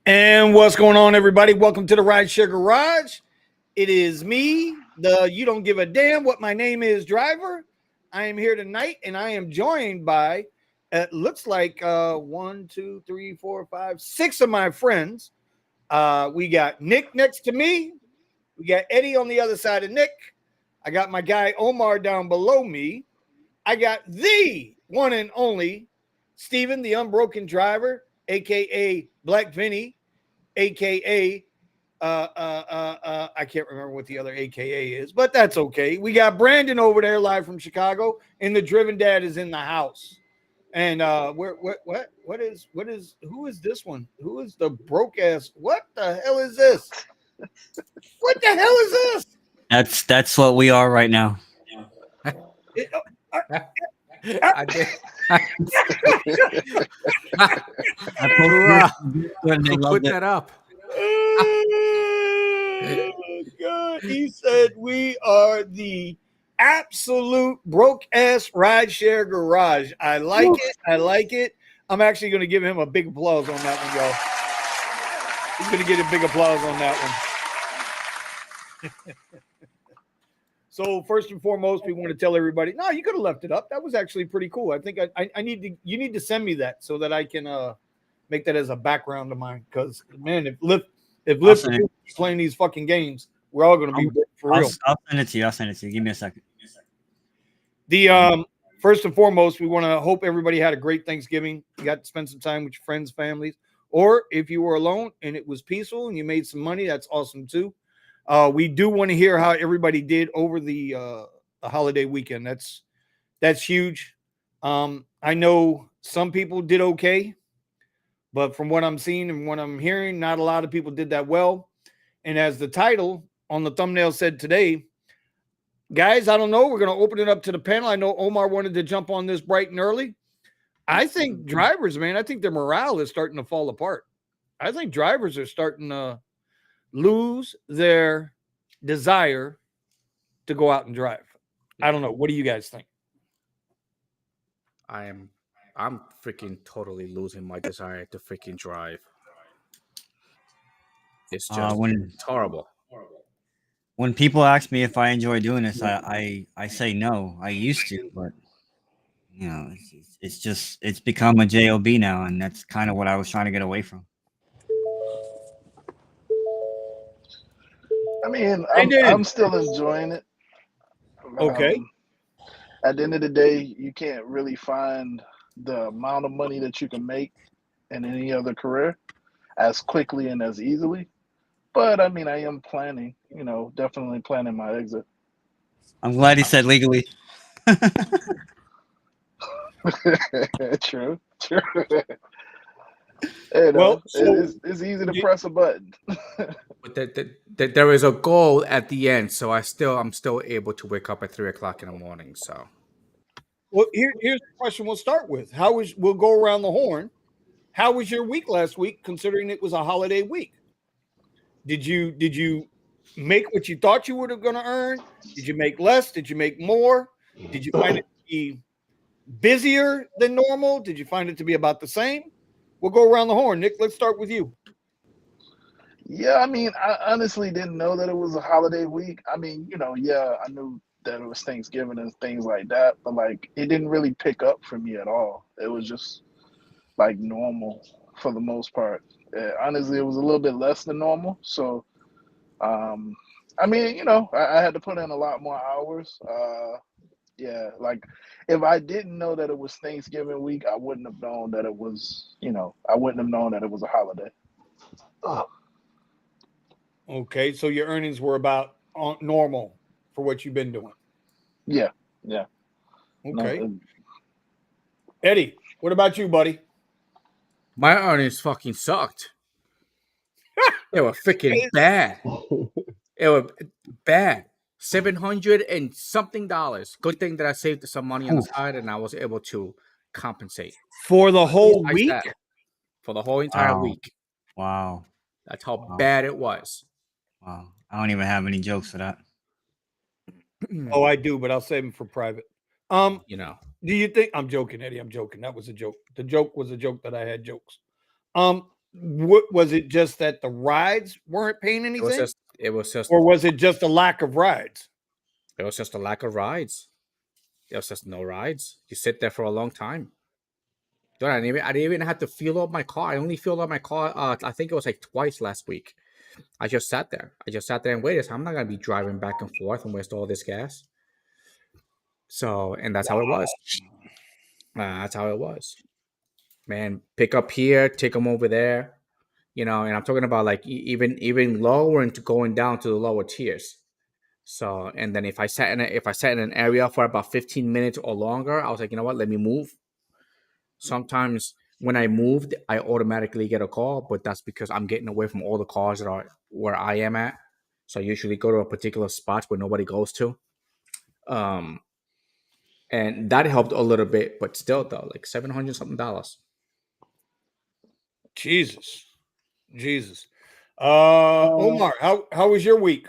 And what's going on, everybody? Welcome to the RideShare Garage. It is me, the you don't give a damn what my name is driver. I am here tonight, and I am joined by, it looks like 1, 2, 3, 4, 5, 6 of my friends. We got Nick next to me. We got Eddie on the other side of Nick. I got my guy Omar down below me. I got the one and only Steven, the unbroken driver, aka Black Vinny, aka I can't remember what the other AKA is, but that's okay. We got Brandon over there live from Chicago, and the Driven Dad is in the house. And what is who is this one? Who is the broke ass? What the hell is this? What the hell is this? That's what we are right now. It, I did. I posted and they Who loved put it. that up? oh, God. He said we are the absolute broke ass rideshare garage. I like it. I like it. I'm actually going to give him a big applause on that one, y'all. He's going to get a big applause on that one. So first and foremost, we want to tell everybody, no, you could have left it up. That was actually pretty cool. I think I you need to send me that so that I can make that as a background of mine. Because man, if Lyft is playing these fucking games, we're all going to be for real. I'll send it to you. I'll send it to you. Give me a second. The first and foremost, we want to hope everybody had a great Thanksgiving. You got to spend some time with your friends, families, or if you were alone and it was peaceful and you made some money, that's awesome too. We do want to hear how everybody did over the holiday weekend. That's huge. I know some people did okay, but from what I'm seeing and what I'm hearing, not a lot of people did that well. And as the title on the thumbnail said today, guys, I don't know. We're going to open it up to the panel. I know Omar wanted to jump on this bright and early. I think drivers, man, I think their morale is starting to fall apart. I think drivers are starting to lose their desire to go out and drive. I don't know. What do you guys think? I'm freaking totally losing my desire to freaking drive. It's just it's horrible. When people ask me if I enjoy doing this, I say no. I used to, but you know, it's become a job now, and that's kind of what I was trying to get away from. I mean, I'm still enjoying it. Okay. At the end of the day, you can't really find the amount of money that you can make in any other career as quickly and as easily. But I mean, I am planning, definitely planning my exit. I'm glad he said legally. True. Well, it's easy to press a button. But there is a goal at the end, so I'm still able to wake up at 3:00 in the morning. So, well, here's the question we'll start with. We'll go around the horn. How was your week last week, considering it was a holiday week? Did you make what you thought you were going to earn? Did you make less? Did you make more? Did you find it to be busier than normal? Did you find it to be about the same? We'll go around the horn. Nick, let's start with you. Yeah, I mean, I honestly didn't know that it was a holiday week. I mean, I knew that it was Thanksgiving and things like that, but like it didn't really pick up for me at all. It was just like normal for the most part. Honestly, it was a little bit less than normal. So, I mean, I had to put in a lot more hours. Yeah, like if I didn't know that it was Thanksgiving week, I wouldn't have known that it was, I wouldn't have known that it was a holiday. Okay, so your earnings were about normal for what you've been doing. Yeah. Okay. No, Eddie, what about you, buddy? my earnings fucking sucked. They were freaking bad. It was bad. $700 and something. Good thing that I saved some money on the side, and I was able to compensate for the whole week. For the whole entire week. Wow. That's how bad it was. Wow. I don't even have any jokes for that. Oh, I do, but I'll save them for private. Do you think I'm joking, Eddie? I'm joking. That was a joke. The joke was a joke that I had jokes. Was it just that the rides weren't paying It was anything, just it was just or was it just a lack of rides? it was just a lack of rides. There was just no rides. You sit there for a long time. Dude, I didn't even have to fuel up my car. I only filled up my car. I think it was like twice last week. I just sat there. And waited. I'm not gonna be driving back and forth and waste all this gas. So, and that's how it was. That's how it was. Man, pick up here, take them over there. And I'm talking about like even lower and going down to the lower tiers. So, and then if I sat in an area for about 15 minutes or longer, I was like, you know what? Let me move. Sometimes when I moved, I automatically get a call, but that's because I'm getting away from all the cars that are where I am at. So I usually go to a particular spot where nobody goes to. And that helped a little bit, but still though, like $700 something. Jesus. Omar, how was your week?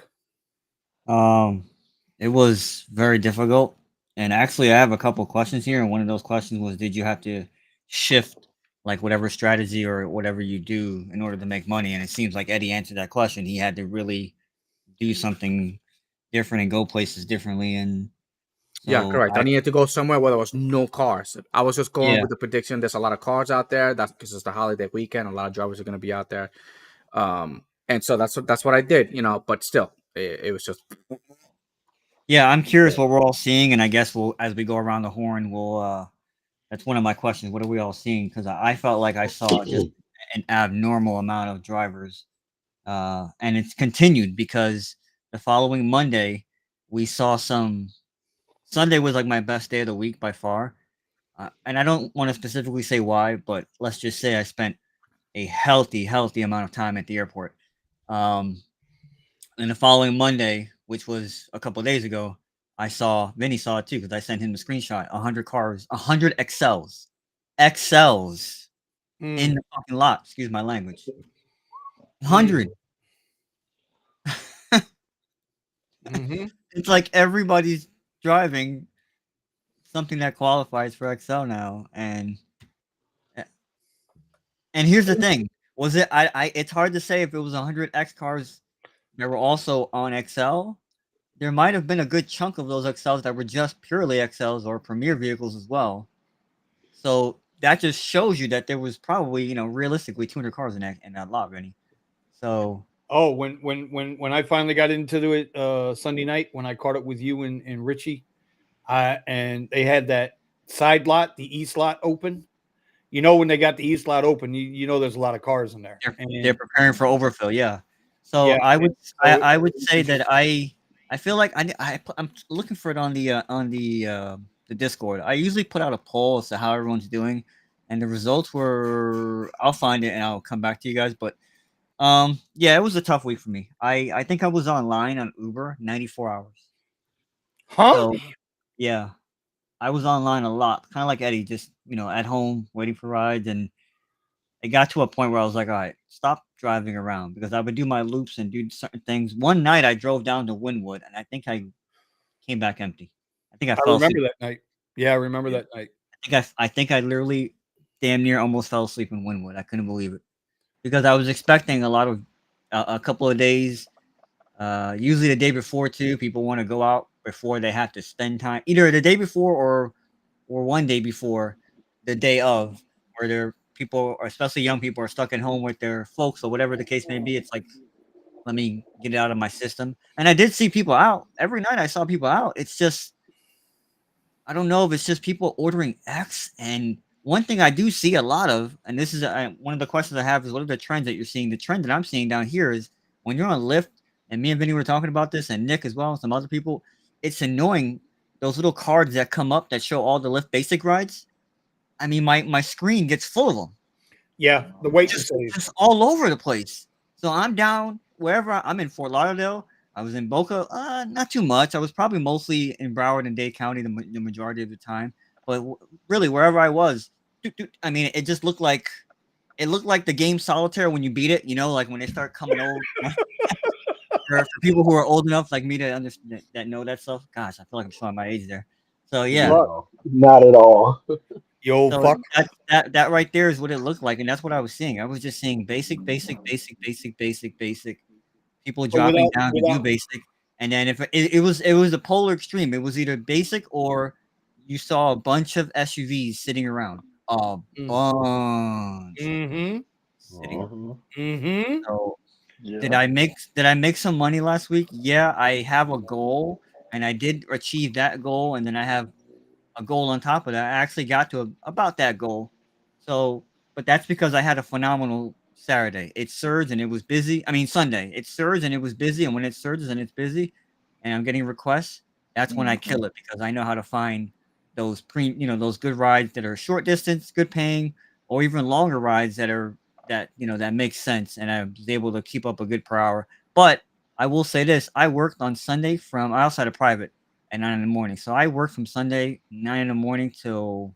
It was very difficult. And actually, I have a couple questions here. And one of those questions was, did you have to shift like whatever strategy or whatever you do in order to make money? And it seems like Eddie answered that question. He had to really do something different and go places differently. And Yeah, so correct. I needed to go somewhere where there was no cars. I was just going yeah, with the prediction. There's a lot of cars out there. That's because it's the holiday weekend. A lot of drivers are going to be out there. And so that's what I did. But still, it was just yeah, I'm curious what we're all seeing. And I guess we'll, as we go around the horn, we'll, that's one of my questions. What are we all seeing? Because I felt like I saw just an abnormal amount of drivers. And it's continued because the following Monday, we saw some. Sunday was like my best day of the week by far. And I don't want to specifically say why, but let's just say I spent a healthy amount of time at the airport. Um, and the following Monday, which was a couple of days ago, Vinny saw it too because I sent him the screenshot. 100 cars, 100 XLs in the fucking lot. Excuse my language. 100. It's like everybody's driving something that qualifies for XL now, and here's the thing: was it? It's hard to say if it was 100 X cars that were also on XL. There might have been a good chunk of those XLs that were just purely XLs or premier vehicles as well. So that just shows you that there was probably, realistically 200 cars in that lot, Vinny. So when I finally got into it Sunday night when I caught up with you and Richie, and they had that side lot, the east lot open. When they got the east lot open, there's a lot of cars in there. They're preparing for overfill, yeah. So Yeah, I would say that I feel like I'm looking for it on the Discord. I usually put out a poll as to how everyone's doing, and the results were, I'll find it and I'll come back to you guys. But yeah, it was a tough week for me. I think I was online on Uber 94 hours. Huh? So yeah, I was online a lot, kind of like Eddie, just at home waiting for rides, and it got to a point where I was like, all right, stop driving around because I would do my loops and do certain things. One night I drove down to Wynwood and I think I came back empty. I think I fell remember asleep. that night. Yeah, I remember that night. I think I literally damn near almost fell asleep in Wynwood. I couldn't believe it because I was expecting a couple of days. Usually the day before too. People want to go out before they have to spend time, either the day before or one day before the day of, where there people, or especially young people, are stuck at home with their folks or whatever the case may be. It's like, let me get it out of my system. And I did see people out every night. I saw people out. It's just, I don't know if it's just people ordering X. And one thing I do see a lot of, and this is one of the questions I have, is what are the trends that you're seeing? The trend that I'm seeing down here is when you're on Lyft, and me and Vinny were talking about this, and Nick as well, and some other people, it's annoying. Those little cards that come up that show all the Lyft basic rides. I mean, my screen gets full of them. Yeah, the wait just all over the place. So I'm down wherever I'm in Fort Lauderdale. I was in Boca, not too much. I was probably mostly in Broward and Dade County the majority of the time. But really, wherever I was, I mean, it just looked like the game Solitaire when you beat it. Like when they start coming over. For people who are old enough like me to understand that know that stuff. Gosh, I feel like I'm showing my age there. So yeah, No, not at all. Yo, So fuck. that right there is what it looked like, and that's what I was seeing. I was just seeing basic. People But dropping down to do basic, and then if it was a polar extreme. It was either basic or you saw a bunch of SUVs sitting around. A bunch Mm-hmm. sitting around. Mm-hmm. So Yeah. did I make some money last week? Yeah, I have a goal, and I did achieve that goal, and then I have a goal on top of that. I actually got to about that goal. So, but that's because I had a phenomenal Saturday. It surged and it was busy. I mean Sunday. It surged and it was busy, and when it surges and it's busy, and I'm getting requests, that's when I kill it because I know how to find those those good rides that are short distance, good paying, or even longer rides that makes sense, and I was able to keep up a good per hour. But I will say this: I worked on Sunday I also had a private at 9 in the morning. So I worked from Sunday 9 in the morning till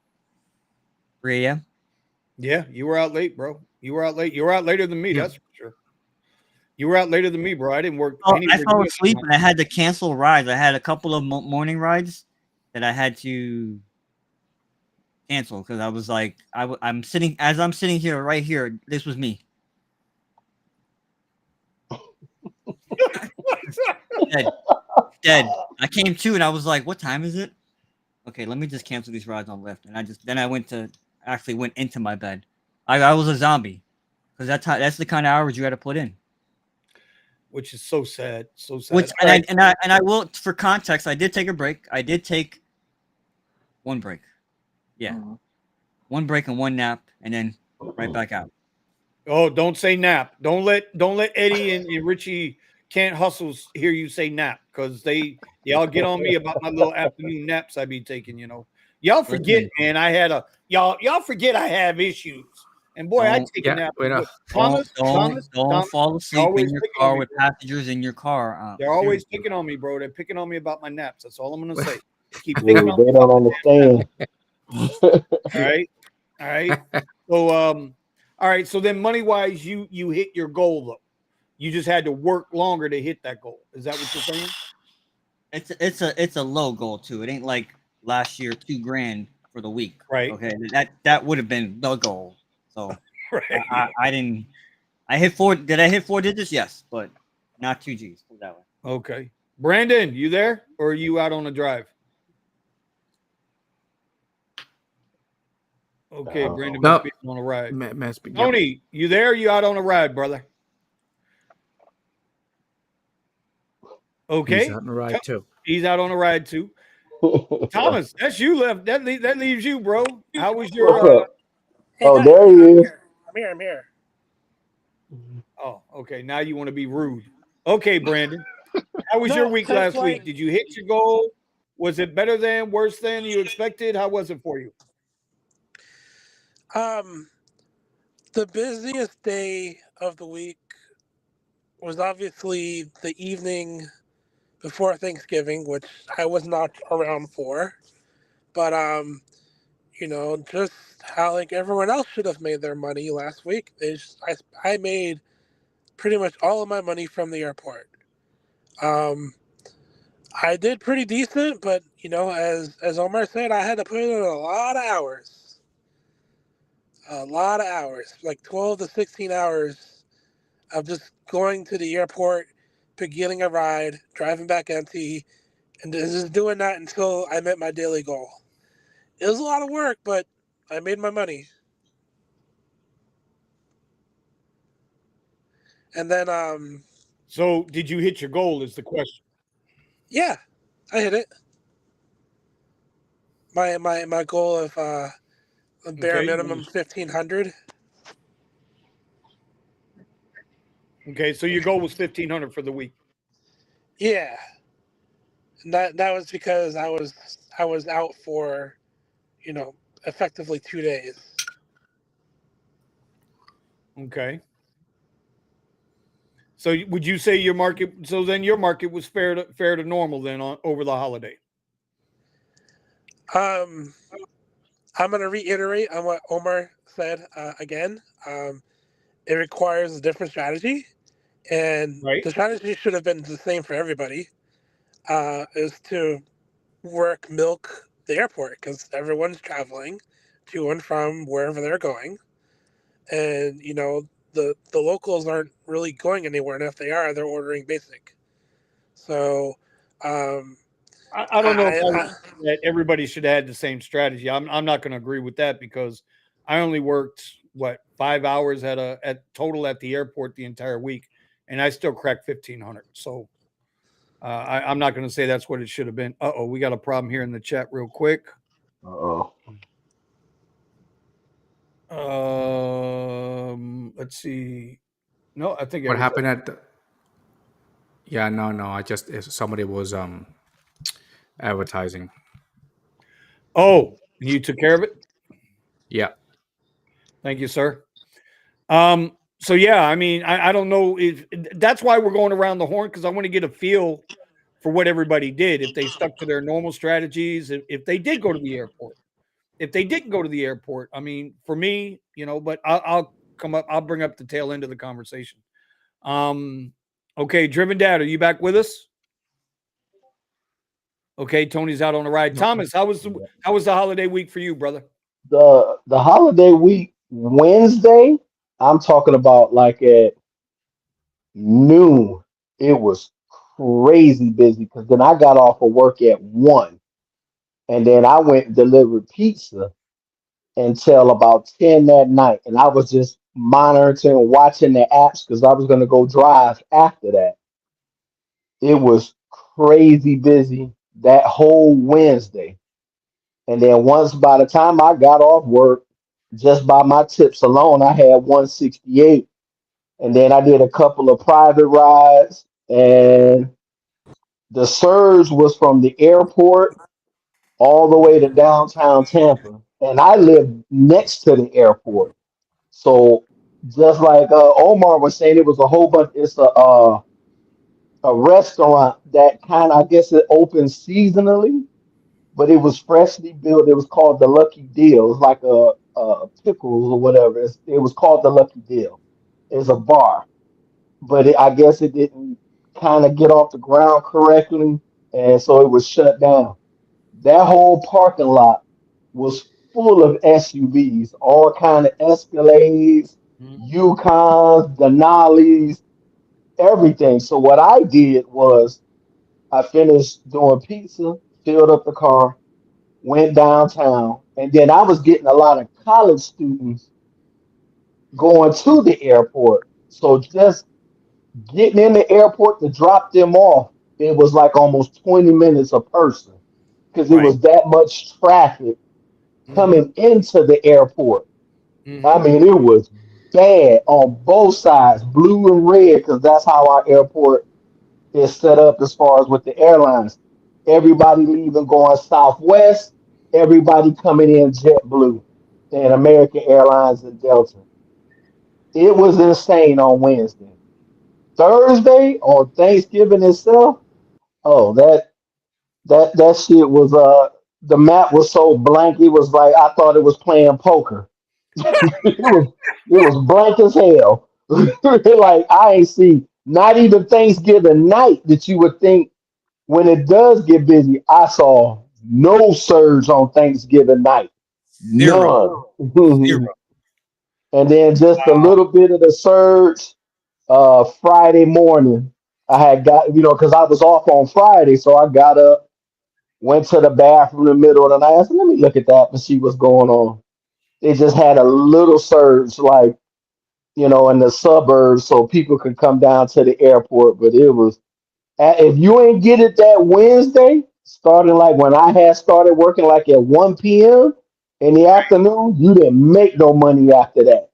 3 a.m. Yeah, you were out late, bro. You were out late. You were out later than me, Yeah. that's for sure. You were out later than me, bro. I didn't work Oh, I anywhere fell near asleep that and I had to cancel rides. I had a couple of morning rides that I had to cancel because I was like, I'm sitting as I'm sitting here right here. This was me. Dead, dead. I came to and I was like, what time is it? Okay, let me just cancel these rides on Lyft. And I actually went into my bed. I was a zombie because that's the kind of hours you got to put in. which is so sad. So sad. Which All right. and I will, for context, I did take a break. I did take one break. Yeah. One break and one nap and then right back out. Oh, don't say nap. Don't let Eddie and Richie can't hustles hear you say nap because y'all get on me about my little afternoon naps I be taking, Y'all forget, Listen, man, y'all forget I have issues. And boy, I take a Yeah. nap. Wait up. don't fall they're asleep in always your picking on car me, with bro. passengers in your car. They're always Seriously. picking on me, bro. They're picking on me about my naps. That's all I'm gonna say. They keep They picking on me about don't understand. all right. All right. So all right. So then money wise, you hit your goal though. You just had to work longer to hit that goal. Is that what you're saying? It's a low goal too. It ain't like last year $2,000 for the week. Right. Okay. That would have been the goal. So Right. I didn't I hit four did I hit 4 digits? Yes, but not 2 G's. Put it that way. Okay. Brandon, you there? Or are you out on a drive? Okay, Brandon must No. be on a ride. Must be. Yep. Tony, you there? Or you out on a ride, brother? Okay. He's out on the ride too. He's out on a ride too. Thomas, that's you left. That leaves you, bro. How was your What's up? Hey, Oh, guys, there he is. I'm here. Oh, okay. Now you want to be rude. Okay, Brandon. How was No, your week 'cause last like- week? Did you hit your goal? Was it better than, worse than you expected? How was it for you? The busiest day of the week was obviously the evening before Thanksgiving, which I was not around for. But just how like everyone else should have made their money last week. I made pretty much all of my money from the airport. I did pretty decent, but as Omar said, I had to put in a lot of hours. A lot of hours, like 12 to 16 hours of just going to the airport, getting a ride, driving back empty, and just doing that until I met my daily goal. It was a lot of work, but I made my money. And then, So, did you hit your goal? Is the question. yeah, I hit it. My goal of a bare Okay. minimum 1,500. Okay. So your goal was 1,500 for the week. Yeah, and that was because I was out for, effectively 2 days. Okay. So would you say your market? So then your market was fair to normal then over the holiday. I'm going to reiterate on what Omar said again. It requires a different strategy, and Right. the strategy should have been the same for everybody. Is to milk the airport because everyone's traveling, to and from wherever they're going. And the locals aren't really going anywhere, and if they are, they're ordering basic. So I don't know if I that everybody should have had the same strategy. I'm not going to agree with that because I only worked 5 hours at total at the airport the entire week, and I still cracked 1,500. So I'm not going to say that's what it should have been. We got a problem here in the chat real quick. Let's see. No, I think What happened at the... Yeah, no. I just somebody was advertising. Oh, you took care of it? Yeah. Thank you, sir. So yeah, I mean, I don't know if that's why we're going around the horn, because I want to get a feel for what everybody did. If they stuck to their normal strategies, if they did go to the airport, if they didn't go to the airport. I mean, for me, but I'll bring up the tail end of the conversation. Okay, Driven Dad, are you back with us? Okay, Tony's out on the ride. Thomas, how was the holiday week for you, brother? The holiday week Wednesday, I'm talking about like at noon. It was crazy busy because then I got off of work at 1, and then I went and delivered pizza until about 10 that night, and I was just monitoring, watching the apps because I was gonna go drive after that. It was crazy busy that whole Wednesday. And then once by the time I got off work, just by my tips alone, I had 168. And then I did a couple of private rides. And the surge was from the airport all the way to downtown Tampa. And I live next to the airport. So just like Omar was saying, it was a whole bunch. It's a restaurant that kind of, I guess it opens seasonally, but it was freshly built. It was called the Lucky Deal. It was like a pickles or whatever. It was called the Lucky Deal. It's a bar, but I guess it didn't kind of get off the ground correctly, and so it was shut down. That whole parking lot was full of SUVs, all kind of Escalades, Yukons, Denali's, everything. So what I did was I finished doing pizza, filled up the car, went downtown, and then I was getting a lot of college students going to the airport. So just getting in the airport to drop them off, it was like almost 20 minutes a person because it was that much traffic coming into the airport. I mean, it was bad on both sides, blue and red, because that's how our airport is set up as far as with the airlines. Everybody leaving going Southwest, everybody coming in JetBlue and American Airlines and Delta. It was insane on Wednesday. Thursday on Thanksgiving itself, oh that shit was the map was so blank it was like I thought it was playing poker. It was blank as hell. Like I ain't see not even Thanksgiving night that you would think when it does get busy, I saw no surge on Thanksgiving night. Zero. None. And then just a little bit of the surge Friday morning. I had got, because I was off on Friday. So I got up, went to the bathroom in the middle of the night. I said, let me look at that and see what's going on. It just had a little surge, like, in the suburbs so people could come down to the airport. But it was, if you ain't get it that Wednesday, starting like when I had started working like at 1 p.m. in the afternoon, you didn't make no money after that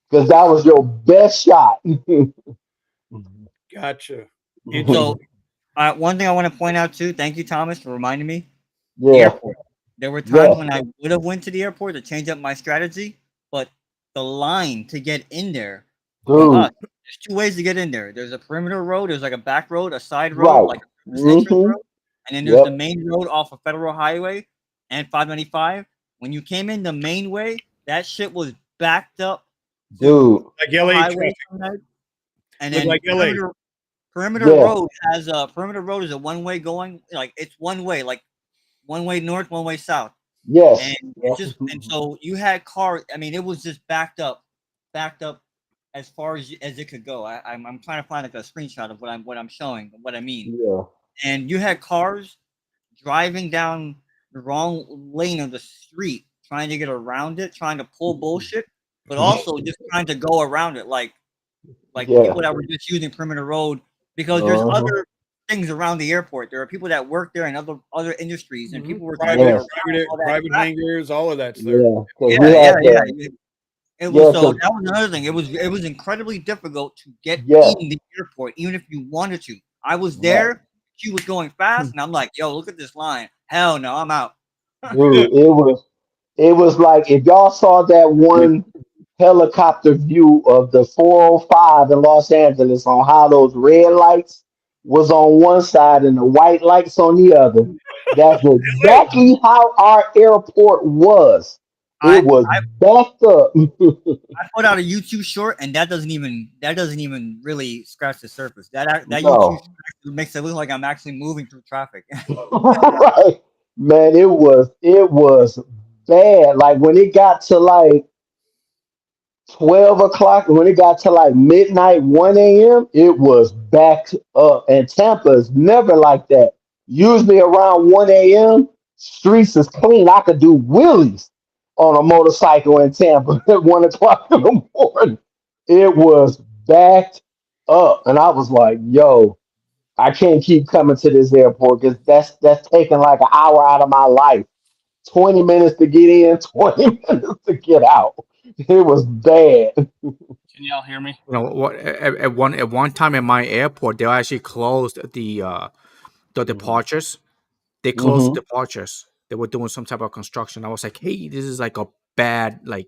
because that was your best shot. Gotcha. So, one thing I want to point out too. Thank you, Thomas, for reminding me. The Yeah, airport. There were times when I would have went to the airport to change up my strategy, but the line to get in there from dude. us. There's two ways to get in there. There's a perimeter road. There's like a back road, a side road, Right. like a entrance road, and then there's the Yep. main road off of Federal Highway and 595. When you came in the main way, that shit was backed up to Dude. Like the LA highway traffic. side. And Look then like LA. perimeter Yeah. road perimeter road is a one way going, like it's one way, like one way north, one way south. Yes. And Yes. so you had cars. I mean, it was just backed up as far as it could go. I'm trying to find like a screenshot of what I'm showing, what I mean. Yeah. And you had cars driving down the wrong lane of the street, trying to get around it, trying to pull bullshit, but also just trying to go around it, like Yeah. people that were just using perimeter road because there's Uh-huh. other things around the airport. There are people that work there and other industries, and people were trying to get Private, Yes. around all that private traffic. hangars, all of that's there. Yeah. Because we Yeah, had yeah, the yeah. It was yeah. so Because that was another thing. It was incredibly difficult to get yeah. in the airport, even if you wanted to. I was Right. there, she was going fast, and I'm like, yo, look at this line. Hell no, I'm out. Dude, it was like if y'all saw that one helicopter view of the 405 in Los Angeles on how those red lights was on one side and the white lights on the other. That's Hey, exactly how our airport was. It I was backed up. I put out a YouTube short, and that doesn't even really scratch the surface. That YouTube No. short makes it look like I'm actually moving through traffic. Right. Man, it was bad. Like when it got to like 12 o'clock, when it got to like midnight, 1 a.m., it was backed up. And Tampa is never like that. Usually around 1 a.m., streets is clean. I could do wheelies on a motorcycle in Tampa at 1 o'clock in the morning. It was backed up. And I was like, yo, I can't keep coming to this airport because that's taking like an hour out of my life. 20 minutes to get in, 20 minutes to get out. It was bad. Can y'all hear me? You know what? At one time in my airport, they actually closed the departures. They closed Hmm. the departures. They were doing some type of construction. I was like, hey, this is like a bad bad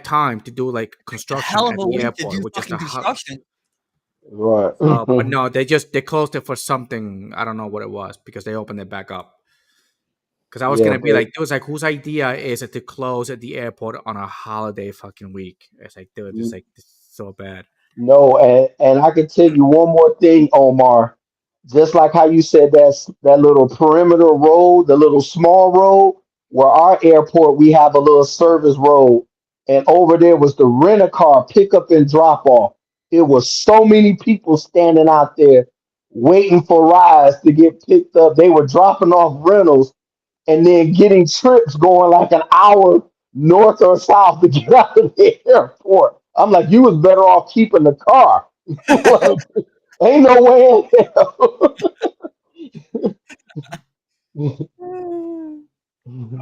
time to do like A construction hell of at a the week to airport, do which is fucking the construction. Right. but no, they closed it for something. I don't know what it was because they opened it back up. Because I was Yeah, gonna be but like, it was like, whose idea is it to close at the airport on a holiday fucking week? It's like, dude, it's like this is so bad. no, and I can tell you one more thing, Omar. Just like how you said that little perimeter road, the little small road, where our airport we have a little service road, and over there was the rent a car pickup and drop off. It was so many people standing out there waiting for rides to get picked up. They were dropping off rentals and then getting trips going like an hour north or south to get out of the airport. I'm like, you was better off keeping the car. Like, ain't no way in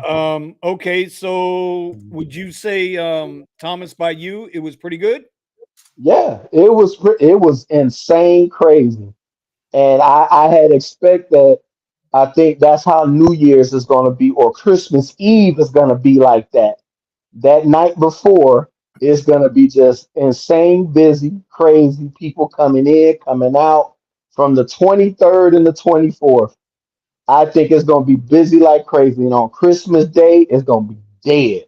hell. Okay, so would you say Thomas by you it was pretty good? Yeah, it was insane crazy. And I had expect that. I think that's how New Year's is going to be, or Christmas Eve is going to be like that. That night before is going to be just insane busy, crazy people coming in, coming out from the 23rd and the 24th. I think it's going to be busy like crazy. And on Christmas Day, it's going to be dead.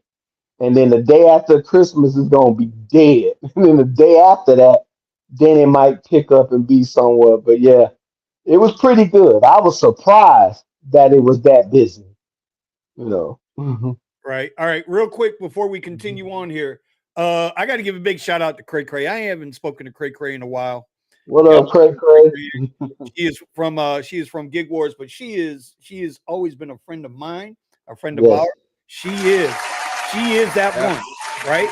And then the day after Christmas is going to be dead. And then the day after that, then it might pick up and be somewhere. But yeah, it was pretty good. I was surprised that it was that busy, you know. Mhm. Right. All right. Real quick before we continue on here, I got to give a big shout out to Cray Cray. I haven't spoken to Cray Cray in a while. What Y'all up, Cray know Cray Cray? Cray. She is from Gig Wars, but she has always been a friend of mine, a friend of ours. Yes. She is that Yeah. one, right?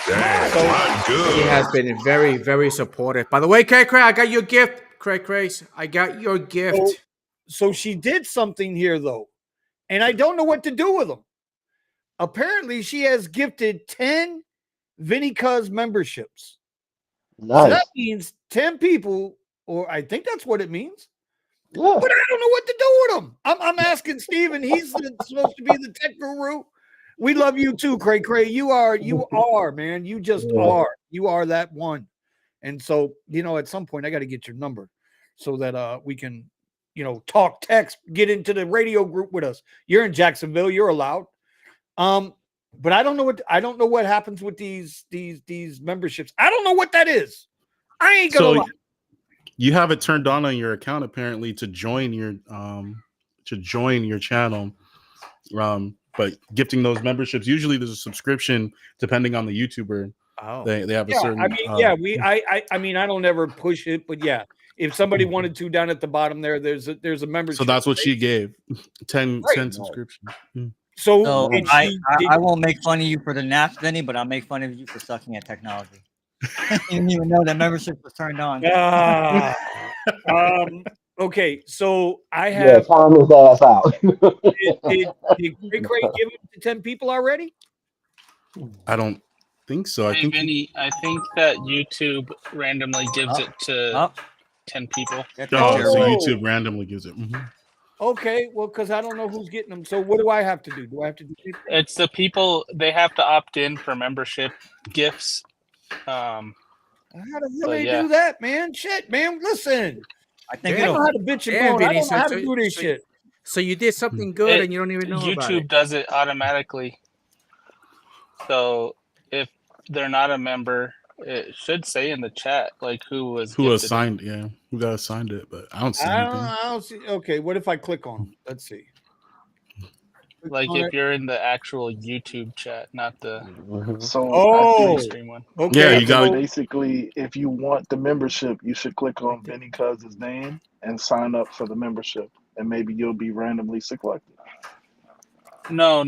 Dang, So my He has good. been very, very supportive. By the way, Cray Cray, I got your gift. Cray Cray, I got your so gift. so she did something here though, and I don't know what to do with them. Apparently, she has gifted 10 Vinny Cuz memberships. So that Nice. means 10 people, or I think that's what it means. Yeah. But I don't know what to do with them. I'm asking Steven. He's supposed to be the tech guru. We love you too, Cray Cray. You are, man. You just Yeah. are. You are that one. And so, at some point I got to get your number so that we can, talk text, get into the radio group with us. You're in Jacksonville, you're allowed. Um, but I don't know what happens with these memberships. I don't know what that is. I ain't gonna So lie. you have it turned on your account apparently to join join your channel. But gifting those memberships, usually there's a subscription depending on the YouTuber. Oh, They have a Yeah, certain. I mean, I mean, I don't ever push it, but yeah, if somebody wanted to, down at the bottom there, there's a membership. So that's what she gave. 10 Right. subscriptions. So So did I, she? I, I won't make fun of you for the naps, Vinny, but I'll make fun of you for sucking at technology. You didn't even know that membership was turned on. Okay, so I Yeah, have. time his ass out. Did Cray Cray give it to 10 people already? I don't think so. I Hey, think Vinny, I think that YouTube randomly gives it to 10 people. Get so that chair wet. YouTube randomly gives it. Okay, well, because I don't know who's getting them. So what do I have to do? Do I have to do anything? It's the people, they have to opt in for membership gifts. How the hell But they yeah. do that, man? Shit, man. Listen, I think I know it'll. how to bitch and Yeah, moan. I Vinny, don't know how to do this so- shit. So you did something good and you don't even know about YouTube it. does it automatically. So if they're not a member, it should say in the chat like who was Who gifted it. assigned? Yeah, who got assigned it? But I don't see I anything. don't see. Okay, what if I click on them? Let's see. Click Like on if it. you're in the actual YouTube chat, not the So Oh, stream one. okay. Yeah, I you think got. basically, if you want the membership, you should click on Vinny Cuz's name and sign up for the membership, and maybe you'll be randomly selected. No.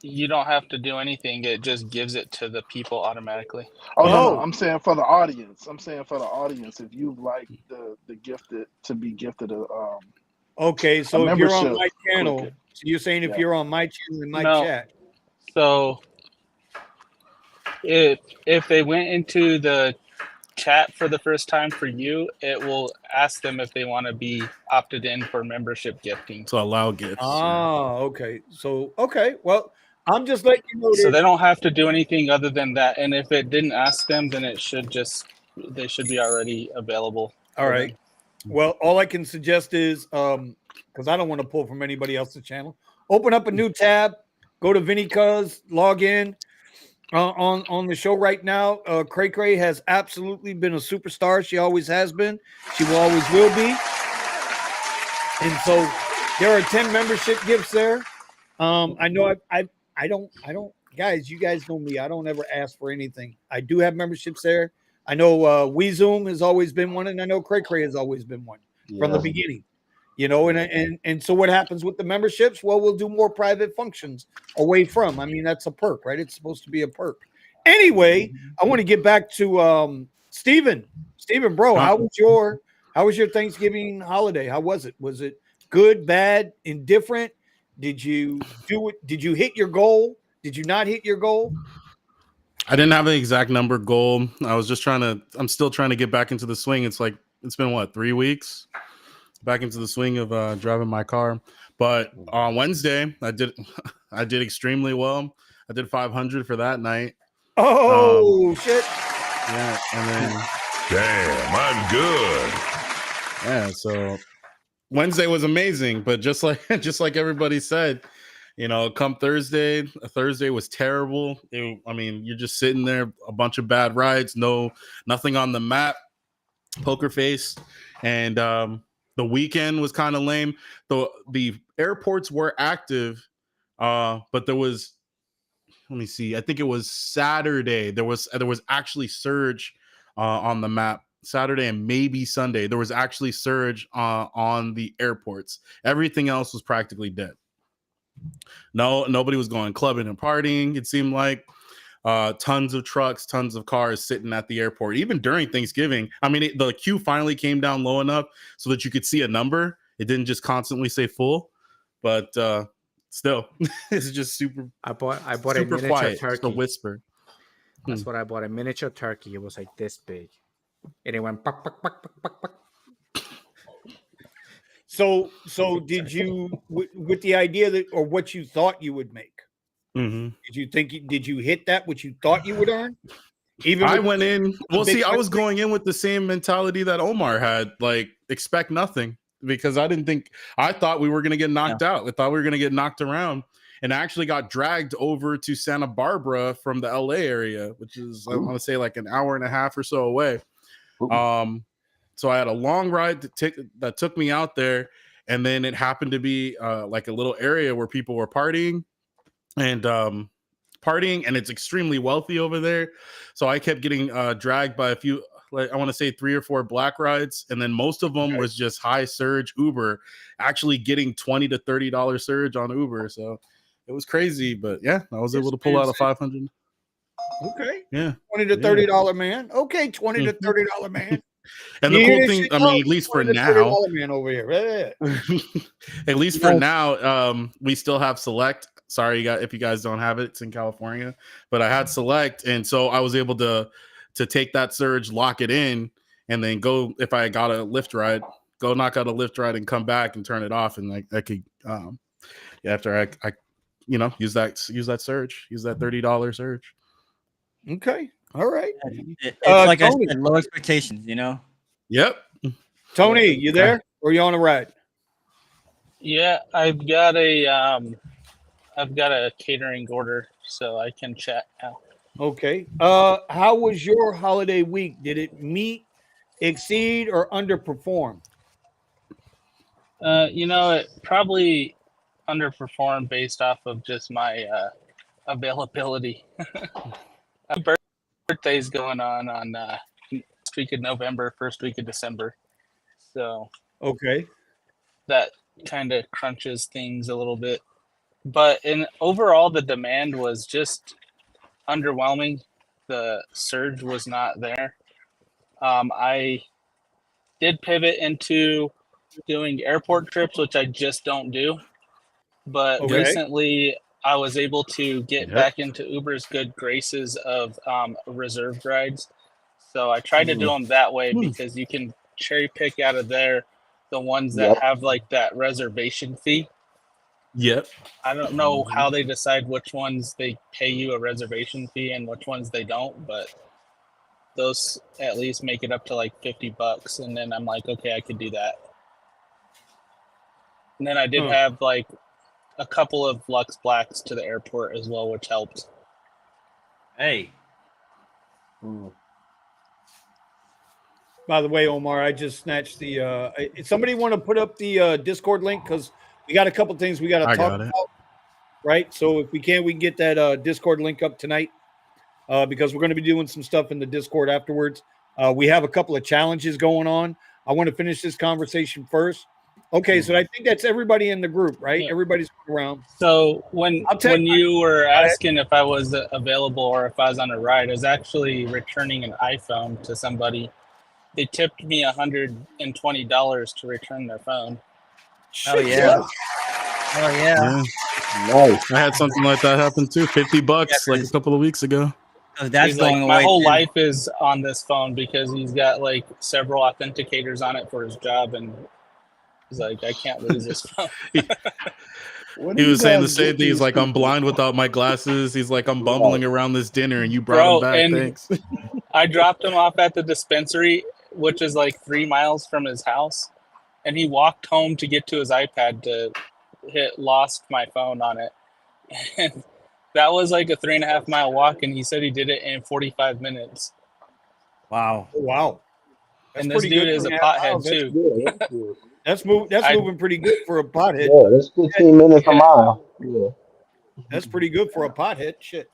You don't have to do anything. It just gives it to the people automatically. Oh no, Oh. I'm saying for the audience. If you'd like the gifted to be gifted a Okay, so if you're on membership, my channel, click it. so you're saying if Yeah. you're on my channel in my No. chat. So if they went into the chat for the first time for you, it will ask them if they want to be opted in for membership gifting. To allow gifts. Oh, okay. So okay, well, I'm just letting you know So this. they don't have to do anything other than that. And if it didn't ask them, then they should be already available. All right. Well, all I can suggest is because I don't want to pull from anybody else's channel. Open up a new tab, go to Vinny Cuz, log in. On the show right now, Cray Cray has absolutely been a superstar. She always has been. She will always will be. And so there are 10 membership gifts there. I know I don't guys, you guys know me. I don't ever ask for anything. I do have memberships there. I know WeZoom has always been one, and I know Cray Cray has always been one from the beginning. You know, and so what happens with the memberships? Well, we'll do more private functions away from. I mean, that's a perk, right? It's supposed to be a perk. Anyway, I want to get back to Steven. Steven, bro, how was your Thanksgiving holiday? How was it? Was it good, bad, indifferent? Did you do it? Did you hit your goal? Did you not hit your goal? I didn't have an exact number goal. I'm still trying to get back into the swing. It's been what, 3 weeks? Back into the swing of driving my car. But on Wednesday, I did extremely well. I did 500 for that night. Oh shit! Yeah, and then Damn, I'm good. Yeah, so Wednesday was amazing, but just like everybody said, you know, come Thursday was terrible. You're just sitting there, a bunch of bad rides, nothing on the map, poker face, and the weekend was kind of lame. The airports were active, but there was, let me see, I think it was Saturday. There was actually surge on the map. Saturday and maybe Sunday, there was actually surge on the airports. Everything else was practically dead. Nobody was going clubbing and partying. It seemed like tons of trucks, tons of cars sitting at the airport. Even during Thanksgiving, the queue finally came down low enough so that you could see a number. It didn't just constantly say full, but still, it's just super. I bought super a miniature quiet, turkey. just a whisper. That's what I bought, a miniature turkey. It was like this big. And it went buck, buck, buck, buck, buck, buck. So did you, with the idea that, or what you thought you would make? Mm-hmm. Did you hit that, what you thought you would earn? I went in. Well, see, I was going in with the same mentality that Omar had, like expect nothing, because I thought we were going to get knocked out. I thought we were going to get knocked around, and I actually got dragged over to Santa Barbara from the LA area, which is, I want to say, like an hour and a half or so away. So I had a long ride that took me out there, and then it happened to be like a little area where people were partying, and it's extremely wealthy over there. So I kept getting dragged by a few, like I want to say 3 or 4 black rides, and then most of them was just high surge Uber, actually getting $20 to $30 surge on Uber. So it was crazy, but yeah, I was able to pull out a 500. Okay. Yeah. $20 to $30 man. Okay, $20 to $30 man. And You the hear cool this thing, shit, I dog? mean, at least for $20 to now, $30 man over here. at least for now, we still have Select. Sorry, if you guys don't have it, it's in California. But I had Select, and so I was able to take that surge, lock it in, and then go, if I got a Lyft ride, go knock out a Lyft ride and come back and turn it off, and I could after I use that surge, use that $30 surge. Okay. All right. It's like Tony. I said, low expectations, you know. Yep. Tony, you there? Or you on a ride? Yeah, I've got a catering order, so I can chat now. Okay. How was your holiday week? Did it meet, exceed, or underperform? It probably underperformed based off of just my availability. My birthday's going on first week of November, first week of December, so Okay. that kind of crunches things a little bit. But overall, the demand was just underwhelming. The surge was not there. I did pivot into doing airport trips, which I just don't do. But Okay. recently, I was able to get back into Uber's good graces of reserved rides. So I tried to do them that way because you can cherry pick out of there the ones that have like that reservation fee. Yep. I don't know how they decide which ones they pay you a reservation fee and which ones they don't, but those at least make it up to like $50. And then I'm like, okay, I could do that. And then I did have like a couple of Lux Blacks to the airport as well, which helped. Hey. By the way, Omar, I just snatched the somebody want to put up the Discord link, because we got a couple things we got to talk about, right? So if we can get that Discord link up tonight, because we're going to be doing some stuff in the Discord afterwards. We have a couple of challenges going on. I want to finish this conversation first. Okay, so I think that's everybody in the group, right? Yeah. Everybody's around. So when you were asking if I was available or if I was on a ride, I was actually returning an iPhone to somebody. They tipped me $120 to return their phone. Oh yeah. Oh yeah. Nice. I had something like that happen too. $50 like a couple of weeks ago. That's He's going like, away. my whole too. life is on this phone because he's got like several authenticators on it for his job, and he's like, I can't lose this phone. He was saying the same thing. He's like, I'm blind without my glasses. He's like, I'm bumbling around this dinner, and you brought him back. And Thanks. I dropped him off at the dispensary, which is like 3 miles from his house, and he walked home to get to his iPad to lost my phone on it. And that was like a 3.5 mile walk, and he said he did it in 45 minutes. Wow. Oh, wow. That's and this pretty dude good. is a pothead too. Good. That's moving pretty good for a pothead. Yeah, that's 15 minutes a mile. Yeah. That's pretty good for a pothead. Shit.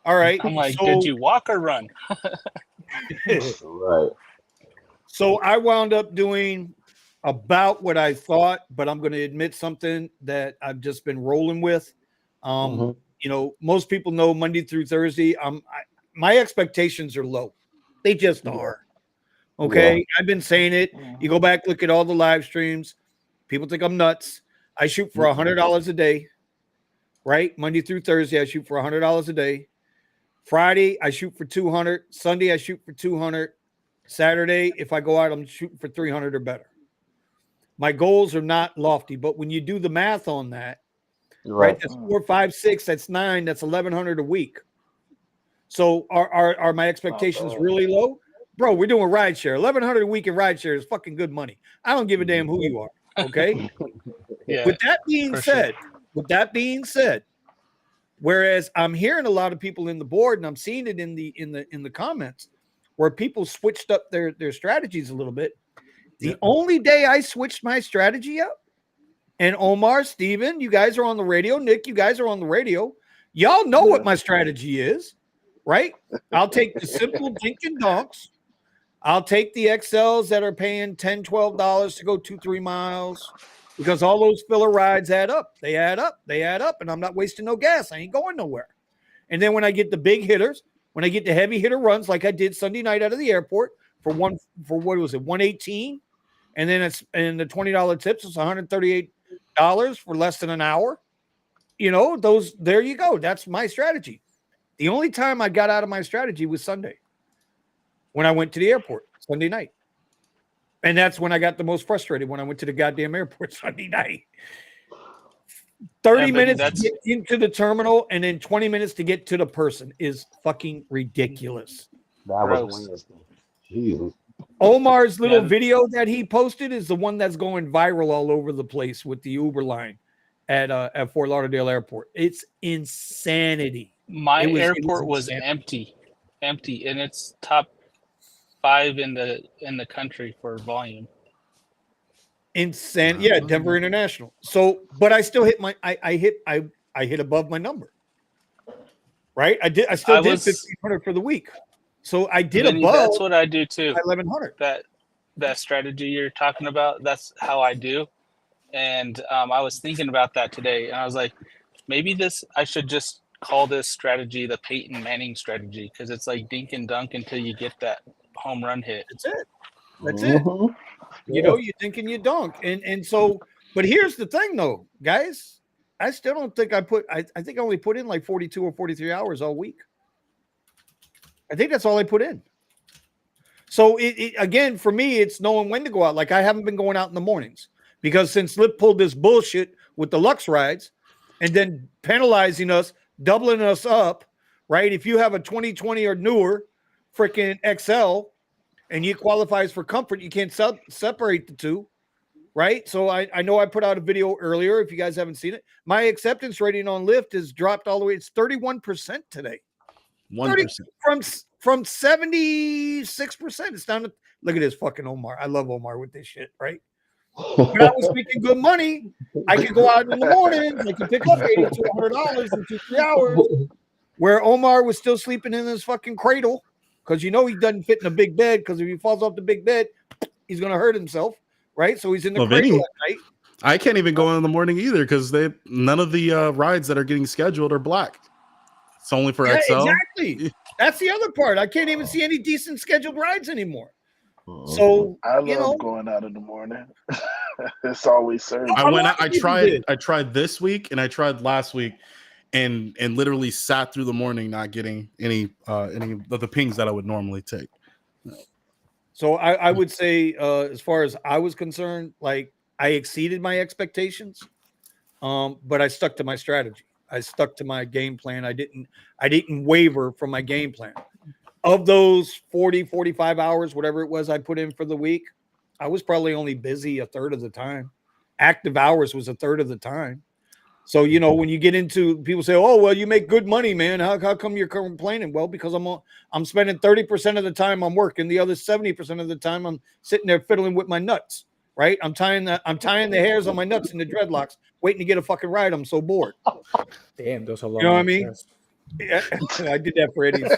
All right. I'm like, did you walk or run? Right. So I wound up doing about what I thought, but I'm going to admit something that I've just been rolling with. You know, most people know Monday through Thursday. My expectations are low. They just are. Okay. Yeah. I've been saying it. You go back, look at all the live streams. People think I'm nuts. I shoot for $100 a day, right? Monday through Thursday, I shoot for $100 a day. Friday, I shoot for 200. Sunday, I shoot for 200. Saturday, if I go out, I'm shooting for 300 or better. My goals are not lofty, but when you do the math on that, right? That's 4, 5, 6. That's 9. That's 1,100 a week. So are my expectations really low, bro? We're doing RideShare. 1,100 a week in RideShare is fucking good money. I don't give a damn who you are. Okay. Yeah. With that being said, whereas I'm hearing a lot of people in the board, and I'm seeing it in the comments, where people switched up their strategies a little bit. The only day I switched my strategy up And Omar, Steven, you guys are on the radio. Nick, you guys are on the radio. Y'all know what my strategy is, right? I'll take the simple dink and donks. I'll take the XLs that are paying $10, $12 to go 2-3 miles because all those filler rides add up. They add up. They add up. And I'm not wasting no gas. I ain't going nowhere. And then when I get the big hitters, when I get the heavy hitter runs like I did Sunday night out of the airport for what was it, 118, and then the $20 tips is $138 for less than an hour. You know, there you go. That's my strategy. The only time I got out of my strategy was Sunday when I went to the airport Sunday night. And that's when I got the most frustrated, when I went to the goddamn airport Sunday night. 30 minutes to get into the terminal and then 20 minutes to get to the person is fucking ridiculous. That was Wednesday. Jesus. Omar's little video that he posted is the one that's going viral all over the place with the Uber line at Fort Lauderdale Airport. It's insanity. My airport was empty, and it's top 5 in the country for volume. Insane. Yeah, Denver International. So, but I still hit I hit above my number. Right? I still did 1,500 for the week. So I did above. That's what I do too. 1,100. That strategy you're talking about, that's how I do. And I was thinking about that today, and I was like, maybe I should just call this strategy the Peyton Manning strategy, because it's like dink and dunk until you get that home run hit. That's it. You know, you dink and you dunk. And so, but here's the thing though, guys. I still don't think I think I only put in like 42 or 43 hours all week. I think that's all I put in. So it again, for me, it's knowing when to go out. Like I haven't been going out in the mornings because since Lyft pulled this bullshit with the Lux rides and then penalizing us, doubling us up, right? If you have a 2020 or newer freaking XL and you qualifies for comfort, you can't separate the two, right? So I know I put out a video earlier. If you guys haven't seen it, my acceptance rating on Lyft has dropped all the way. It's 31% today. 1% from 76%. It's down to, look at this fucking Omar. I love Omar with this shit, right? When I was making good money, I could go out in the mornings. I could pick up $80 to $100 in 2-3 hours. Where Omar was still sleeping in his fucking cradle because you know he doesn't fit in a big bed, because if he falls off the big bed, he's gonna hurt himself, right? So he's in the cradle at night. I can't even go in the morning either because none of the rides that are getting scheduled are black. It's only for XL. Exactly. That's the other part. I can't even see any decent scheduled rides anymore. So I love going out in the morning. It's always served. I tried this week and I tried last week, and literally sat through the morning not getting any of the pings that I would normally take. So I would say, as far as I was concerned, like I exceeded my expectations, but I stuck to my strategy. I stuck to my game plan. I didn't waver from my game plan. Of those 40, 45 hours, whatever it was I put in for the week, I was probably only busy a third of the time. Active hours was a third of the time. So, you know, when you get into, people say, oh, well, you make good money, man. How come you're complaining? Well, because I'm spending 30% of the time I'm working. The other 70% of the time I'm sitting there fiddling with my nuts, right? I'm tying the hairs on my nuts in the dreadlocks, waiting to get a fucking ride. I'm so bored. Damn, those are long. You know what I mean? Yeah, I did that for Eddie's.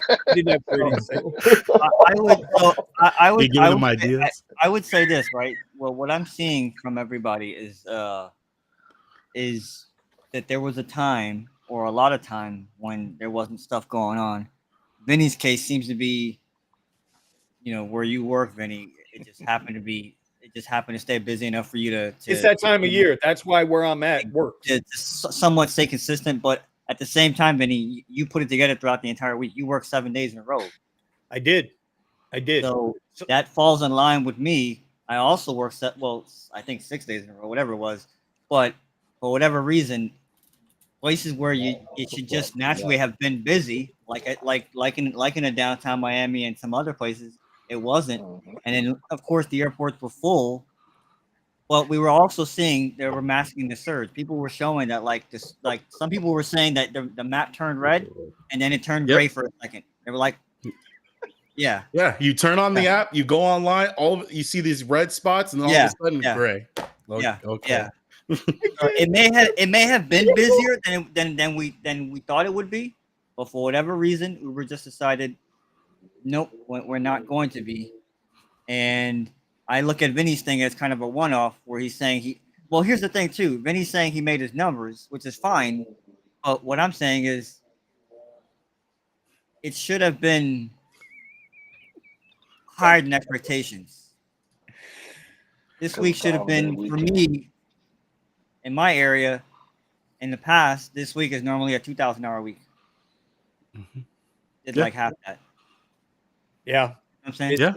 I would say this, right? Well, what I'm seeing from everybody is that there was a time, or a lot of time, when there wasn't stuff going on. Vinny's case seems to be, you know, where you work, Vinny. It just happened to stay busy enough for you to it's that time of year. That's why where I'm at works. To somewhat stay consistent, but at the same time, Vinny, you put it together throughout the entire week. You worked 7 days in a row. I did. So that falls in line with me. I also worked I think 6 days in a row, whatever it was. But for whatever reason, places where it should just naturally have been busy, like in a downtown Miami and some other places, it wasn't. And then of course the airports were full. But we were also seeing they were masking the surge. People were showing that some people were saying that the map turned red and then it turned gray for a second. They were like, yeah. You turn on the app, you go online, you see these red spots, and then all of a sudden gray. Okay. Yeah. It may have been busier than we thought it would be, but for whatever reason, Uber just decided, nope, we're not going to be. And I look at Vinny's thing as kind of a one-off, where he's saying well, here's the thing too. Vinny's saying he made his numbers, which is fine, but what I'm saying is it should have been higher than expectations. This week should have been, for me, in my area, in the past, this week is normally a 2,000-hour week. It's like half that. Yeah. You know what I'm saying? Yeah.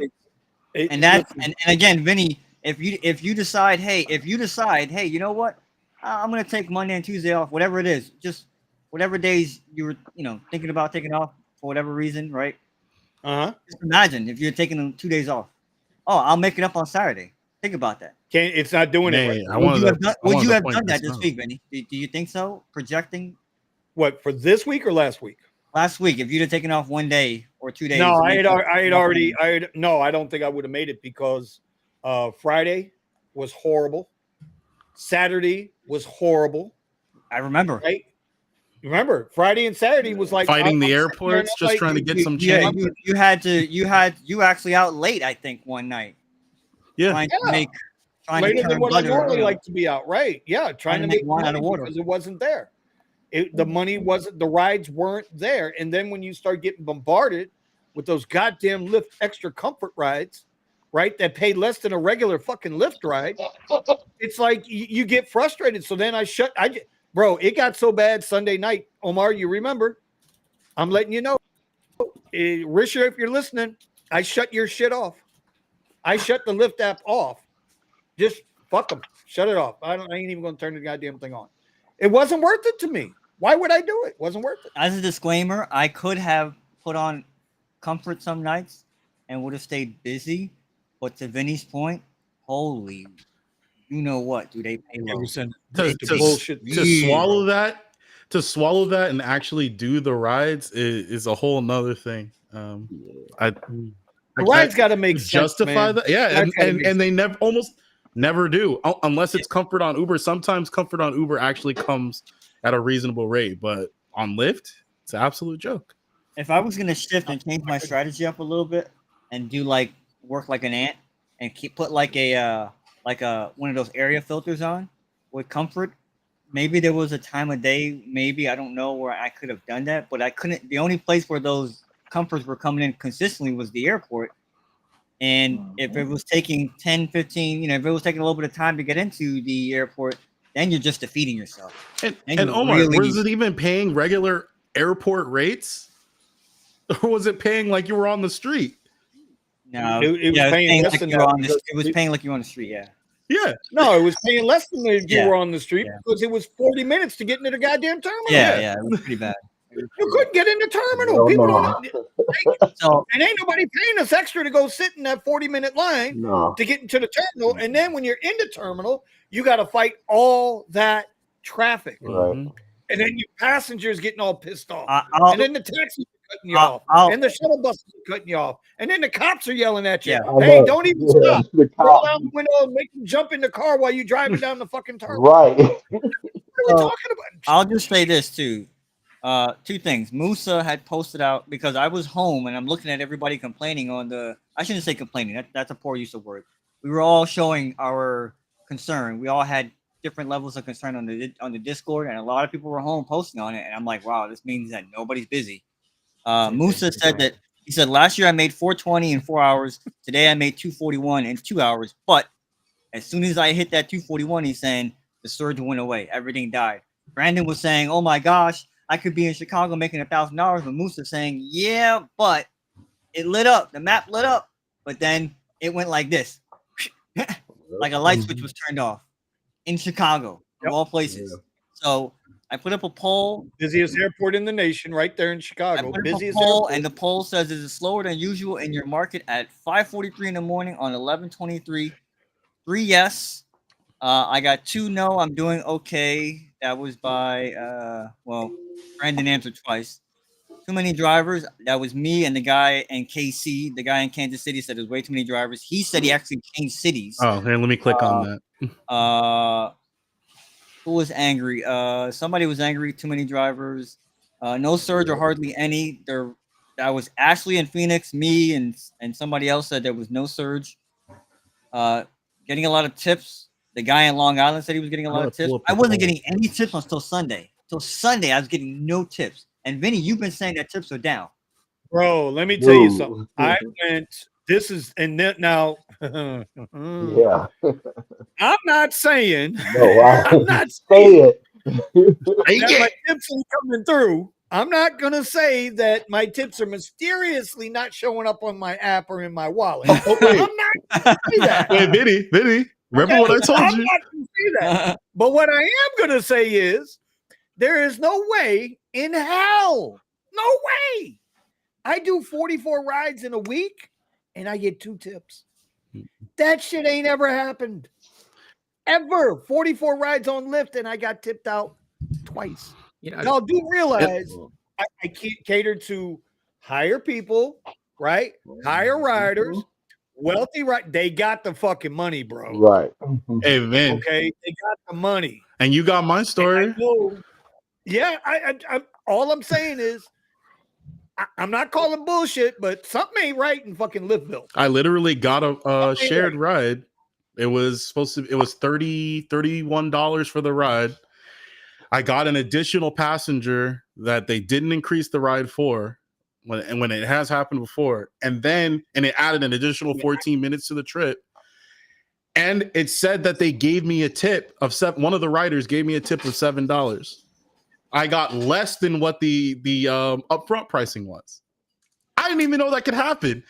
And that's and again, Vinny, if you decide, hey, you know what? I'm gonna take Monday and Tuesday off, whatever it is, just whatever days you were, thinking about taking off for whatever reason, right? Just imagine if you're taking them 2 days off. Oh, I'll make it up on Saturday. Think about that. It's not doing it. Right. Would you have done that this week, Vinny? Do you think so? Projecting what, for this week or last week? Last week, if you'd have taken off 1 day or 2 days. No, I don't think I would have made it, because Friday was horrible. Saturday was horrible. I remember. Right? Remember, Friday and Saturday was like fighting the airports, just trying to get some change. You actually out late, I think, one night. Yeah. Trying later than what I normally like to be out. Right. Yeah. Trying to make wine out of water because it wasn't there. The money wasn't, the rides weren't there. And then when you start getting bombarded with those goddamn Lyft extra comfort rides, right, that pay less than a regular fucking Lyft ride, it's like you get frustrated. So then bro, it got so bad Sunday night. Omar, you remember? I'm letting you know. Risha, if you're listening, I shut your shit off. I shut the Lyft app off. Just fuck them. Shut it off. I ain't even going to turn the goddamn thing on. It wasn't worth it to me. Why would I do it? It wasn't worth it. As a disclaimer, I could have put on comfort some nights and would have stayed busy. But to Vinny's point, holy, you know what? Do they pay low? To swallow that and actually do the rides is a whole nother thing. The ride's got to make sense, justify that. Yeah, and they almost never do, unless it's comfort on Uber. Sometimes comfort on Uber actually comes at a reasonable rate, but on Lyft, it's an absolute joke. If I was gonna shift and change my strategy up a little bit and do work like an ant and put like a one of those area filters on with comfort, maybe there was a time of day, maybe, I don't know, where I could have done that, but I couldn't. The only place where those comforts were coming in consistently was the airport. And if it was taking 10, 15, if it was taking a little bit of time to get into the airport, then you're just defeating yourself. And Omar, was it even paying regular airport rates? Or was it paying like you were on the street? No, it was paying like you were on the street. It was paying like you were on the street, yeah. Yeah. No, it was paying less than if you were on the street because it was 40 minutes to get into the goddamn terminal. Yeah, it was pretty bad. You couldn't get in the terminal. People don't. And ain't nobody paying us extra to go sit in that 40-minute line to get into the terminal. And then when you're in the terminal, you got to fight all that traffic. Right. And then your passengers getting all pissed off. And then the taxis are cutting you off. And the shuttle buses are cutting you off. And then the cops are yelling at you. Yeah. Hey, don't even stop. Roll down the window and make them jump in the car while you're driving down the fucking terminal. Right. What are we talking about? I'll just say this too. Two things. Musa had posted out, because I was home and I'm looking at everybody complaining I shouldn't say complaining. That's a poor use of word. We were all showing our concern. We all had different levels of concern on the Discord, and a lot of people were home posting on it. And I'm like, wow, this means that nobody's busy. Musa said that he said last year I made 420 in 4 hours. Today I made 241 in 2 hours. But as soon as I hit that 241, he's saying the surge went away. Everything died. Brandon was saying, oh my gosh, I could be in Chicago making $1,000, but Musa saying, yeah, but it lit up. The map lit up, but then it went like this, like a light switch was turned off in Chicago, of all places. Yeah. So I put up a poll. Busiest airport in the nation, right there in Chicago. Busiest poll, and the poll says, is it slower than usual in your market at 5:43 in the morning on 11/23? 3 yes. I got 2 no. I'm doing okay. That was by Brandon answered twice. Too many drivers. That was me and the guy in KC. The guy in Kansas City said there's way too many drivers. He said he actually changed cities. Oh, here, let me click on that. Who was angry? Somebody was angry. Too many drivers. No surge or hardly any. That was Ashley and Phoenix. Me and somebody else said there was no surge. Getting a lot of tips. The guy in Long Island said he was getting a lot of tips. I wasn't getting any tips until Sunday. Till Sunday, I was getting no tips. And Vinny, you've been saying that tips are down. Bro, let me tell you something. I went. This is and then now. Yeah. I'm not saying. No, I'm not say saying it. that my tips are coming through. I'm not gonna say that my tips are mysteriously not showing up on my app or in my wallet. Oh, wait. I'm not gonna say that. Wait, Vinny, remember what I told I'm you? not gonna say that. But what I am gonna say is there is no way in hell, no way. I do 44 rides in a week and I get 2 tips. That shit ain't ever happened. Ever. 44 rides on Lyft and I got tipped out twice. Y'all do realize I can't cater to higher people, right? Higher riders, wealthy, right? They got the fucking money, bro. Right. Hey, Vin. Okay, they got the money. And you got my story. Yeah, I all I'm saying is I'm not calling bullshit, but something ain't right in fucking Lyftville. I literally got a shared ride. It was $31 for the ride. I got an additional passenger that they didn't increase the ride for, when it has happened before, and it added an additional 14 minutes to the trip. And it said that they gave me a tip of one of the riders gave me a tip of $7. I got less than what the upfront pricing was. I didn't even know that could happen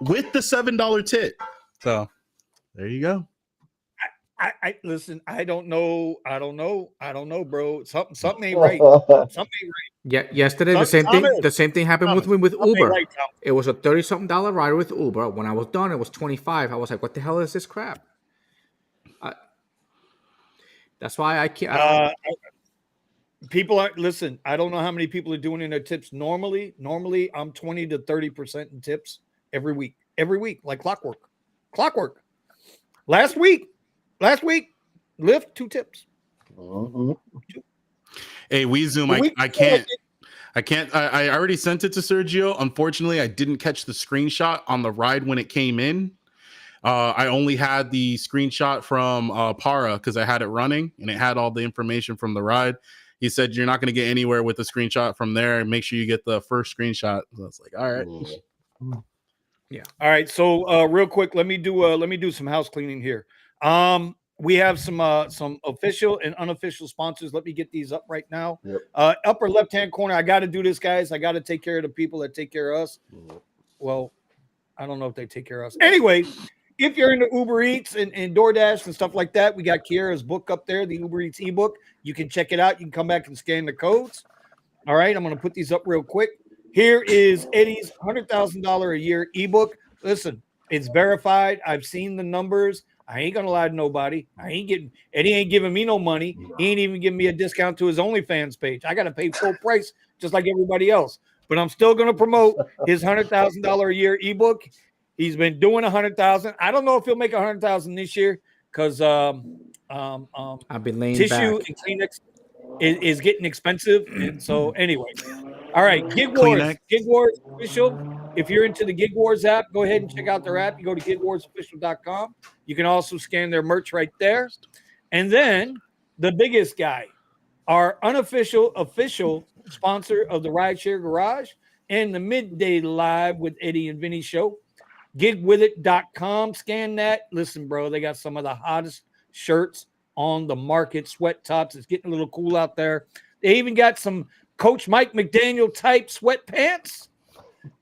with the $7 tip. So there you go. I listen. I don't know, bro. Something ain't right. Something ain't right. Yeah, yesterday the same thing happened with me with Uber. Right, it was a $30-something ride with Uber. When I was done, it was $25. I was like, "What the hell is this crap?" That's why I can't. People are listen. I don't know how many people are doing in their tips normally. Normally, I'm 20 to 30% in tips every week, like clockwork. Last week, Lyft 2 tips. Hey, WeZoom, I can't. I already sent it to Sergio. Unfortunately, I didn't catch the screenshot on the ride when it came in. I only had the screenshot from Para because I had it running and it had all the information from the ride. He said you're not going to get anywhere with the screenshot from there. Make sure you get the first screenshot. So it's like, all right. Yeah. All right. So real quick, let me do some house cleaning here. We have some official and unofficial sponsors. Let me get these up right now. Yep. Upper left-hand corner. I got to do this, guys. I got to take care of the people that take care of us. Well, I don't know if they take care of us. Anyway, if you're into Uber Eats and DoorDash and stuff like that, we got Kiera's book up there, the Uber Eats ebook. You can check it out. You can come back and scan the codes. All right. I'm going to put these up real quick. Here is Eddie's $100,000 a year ebook. Listen, it's verified. I've seen the numbers. I ain't gonna lie to nobody. Eddie ain't giving me no money. He ain't even giving me a discount to his OnlyFans page. I gotta pay full price just like everybody else. But I'm still gonna promote his $100,000 a year ebook. He's been doing 100,000. I don't know if he'll make 100,000 this year because I've been laying tissue back. and Kleenex is getting expensive. And so anyway. All right, Gig Wars official. If you're into the Gig Wars app, go ahead and check out their app. You go to gigwarsofficial.com. You can also scan their merch right there. And then the biggest guy, our official sponsor of the RideShare Garage and the Midday Live with Eddie and Vinny show, gigwithit.com. Scan that. Listen, bro, they got some of the hottest shirts on the market, sweat tops. It's getting a little cool out there. They even got some Coach Mike McDaniel type sweatpants.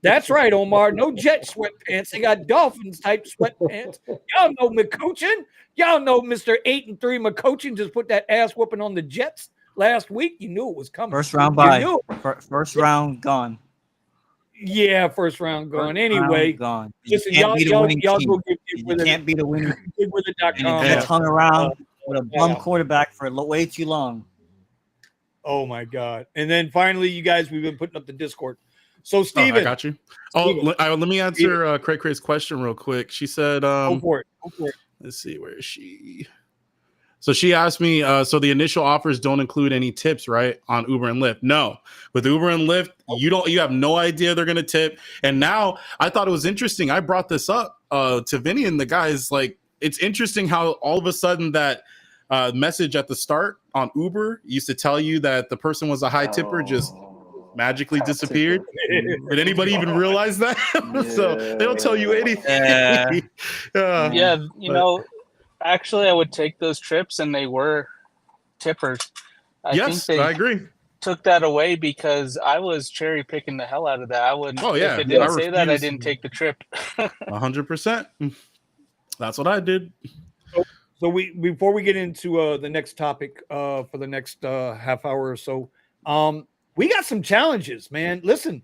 That's right, Omar. No Jet sweatpants. They got Dolphins type sweatpants. Y'all know McCoachin. Y'all know Mr. 8-3 McCoachin just put that ass whooping on the Jets last week. You knew it was coming. First round bye. First round gone. Yeah, first round gone. Anyway, gone. Listen, y'all go get with it. Can't be the winning. Gigwithit.com. And hung around with a bum quarterback for way too long. Oh my God. And then finally, you guys, we've been putting up the Discord. So Steven. I got you. Let me answer Craig's question real quick. She said, go for it. Let's see, where is she? So she asked me, so the initial offers don't include any tips, right? On Uber and Lyft. No. With Uber and Lyft, you have no idea they're gonna tip. And now I thought it was interesting. I brought this up to Vinny and the guys. Like, it's interesting how all of a sudden that message at the start on Uber used to tell you that the person was a high tipper just magically Top disappeared. tipper. Did anybody even realize that? So they don't tell you anything. Yeah, you know, actually, I would take those trips, and they were tippers. I Yes, think they I agree. took that away because I was cherry picking the hell out of that. I wouldn't. Oh, yeah. If it didn't I say that, I refuse. didn't take the trip. 100%. That's what I did. So we before we get into the next topic for the next half hour or so, we got some challenges, man. Listen,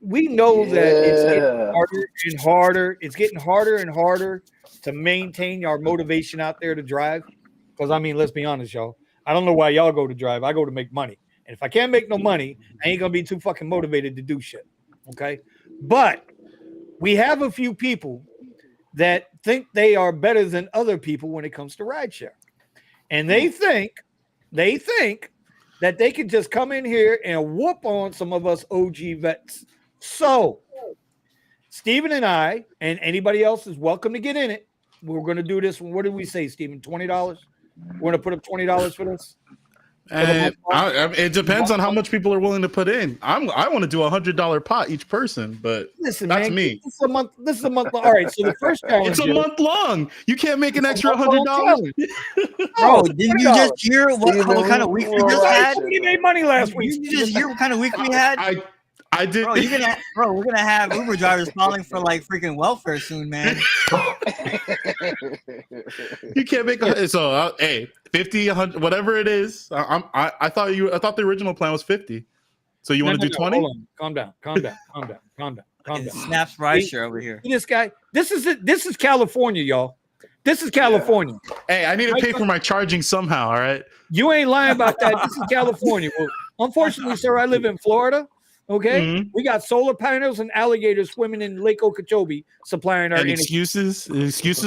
we know that it's getting harder and harder. It's getting harder and harder to maintain our motivation out there to drive. Because I mean, let's be honest, y'all. I don't know why y'all go to drive. I go to make money. And if I can't make no money, I ain't gonna be too fucking motivated to do shit. Okay. But we have a few people that think they are better than other people when it comes to rideshare. And they think that they can just come in here and whoop on some of us OG vets. So Steven and I, and anybody else is welcome to get in it. We're going to do this. What did we say, Steven? $20? We're going to put up $20 for this? And it depends on how much people are willing to put in. I want to do $100 pot each person, but listen, that's man, me. This is a month. All right. So the first challenge. It's a month long. You can't make an extra $100. Bro, didn't you just hear what kind of week we just had? We made money last week. Did you just hear what kind of week we had? I did. Bro, we're gonna have Uber drivers filing for like freaking welfare soon, man. You can't make a hey, 50, 100, whatever it is. I thought the original plan was 50. So you want to do 20? Hold on. Calm down. Snaps rideshare over here. This guy. This is California, y'all. This is California. Hey, I need to pay for my charging somehow. All right. You ain't lying about that. This is California. Well, unfortunately, sir, I live in Florida. Okay, we got solar panels and alligators swimming in Lake Okeechobee, supplying our excuses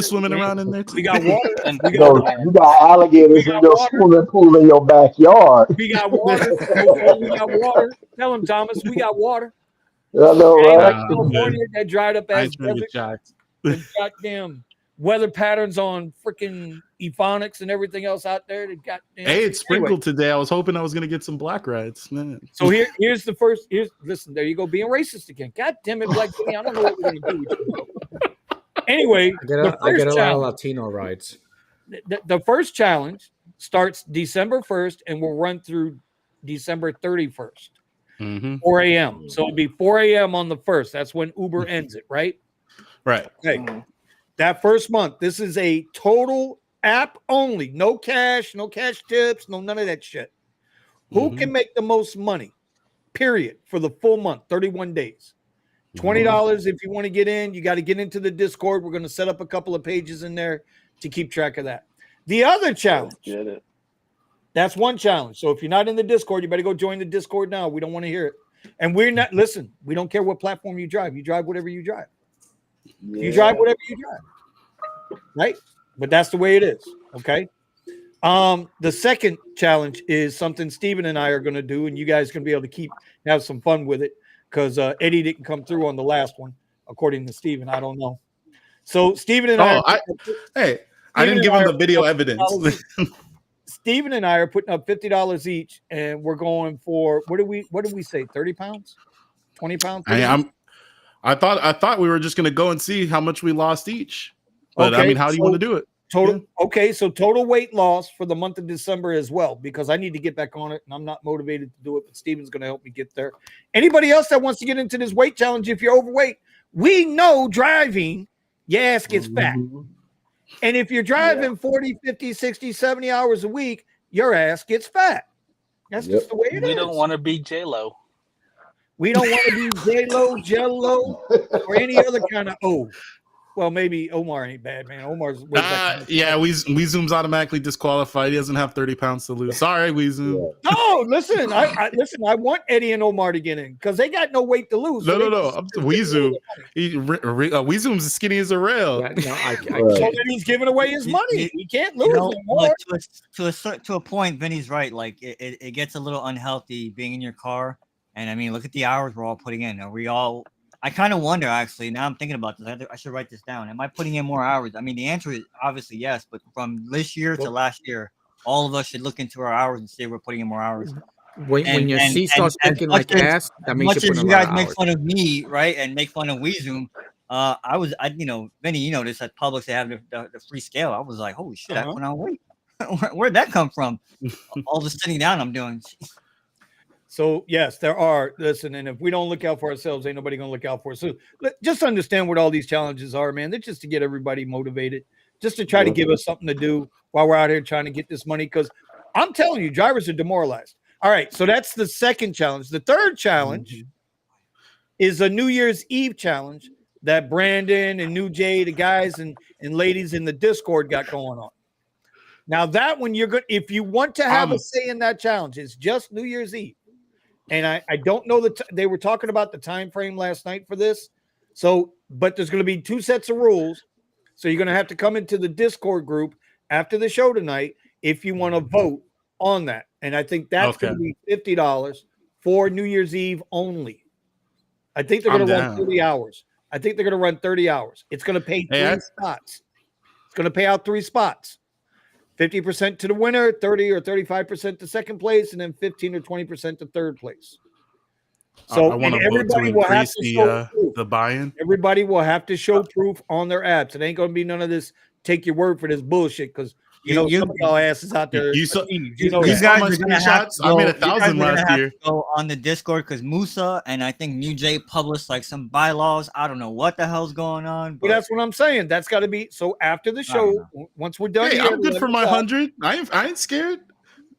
swimming around in there. Too. We got water, and you got alligators in your swimming pool in your backyard. We got water. We got water. Tell him, Thomas, we got water. I know, right? California that dried up as desert. Goddamn weather patterns on freaking Ephonics and everything else out there. Hey, it's sprinkled today. I was hoping I was going to get some black rides. Man. So here's the first. Listen, there you go, being racist again. God damn it, Black Jimmy, I don't know what we're going to do with you. Anyway, I get a lot of Latino rides. The first challenge starts December 1st and will run through December 31st, 4 a.m. So it'll be 4 a.m. on the 1st. That's when Uber ends it, right? Right. Okay. That first month, this is a total app only. No cash tips, none of that shit. Who can make the most money, period, for the full month, 31 days? $20 if you want to get in. You got to get into the Discord. We're going to set up a couple of pages in there to keep track of that. The other challenge, that's one challenge. So if you're not in the Discord, you better go join the Discord now. We don't want to hear it. And we don't care what platform you drive. You drive whatever you drive. You drive whatever you drive, right? But that's the way it is. Okay. The second challenge is something Steven and I are going to do, and you guys can be able to have some fun with it because Eddie didn't come through on the last one, according to Steven. I don't know. So Steven and I didn't give him the video evidence. Steven and I are putting up $50 each, and we're going for what did we say? 30 pounds, 20 pounds. I thought we were just going to go and see how much we lost each. But okay, I mean, how do you want to do it? Total. Yeah. Okay, so total weight loss for the month of December as well, because I need to get back on it, and I'm not motivated to do it. But Steven's going to help me get there. Anybody else that wants to get into this weight challenge, if you're overweight, we know driving, your ass gets fat. And if you're driving 40, 50, 60, 70 hours a week, your ass gets fat. That's just the way it is. We don't want to be J-Lo. We don't want to be J-Lo, Jello, or any other kind of O. Well, maybe Omar ain't bad, man. Omar's weighs like Yeah, Weezoom's automatically disqualified. He doesn't have 30 pounds to lose. Sorry, Weezoom. Yeah. No, listen, listen. I want Eddie and Omar to get in because they got no weight to lose. No, so no. I'm Weezoom. Weezoom's as skinny as a rail. Yeah, no, I So Right. then he's giving away his money. He can't lose You know, anymore. but to a point, Vinny's right. Like it gets a little unhealthy being in your car. And I mean, look at the hours we're all putting in. Are we all? I kind of wonder, actually. Now I'm thinking about this. I should write this down. Am I putting in more hours? I mean, the answer is obviously yes. But from this year to last year, all of us should look into our hours and see if we're putting in more hours. when your seat starts stinking like ass, that means much you're as putting you a lot guys of make hours. fun of me, right, and make fun of Weezoom, Vinny, you know this at Publix they have the free scale. I was like, holy shit, I put on weight. Where'd that come from? All the sitting down I'm doing. So yes, there are. Listen, and if we don't look out for ourselves, ain't nobody gonna look out for us. So just understand what all these challenges are, man. They're just to get everybody motivated, just to try to give us something to do while we're out here trying to get this money. Because I'm telling you, drivers are demoralized. All right, so that's the second challenge. The third challenge is a New Year's Eve challenge that Brandon and New Jay, the guys and ladies in the Discord got going on. Now that one you're good. If you want to have a say in that challenge, it's just New Year's Eve. And I don't know that they were talking about the time frame last night for this. So, but there's going to be 2 sets of rules. So you're going to have to come into the Discord group after the show tonight if you want to vote on that. And I think that's going to be $50 for New Year's Eve only. I think they're going to run 30 hours. I think they're going to run 30 hours. It's going to pay 3 spots. It's going to pay out 3 spots. 50% to the winner, 30 or 35% to second place, and then 15 or 20% to third place. So I want to vote to increase the buy-in. Everybody will have to show proof on their apps. It ain't going to be none of this take your word for this bullshit because some of y'all asses out there. You saw guys my screenshots. I made 1,000 last year. Go on the Discord because Musa and I think New Jay published like some bylaws. I don't know what the hell's going on. But well, that's what I'm saying. That's got to be so after the show. Once we're done, hey, I'm good for my 100. I ain't scared.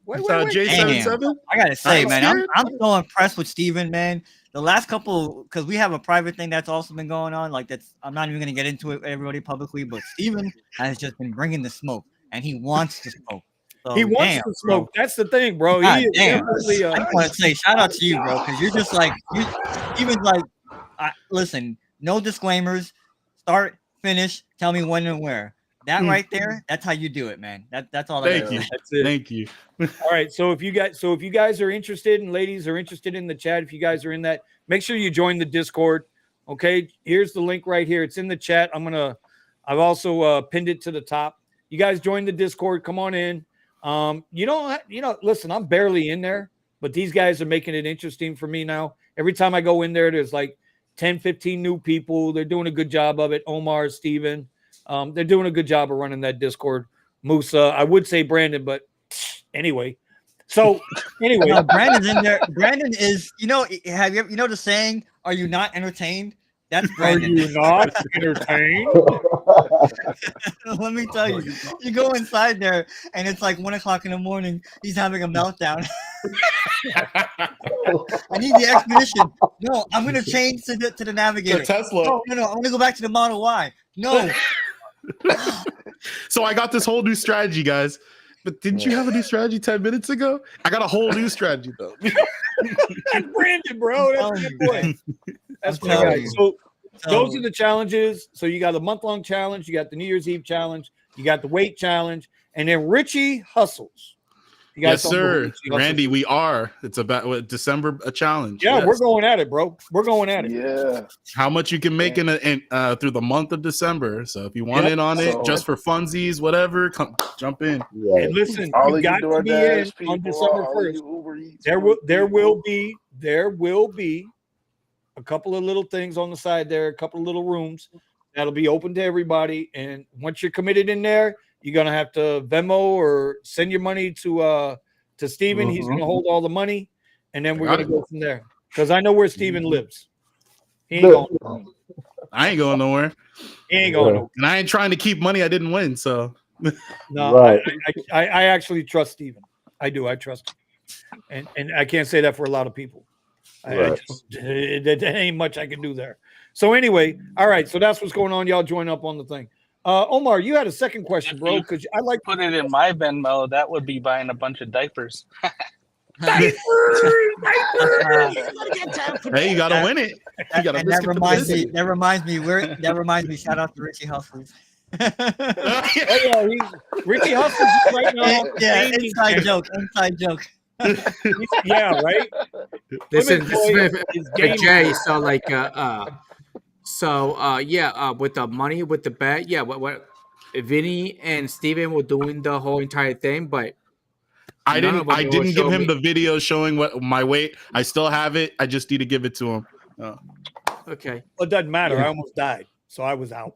Wait. J77. I gotta say, man, I'm so impressed with Steven, man. The last couple, because we have a private thing that's also been going on. Like I'm not even gonna get into it with everybody publicly, but Steven has just been bringing the smoke, and he wants to smoke. So, he wants to smoke. Bro. That's the thing, bro. God, he is definitely. I want to say shout out to you, bro, because you're just like Steven's like, listen, no disclaimers, start, finish, tell me when and where. That right there, that's how you do it, man. That's all. Thank you. That's it. Thank you. All right. So if you guys are interested, and ladies are interested in the chat, if you guys are in that, make sure you join the Discord. Okay. Here's the link right here. It's in the chat. I've also pinned it to the top. You guys join the Discord. Come on in. Listen, I'm barely in there, but these guys are making it interesting for me now. Every time I go in there, there's like 10, 15 new people. They're doing a good job of it. Omar, Steven. They're doing a good job of running that Discord. Musa, I would say Brandon, but anyway. So anyway, Brandon's in there. Brandon is, have you ever, the saying, "Are you not entertained?" That's Brandon. Are you not entertained? Let me tell you, you go inside there and it's like 1:00 in the morning. He's having a meltdown. I need the expedition. No, I'm gonna change to the Navigator. The Tesla. No, I'm gonna go back to the Model Y. No. So I got this whole new strategy, guys. But didn't you have a new strategy 10 minutes ago? I got a whole new strategy though. That's Brandon, bro. That's a good point. That's my guy. So those are the challenges. So you got a month-long challenge, you got the New Year's Eve challenge, you got the weight challenge, and then Richie hustles. You guys yes, sir. Randy, we are. It's about December a challenge. Yeah, yes. We're going at it, bro. We're going at it. Yeah. How much you can make in through the month of December. So if you want in on it, just for funsies, whatever, jump in. Yeah. And listen, you got to be in on December 1st. There will be a couple of little things on the side there, a couple of little rooms that'll be open to everybody. And once you're committed in there, you're gonna have to Venmo or send your money to Steven. He's gonna hold all the money, and then we're gonna go from there. Because I know where Steven lives. He ain't going. I ain't going nowhere. He ain't going nowhere. And I ain't trying to keep money I didn't win. So no, right. I actually trust Steven. I do. I trust him. And I can't say that for a lot of people. Right. That ain't much I can do there. So anyway, all right. So that's what's going on. Y'all join up on the thing. Omar, you had a second question, If bro, you because I like put it in my Venmo, that would be buying a bunch of diapers. diapers. Hey, you gotta win it. You gotta And risk that it for the reminds me. biscuit. That reminds me. Shout out to Richie Hustlers. Oh yeah, Ricky Hustle's right now. Yeah, training inside camp. joke. Inside joke. Yeah, right. Listen, Women's boy is for gaming. Jay, so like with the money with the bet, yeah, what Vinny and Steven were doing the whole entire thing, but I none of didn't. them I will didn't give show him me- the video showing what my weight. I still have it. I just need to give it to him. Okay. Well, it doesn't matter. Yeah. I almost died, so I was out.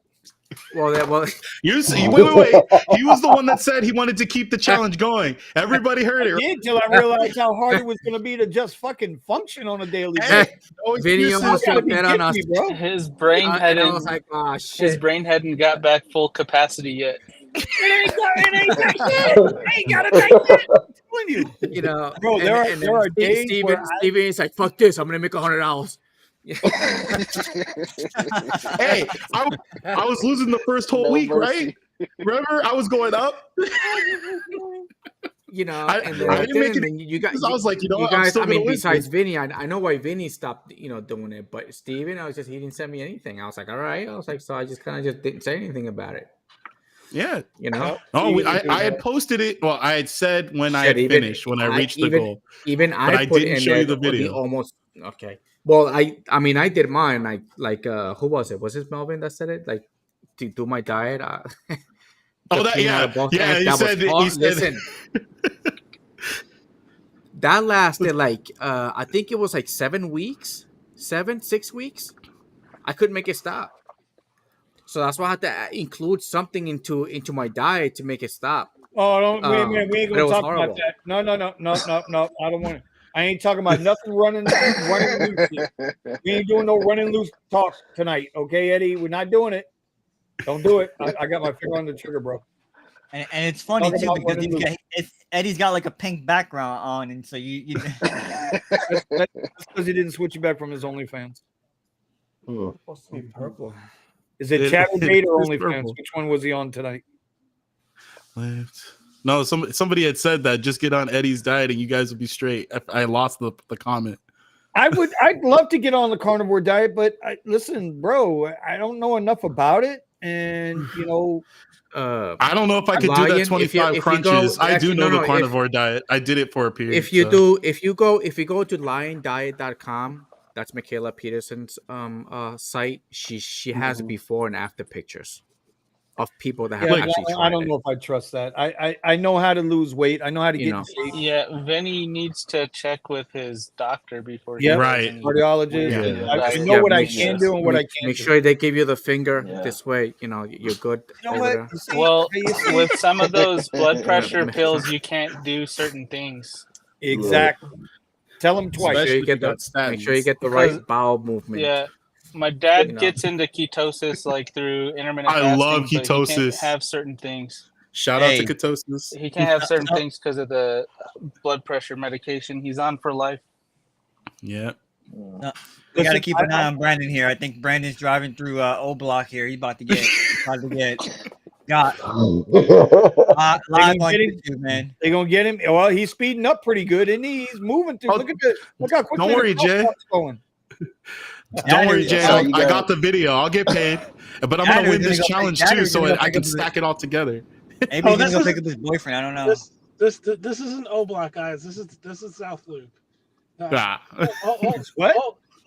Well, You see, wait. He was the one that said he wanted to keep the challenge going. Everybody heard I it. did till I realized how hard it was going to be to just fucking function on a daily Hey, basis. no Vinny excuses. almost You gotta dropped be that on kidding us. me, bro. His brain and I hadn't. was like, oh His shit. brain hadn't got back full capacity yet. It ain't got shit. I ain't got a thing yet. I'm telling you. You know, Bro, there are days where Steven is like, fuck this, I'm gonna make $100. Hey, I was losing the first whole No week, mercy. right? Remember, I was going up. You know, I and didn't make it. then you guys, I was like, you know, you what, I'm guys. still I mean, gonna win. besides Vinny, I know why Vinny stopped, doing it. But Steven, he didn't send me anything. I was like, all right. I was like, so I just kind of just didn't say anything about it. Yeah. You know. Oh, I had posted it. Well, I had said when I Shit, had finished, when I reached the goal. Even But I I put didn't in show there you the video. almost okay. Well, I mean, I did mine. Who was it? Was it Melvin that said it? Like to do my diet. Oh, that yeah. He said. Listen. That lasted I think it was like 7 weeks, 6 weeks. I couldn't make it stop. So that's why I had to include something into my diet to make it stop. Oh, don't wait a minute. We ain't but gonna it was talk horrible. about that. No. I don't want it. I ain't talking about nothing running loose. We ain't doing no running loose talk tonight, okay, Eddie? We're not doing it. Don't do it. I got my finger on the trigger, bro. And it's funny Talk too about because running Eddie's got like a pink background on, and so you That's because he didn't switch you back from his OnlyFans. Supposed to be purple. Is it Chatterbait or It's OnlyFans? purple. Which one was he on tonight? No, somebody had said that just get on Eddie's diet and you guys will be straight. I lost the comment. I'd love to get on the carnivore diet, but listen, bro, I don't know enough about it, and I don't know if I could do that 25 if you crunches. go- I do actually, know no, the no, carnivore diet. I did it for a period. If you so. if you go to liondiet.com, that's Michaela Peterson's site. She has before and after pictures of people that have yeah, actually tried I don't know if I trust that. I know how to lose weight. I know how to get in shape. Yeah, Vinny needs to check with his doctor before. Yep. He Right. does any- Cardiologist. Yeah. I know what I make can do and what I can't Make do. sure they give you the finger. Yeah. This way, you're good. You know over what? there. You see, Well, you see? with some of those blood pressure Yeah. pills, you can't do certain things. Exactly. Tell him twice. Make sure you Especially get if you got make sure you statins. get the Because- right bowel movement. Yeah, my dad You know. gets into ketosis through intermittent I fasting. love but he can't ketosis. have certain things. Shout out Hey. to ketosis. He can't have certain things because of the blood pressure medication he's on for life. Yeah. we got Listen, to keep an eye on Brandon here. I think Brandon's driving through O Block here. He's about to get got live gonna on get him. YouTube, man. They're gonna get him. Well, he's speeding up pretty good, and he's moving through. Oh, Look how quickly don't worry, the Jay. crosswalk's going. Don't worry, Jay. that's how you I gotta- got the video. I'll get paid. But I'm Daddy gonna was win this gonna go challenge pick- Daddy too, was so gonna go I pick can up his- stack it all together. Maybe Oh, he's gonna this go is- pick up his boyfriend. I don't know. This isn't O Block, guys. This is South Loop. No. Ah. What?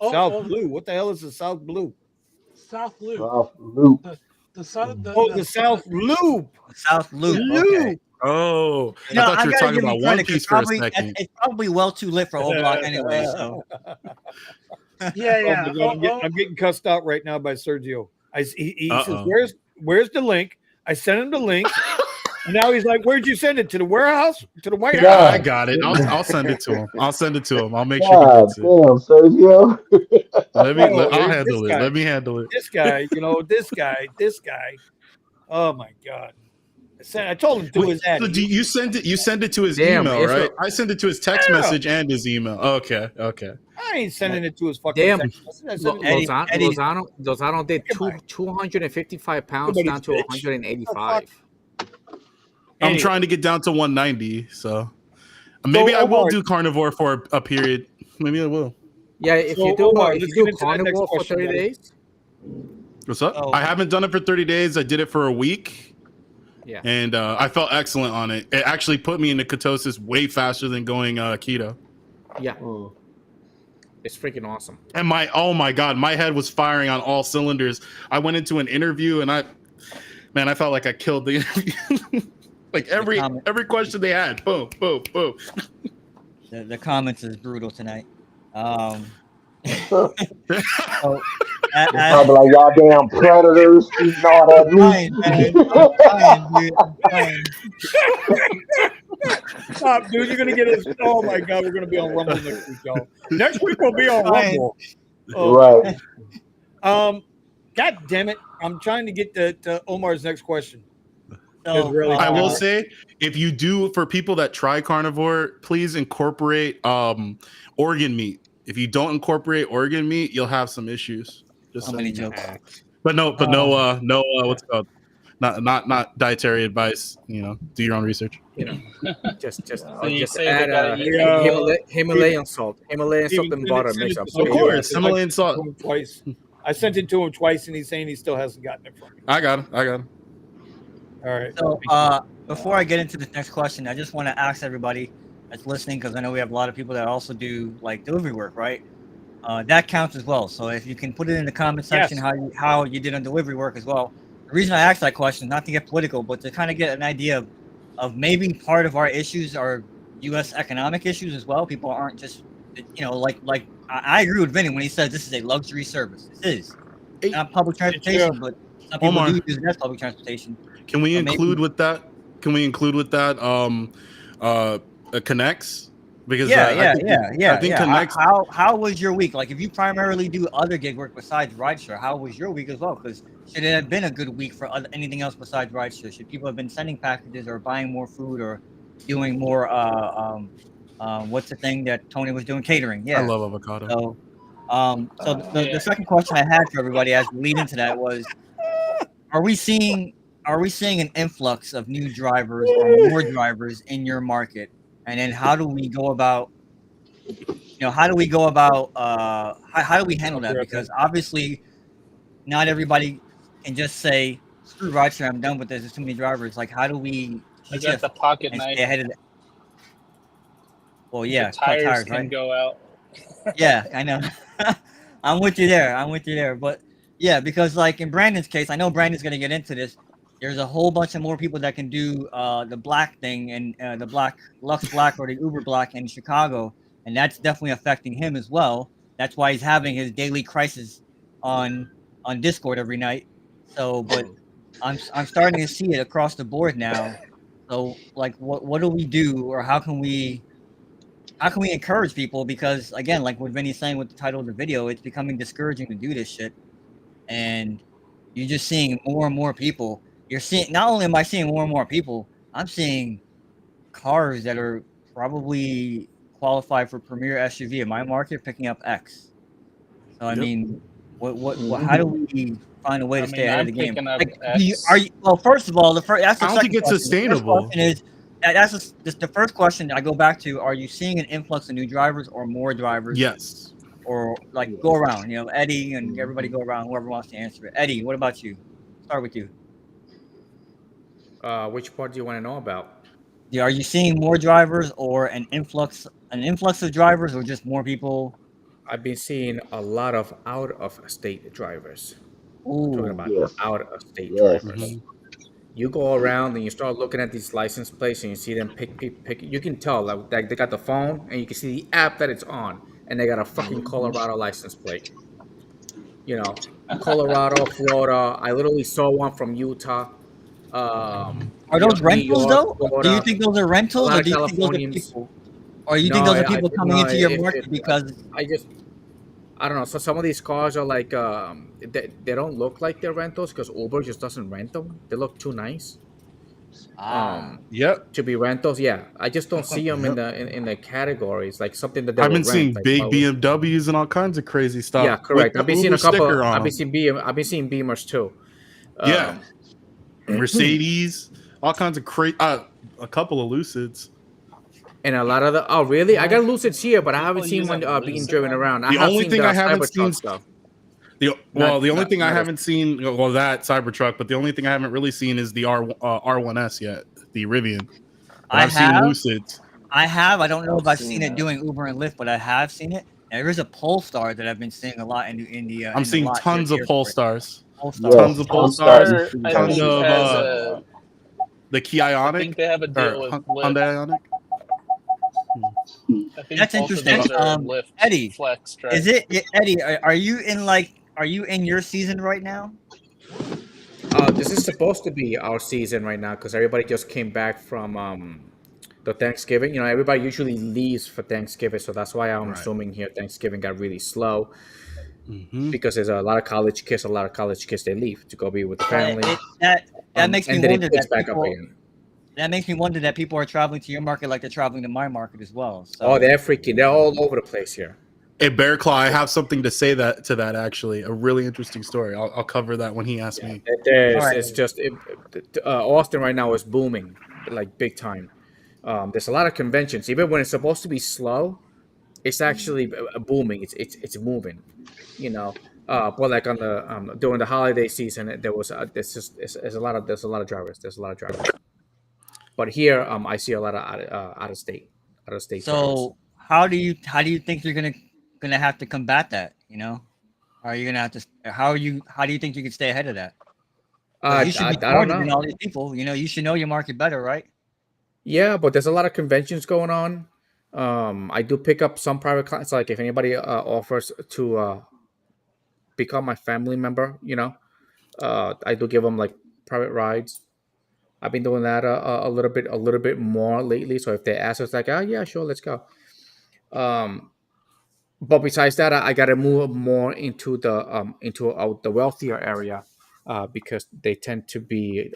South oh, Blue. What the hell is the South Blue? South Loop. Loop. The sun. The South Loop. South Loop. Loop. Okay. Oh, You know, I thought you were gotta talking give him about One credit 'cause Piece for a probably- second. It's probably well too lit for O Block anyway. So Yeah. I'm getting cussed out right now by Sergio. He says, Uh-oh. "Where's the link?" I sent him the link, and now he's like, "Where'd you send it to the warehouse? To the White Yeah. House?" I got it. I'll send it to him. I'll send it to him. I'll make sure he God gets it. damn, Sergio. I'll handle this it. guy. Let me handle it. This guy, this guy. Oh my God, I told him to Wait, his ad. so you send it? You send it to his Damn, email, eso- right? I send it to his text Yeah. message and his email. Okay. I ain't sending it to his fucking Damn. text message. I sent it to Eddie- Lozano did Goodbye. 255 pounds Everybody's down to bitch. 185. I'm Anyway. trying to get down to 190, so maybe I will Omar- do carnivore for a period. Maybe I will. Yeah, if So, you do Omar, if let's you get do into that next carnivore for question, 30 buddy. days, What's up? Oh. I haven't done it for 30 days. I did it for a week. Yeah. And I felt excellent on it. It actually put me into ketosis way faster than going keto. yeah, it's freaking awesome. And oh my God, my head was firing on all cylinders. I went into an interview and I felt like I killed the interview. Like every question they had, boom, boom, boom. The comments is brutal tonight. Probably So, like y'all damn predators eating all that meat. I'm trying. Stop, dude. You're gonna get us. Oh my God, we're gonna be on Rumble next week, y'all. Next week we'll be on Fine. Rumble. Oh, Right. God damn it! I'm trying to get to Omar's next question. So, really I will say, if you do, for people that try carnivore, please incorporate organ meat. If you don't incorporate organ meat, you'll have some issues. Just so many saying. jokes. But no, what's it called? Not dietary advice. Do your own research. Just you say they add gotta eat Himalayan salt, and butter, Send mix it up. to Of him. course, I Himalayan sent it to salt. him twice. I sent it to him twice, and he's saying he still hasn't gotten it from me. I got him. All right. So, before I get into the next question, I just want to ask everybody that's listening, because I know we have a lot of people that also do like delivery work, right? That counts as well. So if you can put it in the comment section how you did on delivery work as well. The reason I asked that question, not to get political, but to kind of get an idea of maybe part of our issues are U.S. economic issues as well. People aren't just, like I agree with Vinny when he says this is a luxury service. This is not public transportation, but some people Omar, do use it as public transportation. Can we So include with that? Connects? Because I think Connects. How was your week? Like, if you primarily do other gig work besides RideShare, how was your week as well? Because should it have been a good week for anything else besides RideShare? Should people have been sending packages or buying more food or doing more? What's the thing that Tony was doing? Catering. Yeah. I love avocado. So, the second question I had for everybody as we lead into that was, are we seeing an influx of new drivers or more drivers in your market? And then how do we go about how do we handle that? Because obviously not everybody can just say, screw rideshare, I'm done with this, there's too many drivers. Like, how do we I got the pocket knife. stay ahead of it? Well, yeah, The tires can right? go out. Yeah, I know. I'm with you there. But yeah, because like in Brandon's case, I know Brandon's gonna get into this. There's a whole bunch of more people that can do the black thing and the black Lux Black or the Uber Black in Chicago, and that's definitely affecting him as well. That's why he's having his daily crisis on Discord every night. So, but I'm starting to see it across the board now. So, like, what do we do, or how can we encourage people? Because again, like what Vinny's saying with the title of the video, it's becoming discouraging to do this shit, and you're just seeing more and more people. You're seeing, not only am I seeing more and more people, I'm seeing cars that are probably qualified for premier SUV in my market picking up X. So I mean, what how do we find a way to stay ahead of the game? Like, well, first of all, that's the I don't think it's sustainable. That's the first question I go back to. Are you seeing an influx of new drivers or more drivers? Yes. Or like go around, Eddie and everybody go around, whoever wants to answer it. Eddie, what about you? Start with you. Which part do you want to know about? Yeah, are you seeing more drivers or an influx of drivers, or just more people? I've been seeing a lot of out-of-state drivers. Ooh, Talking about Yes. out-of-state Yes. drivers. You go around and you start looking at these license plates and you see them pick. You can tell like they got the phone and you can see the app that it's on, and they got a fucking Colorado license plate. Colorado, Florida. I literally saw one from Utah. Are those rentals though? Florida. Do you think those are rentals, A lot or of do you think those are Californians. people? Or you think those are people coming into your market because I don't know. So some of these cars are like they don't look like they're rentals because Uber just doesn't rent them. They look too nice. Yep. to be rentals. Yeah, I just don't see them in Yep. the in the categories like something that they I've will been rent. seeing Like, big well, BMWs and all kinds of crazy stuff yeah, with correct. the Uber sticker on I've been them. seeing I've been seeing Beamers too. Yeah, Um, Mercedes, all kinds of crazy. A couple of Lucids. and a lot of the really, I Yeah. got Lucids here, but I haven't People seen one using the being Lucid driven one. around. I The have only seen thing the I haven't seen. Cybertrucks though. The only thing I Not haven't seen, well, that Cybertruck, but the only thing I haven't really seen is the R1S yet, the Rivian. But I I've seen have. Lucids. I don't know I've if I've seen seen it that. doing Uber and Lyft, but I have seen it. And there is a Polestar that I've been seeing a lot I'm in the seeing lot near tons the of airport. Polestars, Polestar. Yes, tons of I'm starting Polestars, to Polestar, see I that tons think, too. of has a. the Key I Ionic think they have a or deal with Lyft. Hyundai Ionic. I think That's both of interesting. those are Lyft Eddie, Flex is drives. it Eddie? Are you in your season right now? This is supposed to be our season right now because everybody just came back from the Thanksgiving. You know, everybody usually leaves for Thanksgiving, so that's why I'm Right. assuming here Thanksgiving got really slow Mm-hmm. because there's a lot of college kids. A lot of college kids they leave to go be with the family, That makes me and then it wonder picks that back up people again. that makes me wonder that people are traveling to your market like they're traveling to my market as well. Oh, So they're all over the place here. Hey, Bear Claw, I have something to say to that actually. A really interesting story. I'll cover that when he asks Yeah, me. all right. it's just Austin right now is booming like big time. There's a lot of conventions, even when it's supposed to be slow. It's actually booming. It's moving. You know, but like on the during the holiday season, there was there's a lot of drivers. There's a lot of drivers. But here, I see a lot of out of state drivers. So how do you think you're gonna have to combat that? You know, are you gonna have to? How do you think you can stay ahead of that? Because you should be I don't smarter than know. all these people. You know, you should know your market better, right? Yeah, but there's a lot of conventions going on. I do pick up some private clients. Like if anybody offers to become my family member, you know, I do give them like private rides. I've been doing that a little bit more lately. So if they ask us, like, oh yeah, sure, let's go. Um, but besides that, I got to move more into the wealthier area, because they tend to be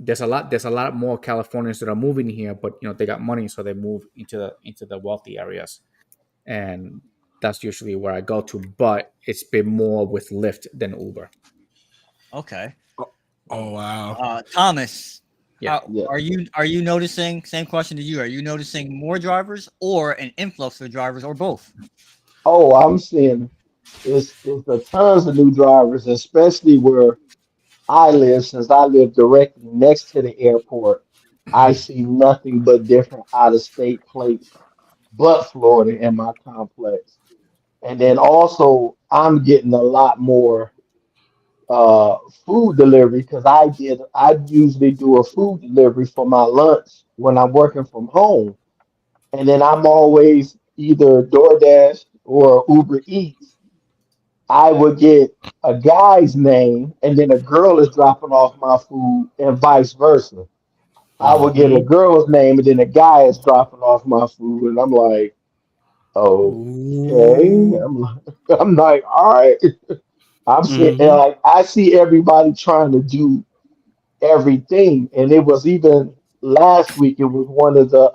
there's a lot more Californians that are moving here, but you know they got money, so they move into the wealthy areas, and that's usually where I go to. But it's been more with Lyft than Uber. Okay. Oh wow. Thomas, Yeah. Yeah. are you noticing? Same question to you. Are you noticing more drivers or an influx of drivers or both? Oh, I'm seeing it's the tons of new drivers, especially where I live. Since I live directly next to the airport, I see nothing but different out of state plates, but Florida in my complex. And then also, I'm getting a lot more uh food delivery because I usually do a food delivery for my lunch when I'm working from home. And then I'm always either DoorDash or Uber Eats. I would get a guy's name and then a girl is dropping off my food and vice versa. I would get a Mm-hmm. girl's name and then a guy is dropping off my food and I'm like, okay. Ooh. I'm like, all right. I'm seeing and Mm-hmm. like I see everybody trying to do everything. And it was even last week, it was one of the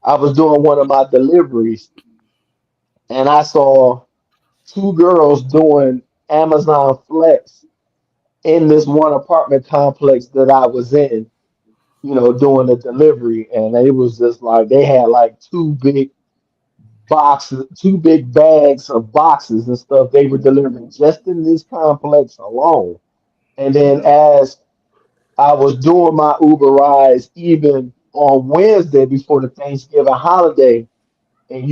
I was doing one of my deliveries and I saw two girls doing Amazon Flex in this one apartment complex that I was in, you know, doing the delivery. And it was just like they had like two big bags of boxes and stuff they were delivering just in this complex alone. And then as I was doing my Uber rides even on Wednesday before the Thanksgiving holiday, and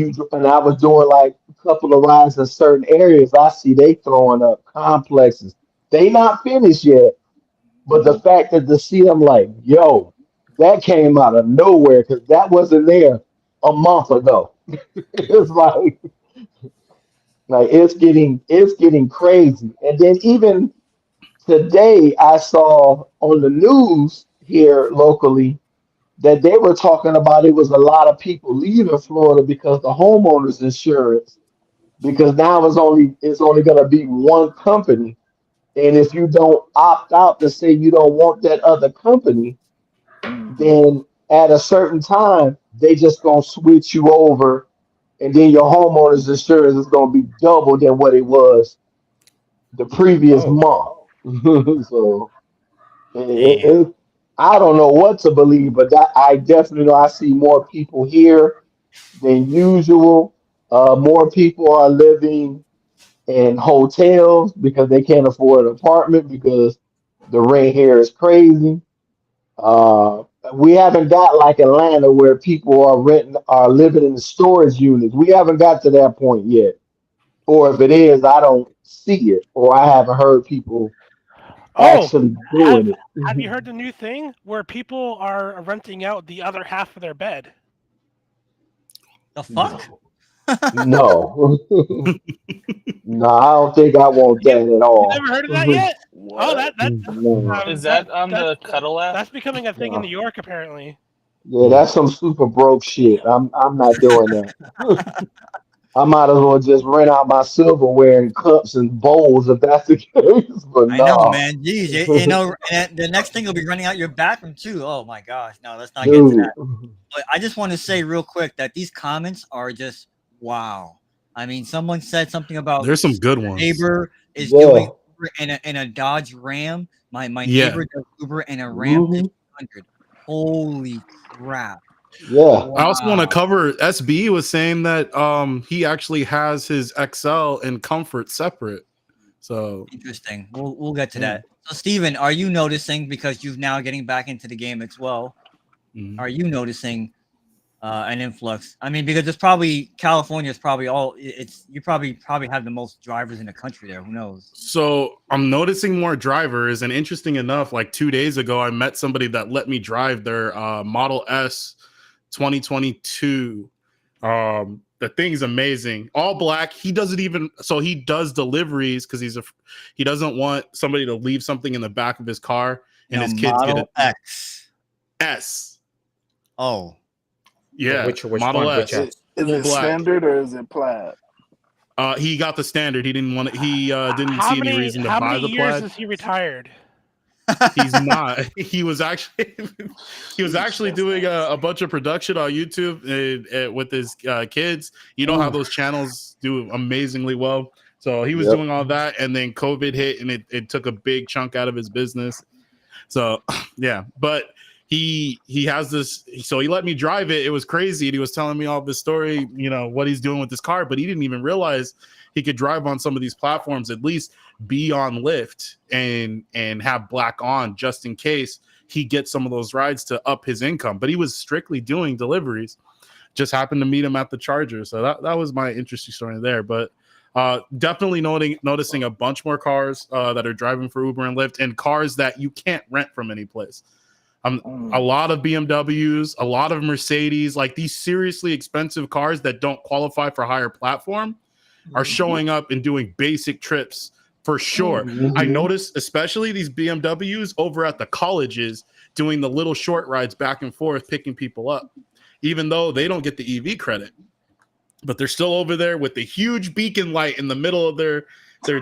I was doing like a couple of rides in certain areas. I see they throwing up complexes. They not finished yet, but the fact that to see them like, yo, that came out of nowhere because that wasn't there a month ago. It's like it's getting crazy. And then even today I saw on the news here locally that they were talking about it was a lot of people leaving Florida because the homeowners insurance because now it's only going to be one company, and if you don't opt out to say you don't want that other company, then at a certain time, they just gonna switch you over, and then your homeowner's insurance is gonna be double than what it was the previous Oh, month. So Damn. I don't know what to believe, but that I definitely know I see more people here than usual. More people are living in hotels because they can't afford an apartment because the rent here is crazy. Uh, we haven't got like Atlanta where people are living in the storage units. We haven't got to that point yet. Or if it is, I don't see it, or I haven't heard people Oh, actually doing have it. have you heard the new thing where people are renting out the other half of their bed? The fuck? No, no, no. I don't think I want You, that at you all. never heard of that yet? Oh, What? No. Is that on that the Cuddle app? that's becoming a thing in New No. York apparently. Yeah, that's some super broke shit. I'm not doing that. I might as well just rent out my silverware and cups and bowls if that's the case. But I know, no, man. Geez, you know, and the next thing will be running out your bathroom too. Oh my gosh, no, let's not get into dude. that. But I just want to say real quick that these comments are just wow. I mean, someone said something about There's some good ones. neighbor is doing Yeah. Uber in a Dodge Ram. My Yeah. neighbor does Uber in a Ram Hmm. 1500. Holy crap! Yeah. I also want to Wow, cover SB was saying that he actually has his XL and Comfort separate. So interesting. We'll get to yeah. that. So, Steven, are you noticing because you've now getting back into the game as well? Mhm. Are you noticing an influx? I mean, because it's probably California is probably all it's you probably have the most drivers in the country there. Who knows? So I'm noticing more drivers, and interesting enough, like 2 days ago, I met somebody that let me drive their Model S 2022. The thing's amazing, all black. He doesn't even so he does deliveries because he doesn't want somebody to leave something in the back of his car and No, his kids get Model it. X. S, Oh, yeah, which Model one? Which S, S? Is full it black. standard or is it plaid? He got the standard. He didn't want it. He didn't How see any many reason to how many buy the years plaid. is he retired? He's not. He was actually he was Sheesh, actually that's doing nasty. a bunch of production on YouTube with his kids. You know how Ooh. those channels do amazingly well. So he was Yep. doing all that, and then COVID hit, and it took a big chunk out of his business. So yeah, but he has this. So he let me drive it. It was crazy, and he was telling me all this story. You know what he's doing with this car, but he didn't even realize he could drive on some of these platforms, at least be on Lyft and have black on just in case he gets some of those rides to up his income. But he was strictly doing deliveries. Just happened to meet him at the charger. So that was my interesting story there. But definitely noticing a bunch more cars that are driving for Uber and Lyft, and cars that you can't rent from any place. A lot of BMWs, a lot of Mercedes, like these seriously expensive cars that don't qualify for higher platform are showing up and doing basic trips for sure. I Hmm. noticed especially these BMWs over at the colleges doing the little short rides back and forth, picking people up, even though they don't get the EV credit. But they're still over there with the huge beacon light in the middle of their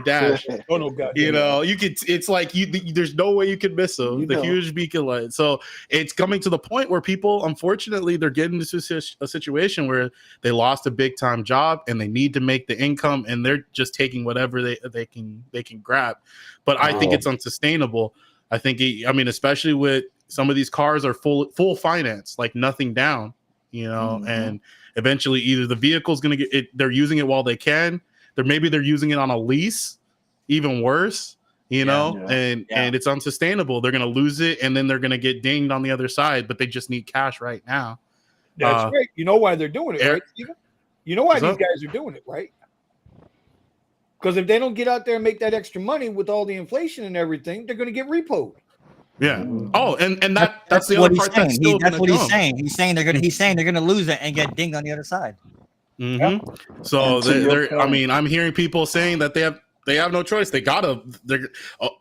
dash. Oh no, God! You know, you could. It's like there's no way you could miss them. You The know. huge beacon light. So it's coming to the point where people, unfortunately, they're getting into a situation where they lost a big time job and they need to make the income, and they're just taking whatever they can grab. But I think Yeah. it's unsustainable. I think. I mean, especially with some of these cars are full finance, like nothing down. You know, and eventually either the vehicle's going to get it, they're using it while they can. They're using it on a lease, even worse, you know, Yeah. and it's unsustainable. They're going to lose it, and then they're going to get dinged on the other side, but they just need cash right now. That's right. You know why they're doing it, Eric- right, Steven? You know why What's these up? guys are doing it, right? Because if they don't get out there and make that extra money with all the inflation and everything, they're going to get repoed. Yeah. Mhm. Oh, and that's the what other he's part that's saying. still going That's to what he's come. saying. He's saying they're gonna lose it and get dinged on the other side. Mm-hmm. So And to your they're. I point, mean, I'm hearing people saying that they have no choice. They gotta.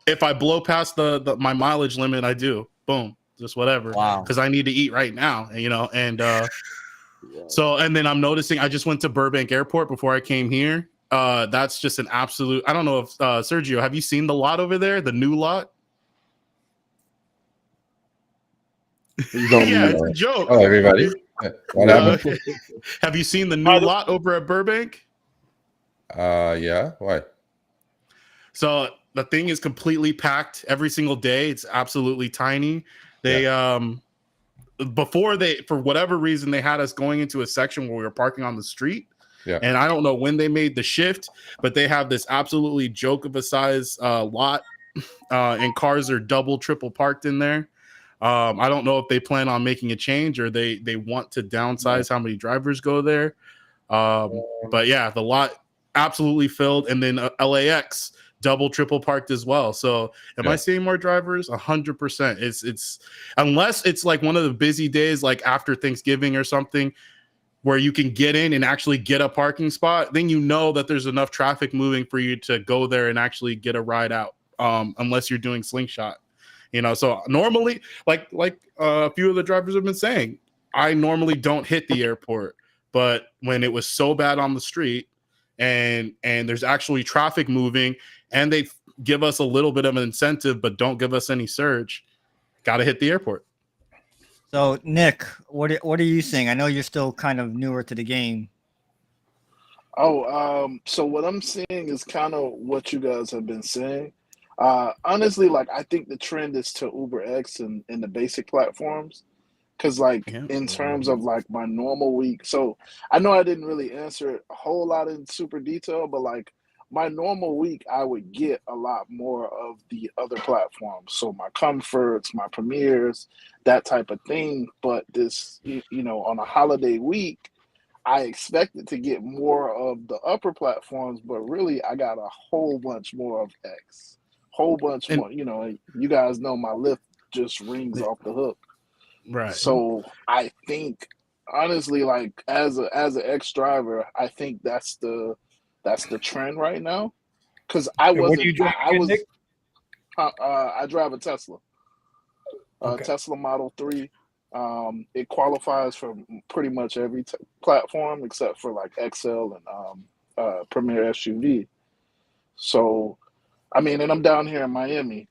If I blow past my mileage limit, I do. Boom. Just whatever. Wow. Because I need to eat right now. You know. And Yeah. so and then I'm noticing. I just went to Burbank Airport before I came here. That's just an absolute. I don't know if Sergio, have you seen the lot over there? The new lot. He's on Yeah, it's mute. a joke. Hello, everybody. What Uh, happened? have you seen the new By the- lot over at Burbank? Yeah. Why? So the thing is completely packed every single day. It's absolutely tiny. They before they, for whatever reason, they had us going into a section where we were parking on the street. Yeah. And I don't know when they made the shift, but they have this absolutely joke of a size lot, and cars are double, triple parked in there. I don't know if they plan on making a change or they want to downsize how many drivers go there. But yeah, the lot absolutely filled, and then LAX double, triple parked as well. So am I seeing more drivers? 100%. It's unless it's like one of the busy days, like after Thanksgiving or something, where you can get in and actually get a parking spot, then you know that there's enough traffic moving for you to go there and actually get a ride out. Unless you're doing slingshot, so normally, like a few of the drivers have been saying, I normally don't hit the airport, but when it was so bad on the street and there's actually traffic moving and they give us a little bit of an incentive but don't give us any surge, gotta hit the airport. So, Nick, what are you saying? I know you're still kind of newer to the game. So what I'm seeing is kind of what you guys have been saying. Honestly, like I think the trend is to Uber X and the basic platforms. Cause like in terms of like my normal week, so I know I didn't really answer it a whole lot in super detail, but like my normal week, I would get a lot more of the other platforms. So my comforts, my premieres, that type of thing. But this, on a holiday week, I expected to get more of the upper platforms, but really I got a whole bunch more of X. Whole bunch more. You guys know my Lyft just rings off the hook. Right. So I think honestly, like as an ex driver, I think that's the trend right now. Because I And what do wasn't, you drive I again, was, Nick? I drive a Tesla, Okay. Tesla Model 3. It qualifies for pretty much every platform except for like XL and Premier SUV. So, I mean, and I'm down here in Miami.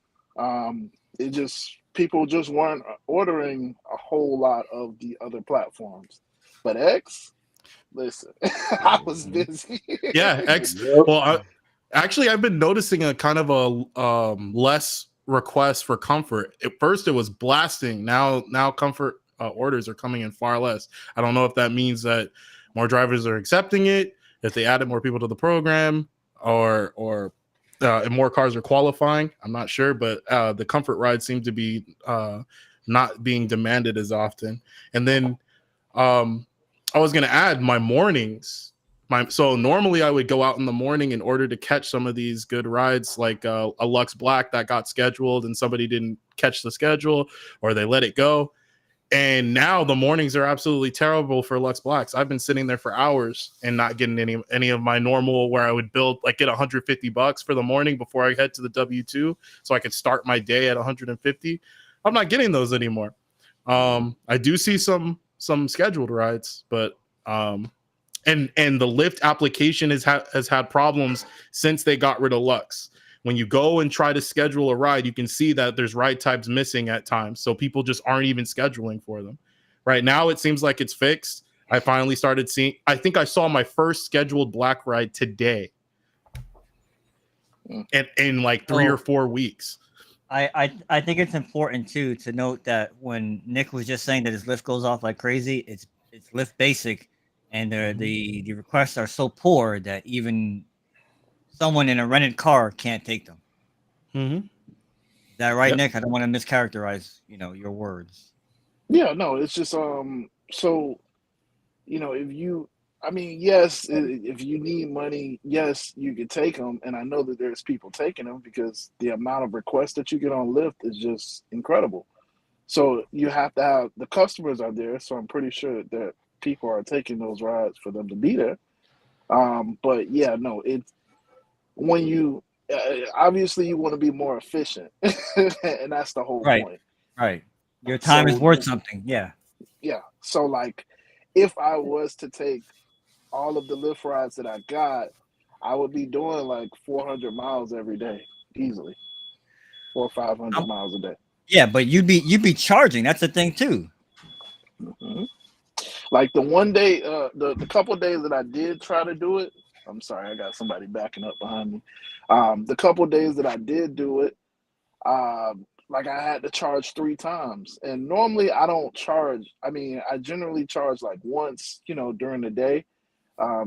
It just people just weren't ordering a whole lot of the other platforms, but X, listen, I was busy. Yeah, X. Yep. Well, actually, I've been noticing a kind of a less request for comfort. At first, it was blasting. Now comfort orders are coming in far less. I don't know if that means that more drivers are accepting it, if they added more people to the program, or and more cars are qualifying. I'm not sure, but the comfort rides seem to be not being demanded as often. And then I was going to add my mornings. So normally I would go out in the morning in order to catch some of these good rides, like a Lux Black that got scheduled and somebody didn't catch the schedule or they let it go. And now the mornings are absolutely terrible for Lux Blacks. I've been sitting there for hours and not getting any of my normal, where I would get $150 for the morning before I head to the W2 so I could start my day at 150. I'm not getting those anymore. I do see some scheduled rides, but and the Lyft application has had problems since they got rid of Lux. When you go and try to schedule a ride, you can see that there's ride types missing at times, so people just aren't even scheduling for them. Right now, it seems like it's fixed. I finally started seeing. I think I saw my first scheduled Black ride today, and in like 3 or 4 weeks. I think it's important too to note that when Nick was just saying that his Lyft goes off like crazy, it's Lyft Basic, and the requests are so poor that even someone in a rented car can't take them. Mm-hmm. Is that right, Yep. Nick? I don't want to mischaracterize, your words. Yeah, no, it's just so if you, I mean, yes, if you need money, yes, you can take them, and I know that there's people taking them because the amount of requests that you get on Lyft is just incredible. So you have to have the customers are there, so I'm pretty sure that people are taking those rides for them to be there. But yeah, no, it's when you obviously you want to be more efficient, and that's the whole Right. point. Right. Your time is So worth something. Yeah. yeah, so like if I was to take all of the Lyft rides that I got, I would be doing like 400 miles every day, easily, 400 or 500 How, miles a day. Yeah, but you'd be charging. That's the thing too. Mm-hmm. Like the one day, the couple of days that I did try to do it. I'm sorry, I got somebody backing up behind me. The couple of days that I did do it, like I had to charge 3 times, and normally I don't charge. I mean, I generally charge like once, during the day,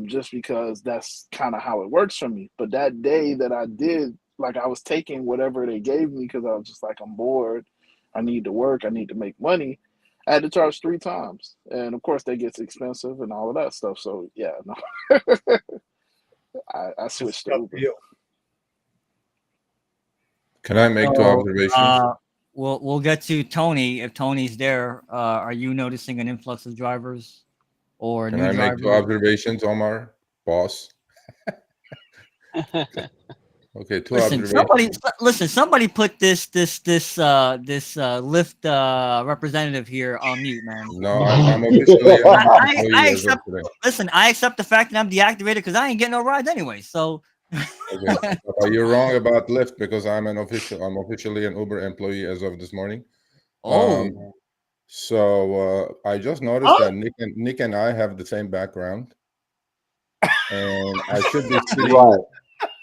just because that's kind of how it works for me. But that day that I did, like I was taking whatever they gave me because I was just like, I'm bored. I need to work. I need to make money. I had to charge 3 times, and of course, that gets expensive and all of that stuff. So yeah, no, I switched to Uber. Can I make 2 observations? We'll get to Tony if Tony's there. Are you noticing an influx of drivers or Can new I drivers? make 2 observations, Omar? Boss. Okay, 2 observations. Somebody put this Lyft representative here on mute, man. No, I'm officially an employee I as of accept. today. Listen, I accept the fact that I'm deactivated because I ain't getting no rides anyway. So. Okay. You're wrong about Lyft because I'm officially an Uber employee as of this morning. Oh. So I just noticed that Nick and I have the same background, and I should be sitting. Right.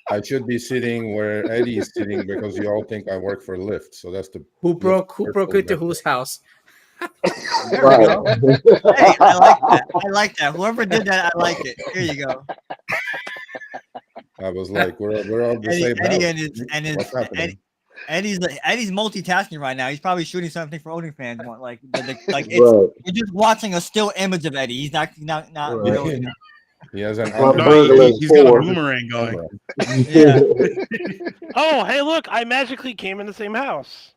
I should be sitting where Eddie is sitting because you all think I work for Lyft. So that's the Who broke into whose house? There we go. Hey, I like that. I like that. Whoever did that, I like it. Here you go. I was like, we're all the same house. Eddie's multitasking right now. He's probably shooting something for OnlyFans. Like Right. you're just watching a still image of Eddie. He's not Right. really. He has an he's got a boomerang going. Yeah. Oh, hey, look! I magically came in the same house.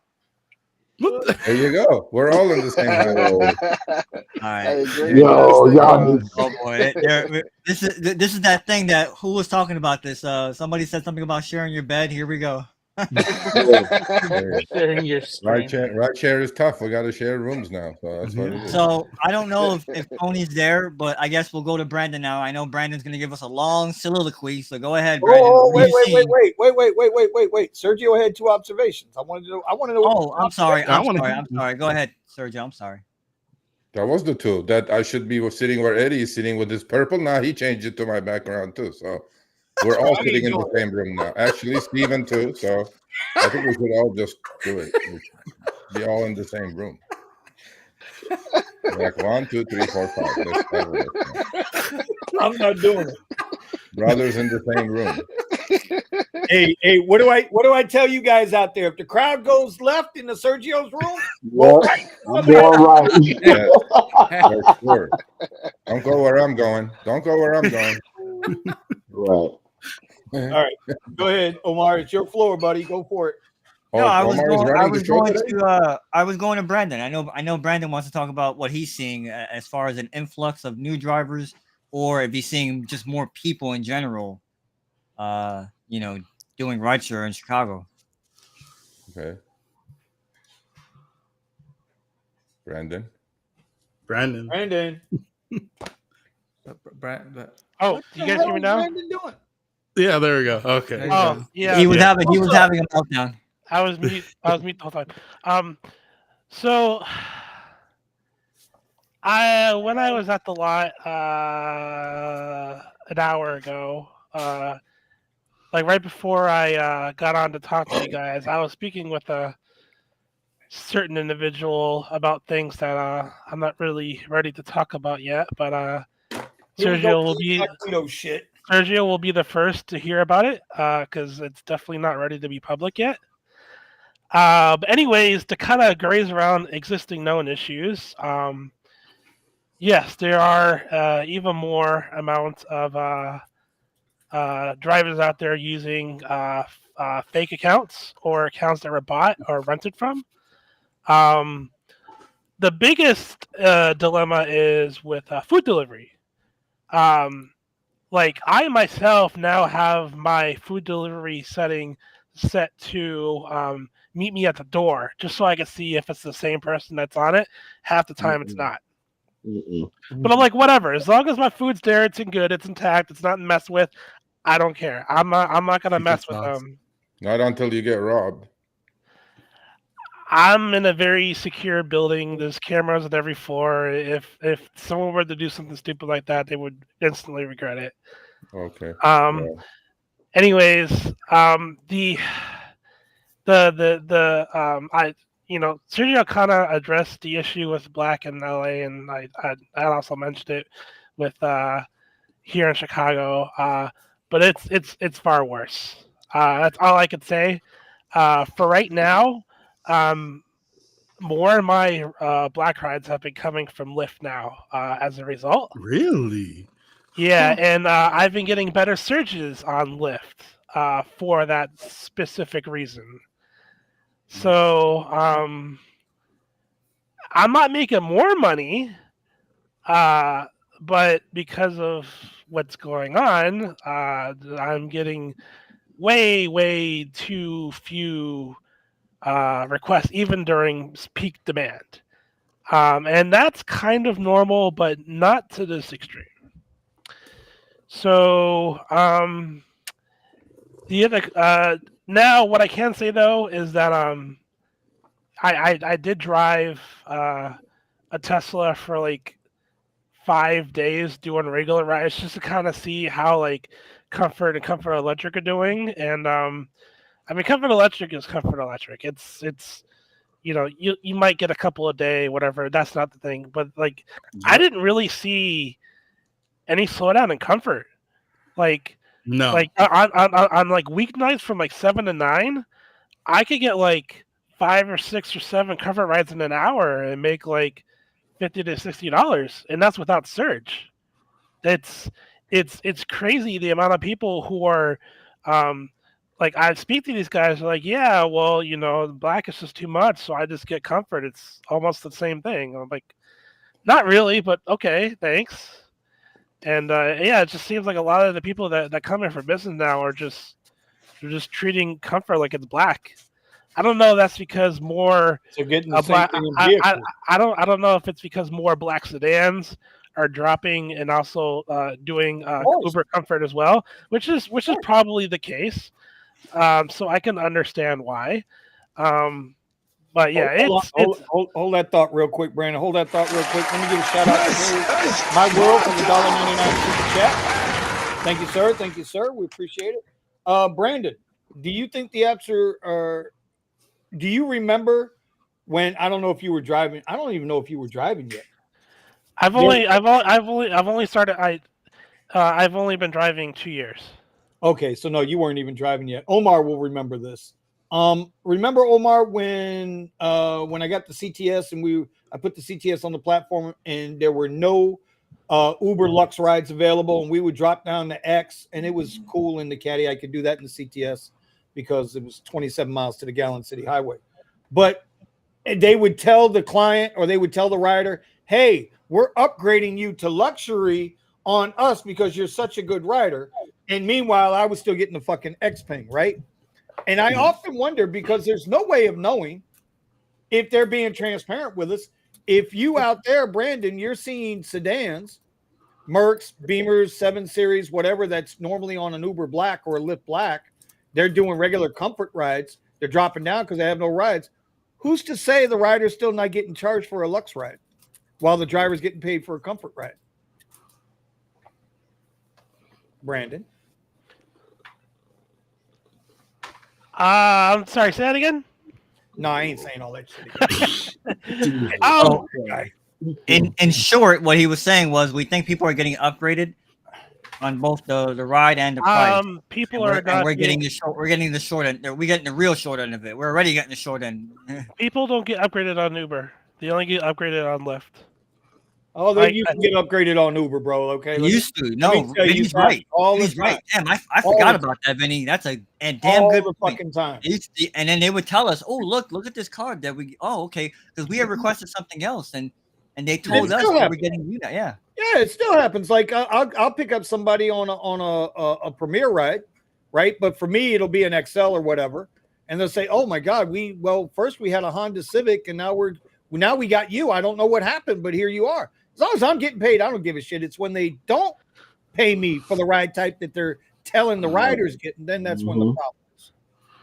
There you go. We're all in the same house. All right. Y'all. Oh boy, this is that thing that who was talking about this? Somebody said something about sharing your bed. Here we go. Sharing your screen. RideShare is tough. We got to share rooms now, so that's what it is. So I don't know if Tony's there, but I guess we'll go to Brandon now. I know Brandon's going to give us a long soliloquy, so go ahead, Brandon. Oh, wait. Sergio had 2 observations. I wanted to know. Oh, I'm sorry. I'm sorry. Go ahead, Sergio. I'm sorry. That was the 2 that I should be sitting where Eddie is sitting with his purple. Now he changed it to my background too. So we're all sitting in the same room now. Actually, Steven too. So I think we should all just do it. Be all in the same room. Like 1, 2, 3, 4, 5. Let's start with it. I'm not doing it. Brothers in the same room. Hey, what do I tell you guys out there? If the crowd goes left in the Sergio's room, I'm going right. Yeah, for sure. Don't go where I'm going. Right. all right, go ahead, Omar. It's your floor, buddy. Go for it. No, I was Omar going to Brandon. I know Brandon wants to talk about what he's seeing as far as an influx of new drivers, or if he's seeing just more people in general, doing rideshare in Chicago. Okay. Brandon. Oh, do you guys hear me now? Brandon doing? Yeah, there we go. Okay. Oh, yeah. He was having a meltdown. I was mute the whole time. So when I was at the lot an hour ago, like right before I got on to talk to you guys, I was speaking with a certain individual about things that I'm not really ready to talk about yet, but Sergio will be the first to hear about it because it's definitely not ready to be public yet. But anyways, to kind of graze around existing known issues, yes, there are even more amount of drivers out there using fake accounts or accounts that were bought or rented from. The biggest dilemma is with food delivery. Like I myself now have my food delivery setting set to meet me at the door, just so I can see if it's the same person that's on it. Half the time it's not. But I'm like, whatever. As long as my food's there, it's in good, it's intact, it's not messed with. I don't care. I'm not gonna mess with them. Not until you get robbed. I'm in a very secure building. There's cameras at every floor. If someone were to do something stupid like that, they would instantly regret it. Okay. Anyways, I Sergio kind of addressed the issue with Black in LA, and I also mentioned it with here in Chicago. But it's far worse. That's all I could say. For right now, more of my Black rides have been coming from Lyft now. As a result, Really? yeah, and I've been getting better surges on Lyft for that specific reason. So I'm not making more money, but because of what's going on, I'm getting way too few requests, even during peak demand. And that's kind of normal, but not to this extreme. So the other now, what I can say though is that I did drive a Tesla for like 5 days doing regular rides just to kind of see how like Comfort and Comfort Electric are doing. And I mean, Comfort Electric is Comfort Electric. It's you might get a couple a day, whatever. That's not the thing. But like, I didn't really see any slowdown in Comfort. Like No. on like weeknights from like 7 to 9, I could get like 5 or 6 or 7 Comfort rides in an hour and make like $50 to $60, and that's without surge. It's crazy the amount of people who are like, I speak to these guys, they're like, yeah, well, Black is just too much, so I just get Comfort. It's almost the same thing. I'm like, not really, but okay, thanks. And yeah, it just seems like a lot of the people that come in for business now are just treating Comfort like it's Black. I don't know. That's because more. So getting the same thing in vehicles. I don't know if it's because more Black sedans are dropping and also doing Uber Comfort as well, which is probably the case. So I can understand why. But yeah, hold that thought real quick, Brandon. Hold that thought real quick. Let me give a shout out to My World from the $1.99 super chat. Thank you, sir. Thank you, sir. We appreciate it. Brandon, do you think the apps are? Do you remember when? I don't know if you were driving. I don't even know if you were driving yet. I've only started. I've only been driving 2 years. Okay, so no, you weren't even driving yet. Omar will remember this. Remember, Omar, when I got the CTS and I put the CTS on the platform and there were no Uber Lux rides available, and we would drop down to X, and it was cool in the Caddy. I could do that in the CTS because it was 27 miles to the Gallon City Highway. But they would tell the client, or they would tell the rider, hey, we're upgrading you to luxury on us because you're such a good rider. And meanwhile, I was still getting the fucking X-Ping, right? And I often wonder, because there's no way of knowing if they're being transparent with us. If you out there, Brandon, you're seeing sedans, Mercs, Beamers, 7 Series, whatever that's normally on an Uber Black or a Lyft Black, they're doing regular Comfort rides. They're dropping down because they have no rides. Who's to say the rider's still not getting charged for a Lux ride while the driver's getting paid for a Comfort ride? Brandon? I'm sorry, say that again? No, I ain't saying all that shit again. Oh, in short, what he was saying was, we think people are getting upgraded on both the ride and the price. People are not. We're getting the short. We're getting the short end. We're getting the real short end of it. We're already getting the short end. People don't get upgraded on Uber. They only get upgraded on Lyft. Oh, they used to get upgraded on Uber, bro. Okay, used to. No, Vinny's right. He's right. Damn, I forgot about that, Vinny. That's a damn good fucking time. And then they would tell us, "Oh, look at this card that we." Oh, okay, because we had requested something else, and they told us we're getting you that. Yeah. Yeah, it still happens. Like I'll pick up somebody on a Premier ride, right? But for me, it'll be an XL or whatever, and they'll say, "Oh my God, first we had a Honda Civic, and now we got you. I don't know what happened, but here you are." As long as I'm getting paid, I don't give a shit. It's when they don't pay me for the ride type that they're telling the riders getting, then that's when the problem is.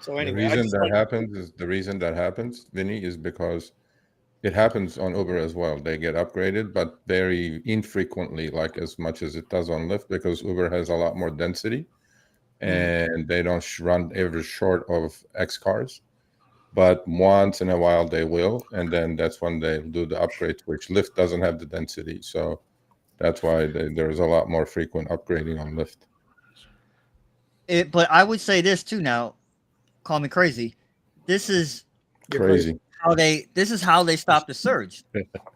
So The anyway, I reason just that like happens, Vinny, is because it happens on Uber as well. They get upgraded, but very infrequently, like as much as it does on Lyft, because Uber has a lot more density and they don't run ever short of X cars. But once in a while they will, and then that's when they do the upgrades, which Lyft doesn't have the density. So that's why there's a lot more frequent upgrading on Lyft. But I would say this too now. Call me crazy. This is you're crazy. Crazy. this is how they stop the surge.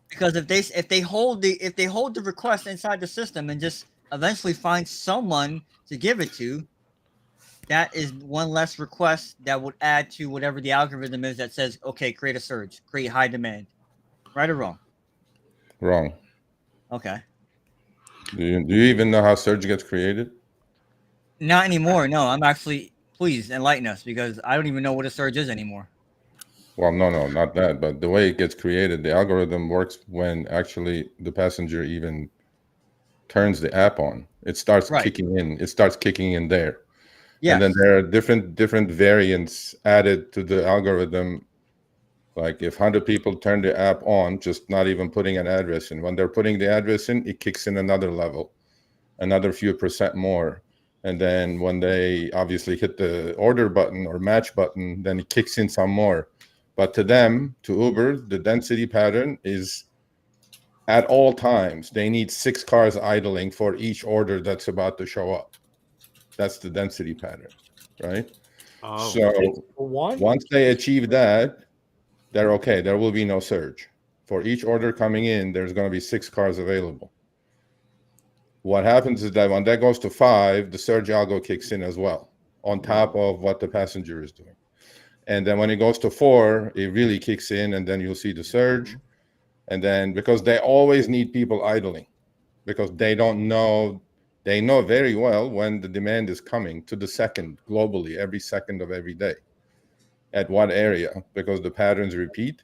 Because if they hold the request inside the system and just eventually find someone to give it to, that is one less request that would add to whatever the algorithm is that says, okay, create a surge, create high demand. Right or wrong? Wrong. Okay. Do you even know how surge gets created? Not anymore. No, I'm actually, please enlighten us, because I don't even know what a surge is anymore. Well, no, not that. But the way it gets created, the algorithm works when actually the passenger even turns the app on. It starts kicking in. It starts kicking in there. Yes. And then there are different variants added to the algorithm. Like if 100 people turn the app on, just not even putting an address in. When they're putting the address in, it kicks in another level, another few percent more. And then when they obviously hit the order button or match button, then it kicks in some more. But to them, to Uber, the density pattern is at all times, they need 6 cars idling for each order that's about to show up. That's the density pattern, right? Oh, so once they achieve that, they're okay. There will be no surge. For each order coming in, there's going to be 6 cars available. What happens is that when that goes to 5, the surge algo kicks in as well, on top of what the passenger is doing. And then when it goes to 4, it really kicks in, and then you'll see the surge. And then because they always need people idling, because they don't know, they know very well when the demand is coming to the second globally, every second of every day, at what area, because the patterns repeat.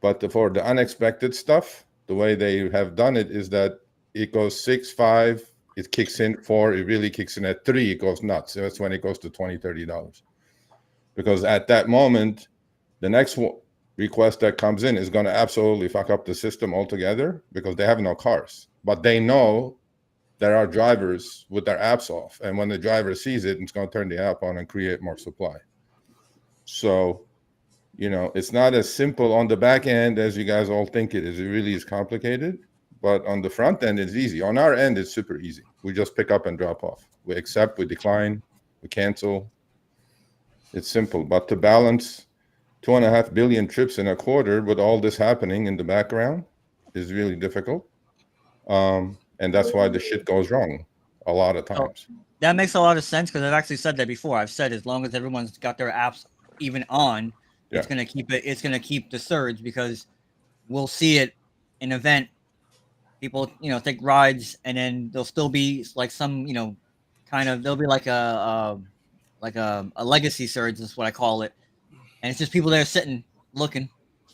But for the unexpected stuff, the way they have done it is that it goes 6, 5, it kicks in 4, it really kicks in at 3, it goes nuts. So that's when it goes to $20, $30. Because at that moment, the next request that comes in is going to absolutely fuck up the system altogether, because they have no cars. But they know there are drivers with their apps off. And when the driver sees it, it's going to turn the app on and create more supply. So, it's not as simple on the back end as you guys all think it is. It really is complicated. But on the front end, it's easy. On our end, it's super easy. We just pick up and drop off. We accept, we decline, we cancel. It's simple. But to balance 2.5 billion trips in a quarter with all this happening in the background is really difficult. And that's why the shit goes wrong a lot of times. That makes a lot of sense, because I've actually said that before. I've said as long as everyone's got their apps even on, it's gonna keep it. It's gonna keep the surge, because we'll see it in event. People, take rides, and then there'll still be like some, there'll be like a legacy surge. That's what I call it, and it's just people there sitting, looking.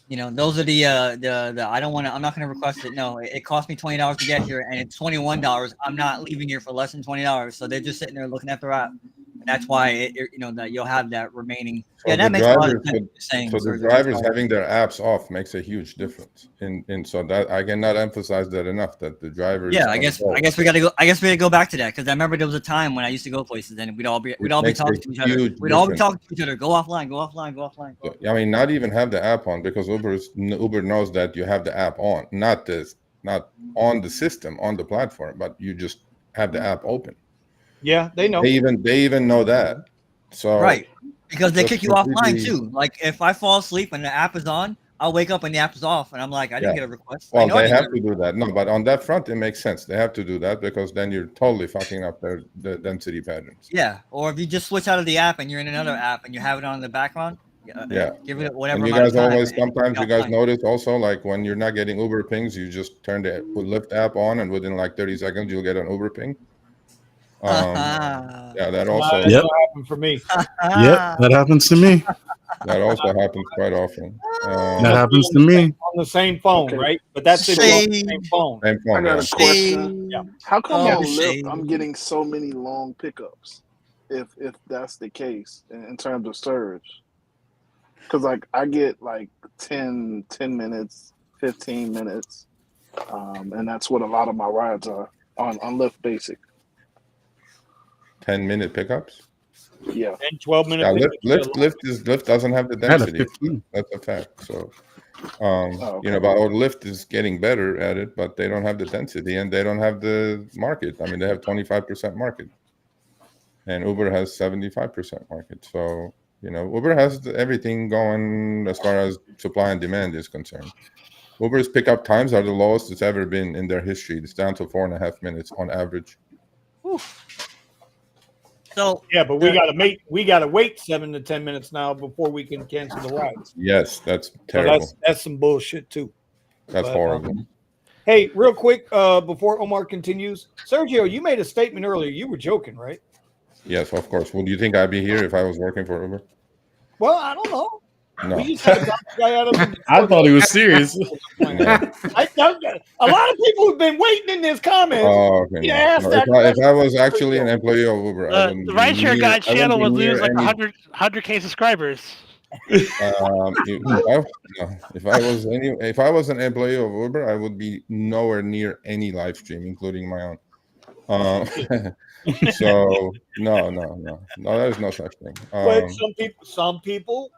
Those are the I don't want to. I'm not going to request it. No, it cost me $20 to get here, and it's $21. I'm not leaving here for less than $20. So they're just sitting there looking at their app. And that's why that you'll have that remaining. So that makes a lot of sense. So the drivers having their apps off makes a huge difference. And so that I cannot emphasize that enough. That the drivers. Yeah, I guess we got to go. I guess we got to go back to that, because I remember there was a time when I used to go places and we'd all be talking to each other. We'd all be talking to each other. Go offline. Go offline. Go offline. Go offline. I mean, not even have the app on, because Uber knows that you have the app on, not on the system, on the platform, but you just have the app open. Yeah, they know. They even know that. So right, because they kick you offline too. Like if I fall asleep and the app is on, I'll wake up and the app is off, and I'm like, I didn't get a request. Well, they have to do that. No, but on that front, it makes sense. They have to do that, because then you're totally fucking up the density patterns. Yeah, or if you just switch out of the app and you're in another app and you have it on in the background. Give it whatever. And you guys always, sometimes you guys notice also, like when you're not getting Uber pings, you just turn the Lyft app on, and within like 30 seconds, you'll get an Uber ping. That also happened for me. That happens to me. That also happens quite often. That happens to me on the same phone, right? But that's it. The same phone. Same phone. I got a question. Yeah. How come on Lyft I'm getting so many long pickups? if that's the case in terms of surge. Because like I get like 10 minutes, 15 minutes, and that's what a lot of my rides are on Lyft Basic. 10-minute pickups. Yeah, 10, 12-minute Yeah, pickups. Lyft doesn't have the I had a density. 15. That's a fact. So, okay. you know, but Lyft is getting better at it, but they don't have the density and they don't have the market. I mean, they have 25% market, and Uber has 75% market. So, you know, Uber has everything going as far as supply and demand is concerned. Uber's pickup times are the lowest it's ever been in their history. It's down to 4.5 minutes on average. So Yeah, but we gotta wait 7 to 10 minutes now before we can cancel the rides. Yes, that's So terrible. that's some bullshit too. That's But, horrible. Hey, real quick, before Omar continues, Sergio, you made a statement earlier. You were joking, right? Yes, of course. Would you think I'd be here if I was working for Uber? Well, I don't know. No. We just had a guy out of the I thought he was serious. No. A lot of people have been waiting in this comments. Oh, okay. You No. asked No, that if I was actually an employee of Uber, I The wouldn't be RideShare near, Guide I wouldn't channel be would near lose like any. 100K subscribers. If I was an employee of Uber, I would be nowhere near any live stream, including my own. So no, there's no such thing. But some people.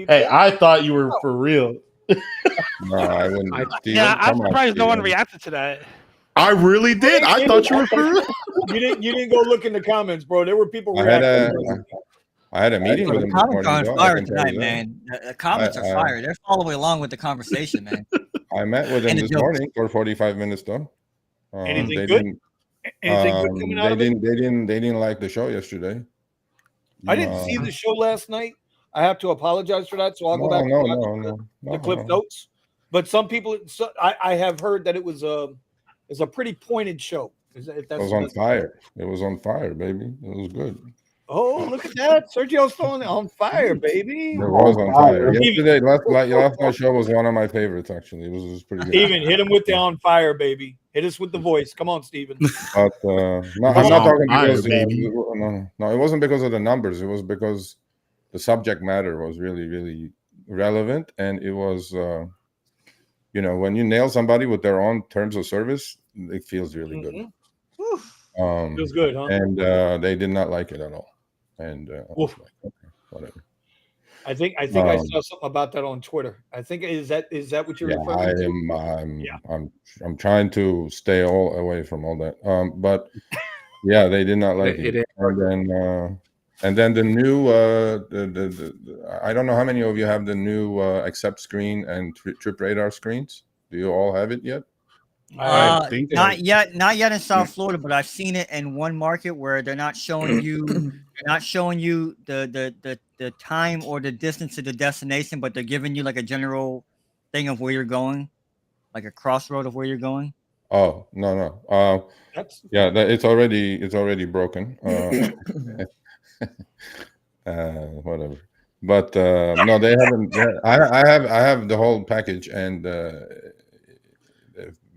Hey, I thought you were for real. No, I wouldn't. Steven, Yeah, I'm come on, surprised no one Steven. reacted to that. I really did. I thought you were for real. You didn't go look in the comments, bro. There were people I had reacting. a meeting with the him this comments morning. are on though, I fire can tell tonight, you that. man. The comments are fire. They're following along with the conversation, man. I met with him And the this jokes. morning for 45 minutes, though. Anything They good? didn't. Anything good coming out of it? They didn't like the show yesterday. I didn't see the show last night. I have to apologize for that. So I'll go back No, the clip notes. But some people, I have heard that it was a pretty pointed show. It was on fire. It was on fire, baby. It was good. Oh, look at that. Sergio's throwing it on fire, baby. It was on fire. Yesterday, last night's show was one of my favorites, actually. It was pretty good. Steven, hit him with the on fire, baby. Hit us with the voice. Come on, Steven. But no, I'm not talking because no, it wasn't because of the numbers. It was because the subject matter was really, really relevant, and it was, you know, when you nail somebody with their own terms of service, it feels really good. Feels good, huh? And they did not like it at all. And like, okay, whatever. I think I saw something about that on Twitter. I think is that what you're referring to? I'm trying to stay all away from all that. But yeah, they did not like it. And then the new I don't know how many of you have the new accept screen and trip radar screens. Do you all have it yet? Not yet in South Florida, but I've seen it in one market where they're not showing you the time or the distance to the destination, but they're giving you like a general thing of where you're going, like a crossroad of where you're going. Oh no. It's already broken. Whatever. But no, they haven't. I have the whole package, and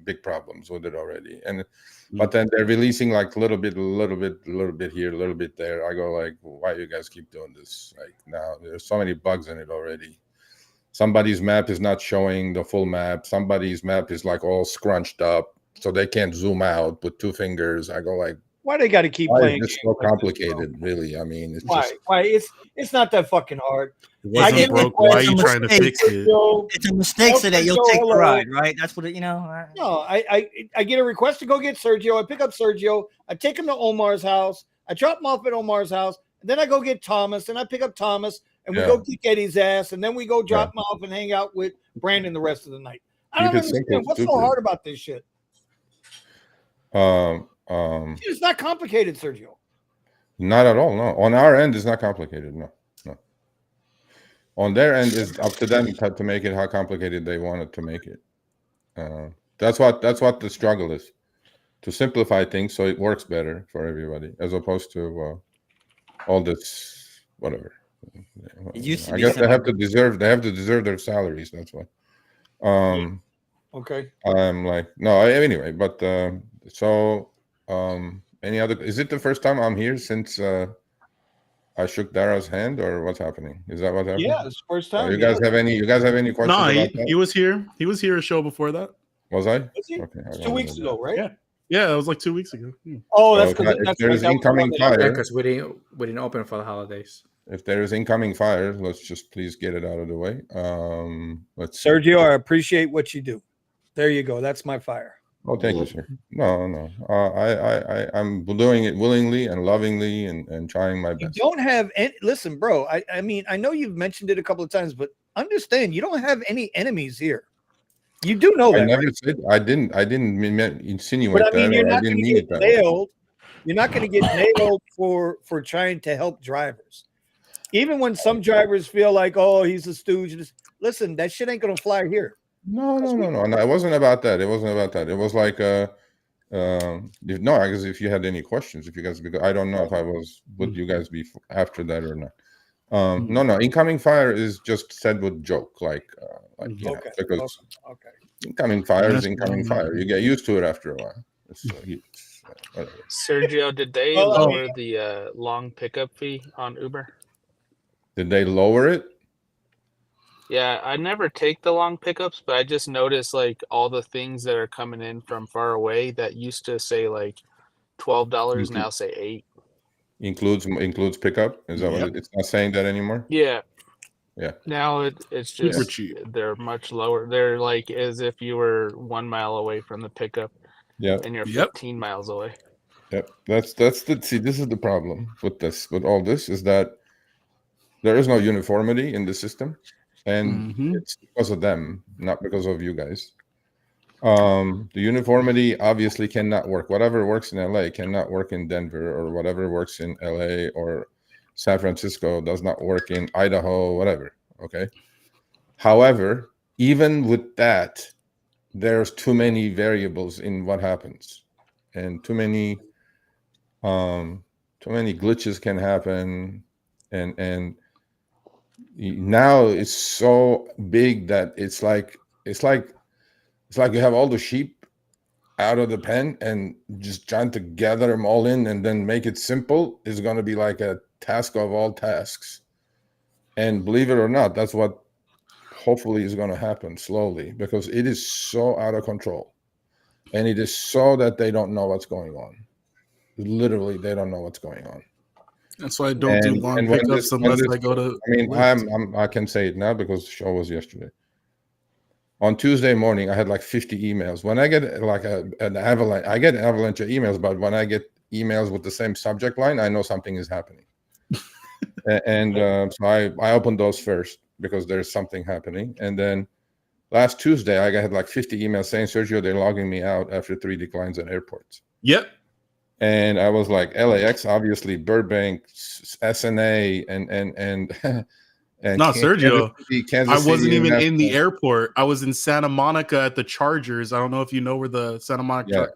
big problems with it already. And but then they're releasing like a little bit here, a little bit there. I go like, why you guys keep doing this? Like now there's so many bugs in it already. Somebody's map is not showing the full map. Somebody's map is like all scrunched up, so they can't zoom out with two fingers. I go like, why they got to keep playing? It's so complicated, really. I mean, it's why? just Why it's not that fucking hard. It wasn't broke. Why are you trying to fix it? It's a mistake so that you'll take the ride, right? That's what it, you know. No, I get a request to go get Sergio. I pick up Sergio. I take him to Omar's house. I drop him off at Omar's house. And then I go get Thomas, and I pick up Thomas, and we go kick Eddie's ass, and then we go drop him off and hang out with Brandon the rest of the night. I don't understand what's so hard about this shit. It's not complicated, Sergio. Not at all. No, on our end, it's not complicated. No. On their end, it's up to them to make it how complicated they want it to make it. That's what the struggle is, to simplify things so it works better for everybody, as opposed to all this whatever. I guess they have to deserve their salaries. That's why. Okay. I'm like, no. Anyway, but so any other? Is it the first time I'm here since I shook Dara's hand, or what's happening? Is that what happened? Yeah, it's the first time. You guys have any? You guys have any questions No, about that? he was here. He was here a show before that. Was I? Was he? Okay, I It's don't 2 weeks remember. ago, right? Yeah. Yeah, that was like 2 weeks ago. Oh, that's So because if that's there's that was the one incoming that I- Yeah, fire, because we didn't open for the holidays. if there is incoming fire, let's just please get it out of the way. Let's see. Sergio, I appreciate what you do. There you go. That's my fire. Oh, thank you, sir. No. I'm doing it willingly and lovingly and trying my You best. don't have any. Listen, bro. I mean, I know you've mentioned it a couple of times, but understand, you don't have any enemies here. You do know I that, never right? said I didn't insinuate But I mean, that, you're or I not didn't going to mean get it that way. nailed. You're not going to get nailed for trying to help drivers. Even when some drivers feel like, oh, he's a stooge. Listen, that shit ain't going to fly here. No. It wasn't about that. It was like no, I guess if you had any questions, if you guys, because I don't know if I was with you guys before after that or not. No, incoming fire is just said with joke, like you know, because Okay. incoming fire is incoming fire. You get used to it after a while. Whatever. Sergio, did they Well, I lower the long pickup fee on Uber? Did they lower it? Yeah, I never take the long pickups, but I just noticed like all the things that are coming in from far away that used to say like $12 now say $8. Includes pickup. Is that what it's not saying that anymore? Yeah. Yeah. Now it's Super just cheap. they're much lower. They're like as if you were 1 mile away from the pickup. Yeah. And you're 15 miles away. Yep. That's see, this is the problem with all this is that there is no uniformity in the system, and it's because of them, not because of you guys. The uniformity obviously cannot work. Whatever works in LA cannot work in Denver, or whatever works in LA or San Francisco does not work in Idaho, whatever. Okay. However, even with that, there's too many variables in what happens, and too many glitches can happen, and now it's so big that it's like you have all the sheep out of the pen, and just trying to gather them all in and then make it simple is going to be like a task of all tasks. And believe it or not, that's what hopefully is going to happen slowly, because it is so out of control, and it is so that they don't know what's going on. Literally, they don't know what's going on. That's why I don't do long pickups unless I go to. I mean, I can say it now because the show was yesterday. On Tuesday morning, I had like 50 emails. When I get like an avalanche, I get an avalanche of emails, but when I get emails with the same subject line, I know something is happening. So I opened those first because there's something happening. And then last Tuesday, I had like 50 emails saying, Sergio, they're logging me out after 3 declines at airports. Yep. And I was like, LAX, obviously, Burbank, SNA, and no, Sergio. Kansas I wasn't City even in the airport. I was in Santa Monica at the Chargers. I don't know if you know where the Santa Monica.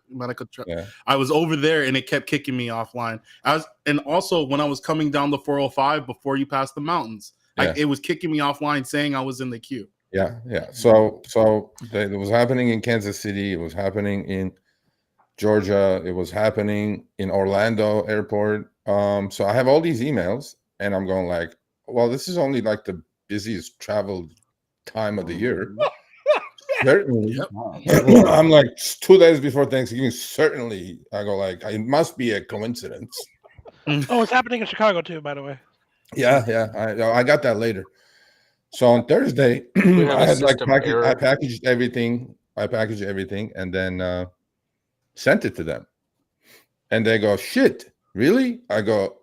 I was over there, and it kept kicking me offline. And also when I was coming down the 405 before you passed the mountains, it was kicking me offline, saying I was in the queue. Yeah. So it was happening in Kansas City. It was happening in Georgia. It was happening in Orlando airport. So I have all these emails, and I'm going like, well, this is only like the busiest travel time of the year. Certainly. Yep. I'm like 2 days before Thanksgiving. Certainly. I go like, it must be a coincidence. Oh, it's happening in Chicago too, by the way. Yeah. I got that later. So on Thursday, I had like I packaged everything. And then sent it to them. And they go, shit, really? I go,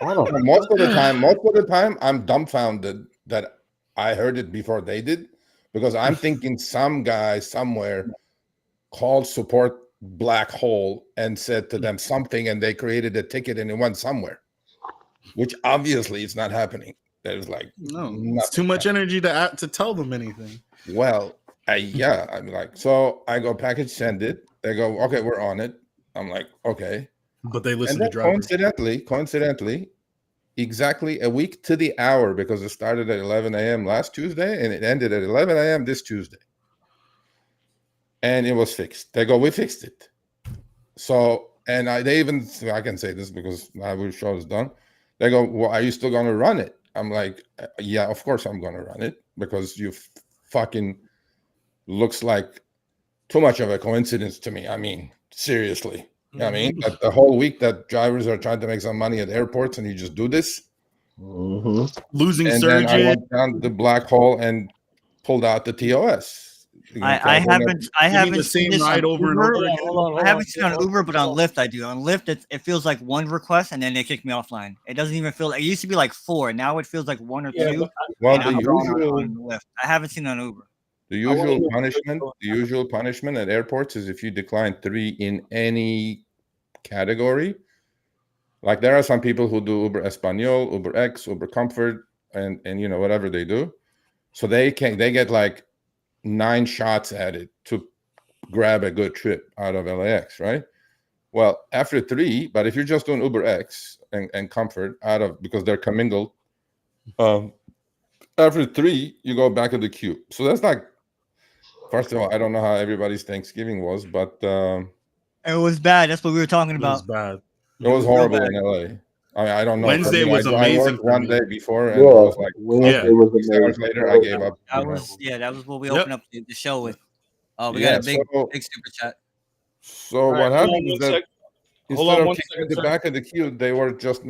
most of the time, I'm dumbfounded that I heard it before they did, because I'm thinking some guy somewhere called support black hole and said to them something, and they created a ticket and it went somewhere, which obviously is not happening. There's like it's too much energy to tell them anything. Well, I'm like, so I go package, send it. They go, okay, we're on it. I'm like, okay. But they listen to drivers. Coincidentally, exactly a week to the hour, because it started at 11 a.m. last Tuesday and it ended at 11 a.m. this Tuesday. And it was fixed. They go, we fixed it. So, And they even, I can say this because I will show it's done. They go, well, are you still going to run it? I'm like, yeah, of course I'm going to run it because you fucking looks like too much of a coincidence to me. I mean, seriously. You know what I mean? That the whole week that drivers are trying to make some money at airports and you just do this. Losing and surgeon. then I went down the black hole and pulled out the TOS. I haven't the seen same this ride on over and Uber. over again. I haven't seen it on Uber, but on Lyft I do. On Lyft, it feels like one request and then they kick me offline. It doesn't even feel like it used to be like 4. Now it feels like 1 or 2. Well, and the I'm going usual on Lyft. I haven't seen it on Uber. the usual punishment at airports is if you decline 3 in any category. Like there are some people who do Uber Espanol, Uber X, Uber Comfort, and whatever they do. So they get like 9 shots at it to grab a good trip out of LAX, right? Well, after 3, but if you're just doing Uber X and Comfort because they're commingled, after 3, you go back to the queue. So that's like, first of all, I don't know how everybody's Thanksgiving was, but it was bad. That's what we were talking about. It was bad. It was horrible in LA. I mean, I don't know. Wednesday was amazing. I worked one day before, and Yeah, it was like Wednesday was 6 hours amazing. later, I gave up. That was what we opened up the show with. We got a big super chat. So what happened is that instead of kicking second, the back of the queue, they were just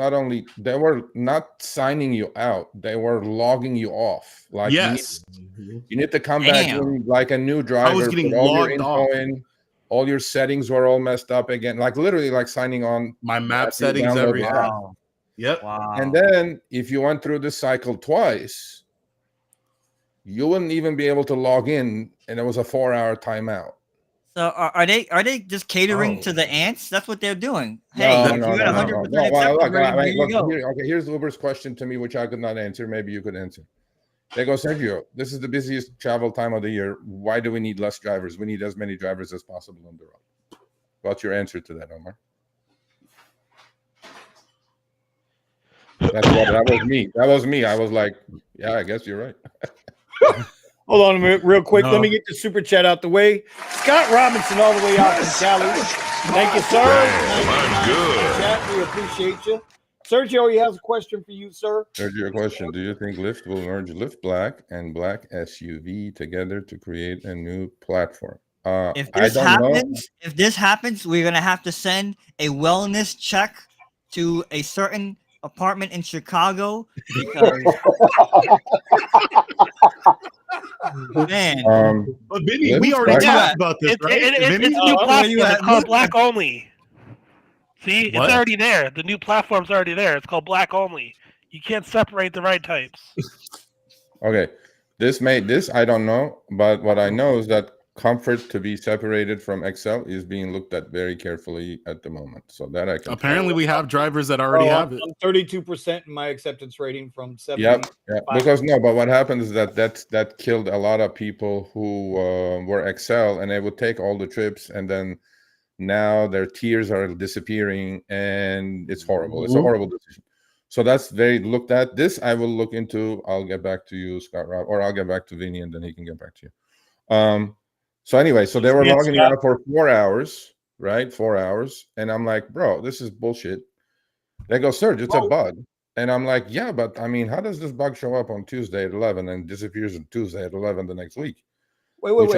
they were not signing you out, they were logging you off. Like yes, you need to come back in like a new driver. I was getting put all your logged info off. in. All your settings were all messed up again, like literally like signing on my map after you settings, download the everything. app. Wow. Yep. Wow. And then if you went through this cycle twice, you wouldn't even be able to log in, and it was a 4-hour timeout. So are they just catering to the ants? That's what they're doing. No, Hey, no, if no, you got no, 100% no. Well, acceptance rating, here you go. Okay, here's Uber's question to me, which I could not answer. Maybe you could answer. They go, Sergio, this is the busiest travel time of the year. Why do we need less drivers? We need as many drivers as possible on the road. What's your answer to that, Omar? That was me. That was me. I was like, yeah, I guess you're right. Hold on a minute, real quick. No. Let me get the super chat out the way. Scott Robinson, all the way out from Cali. Thank you, sir. I'm good. Chat, we appreciate you. Sergio, he has a question for you, sir. Sergio, a question. Do you think Lyft will merge Lyft Black and Black SUV together to create a new platform? If this happens, we're gonna have to send a wellness check to a certain apartment in Chicago because man. But Vinny, we already talked about this, right? It's new platform. It's called Black Only. See, it's already there. The new platform's already there. It's called Black Only. You can't separate the ride types. Okay, this I don't know, but what I know is that Comfort to be separated from XL is being looked at very carefully at the moment. So that I can. Apparently, we have drivers that already have it. I'm 32% in my acceptance rating from 70. Yep. Because but what happens is that killed a lot of people who were XL, and they would take all the trips, and then now their tiers are disappearing, and it's horrible. It's a horrible decision. So that's very looked at. This I will look into. I'll get back to you, Scott, or I'll get back to Vinny, and then he can get back to you. So anyway, so they were logging out for 4 hours, right? 4 hours. And I'm like, bro, this is bullshit. They go, Serge, it's a bug. And I'm like, yeah, but I mean, how does this bug show up on Tuesday at 11 and disappears on Tuesday at 11 the next week? Wait.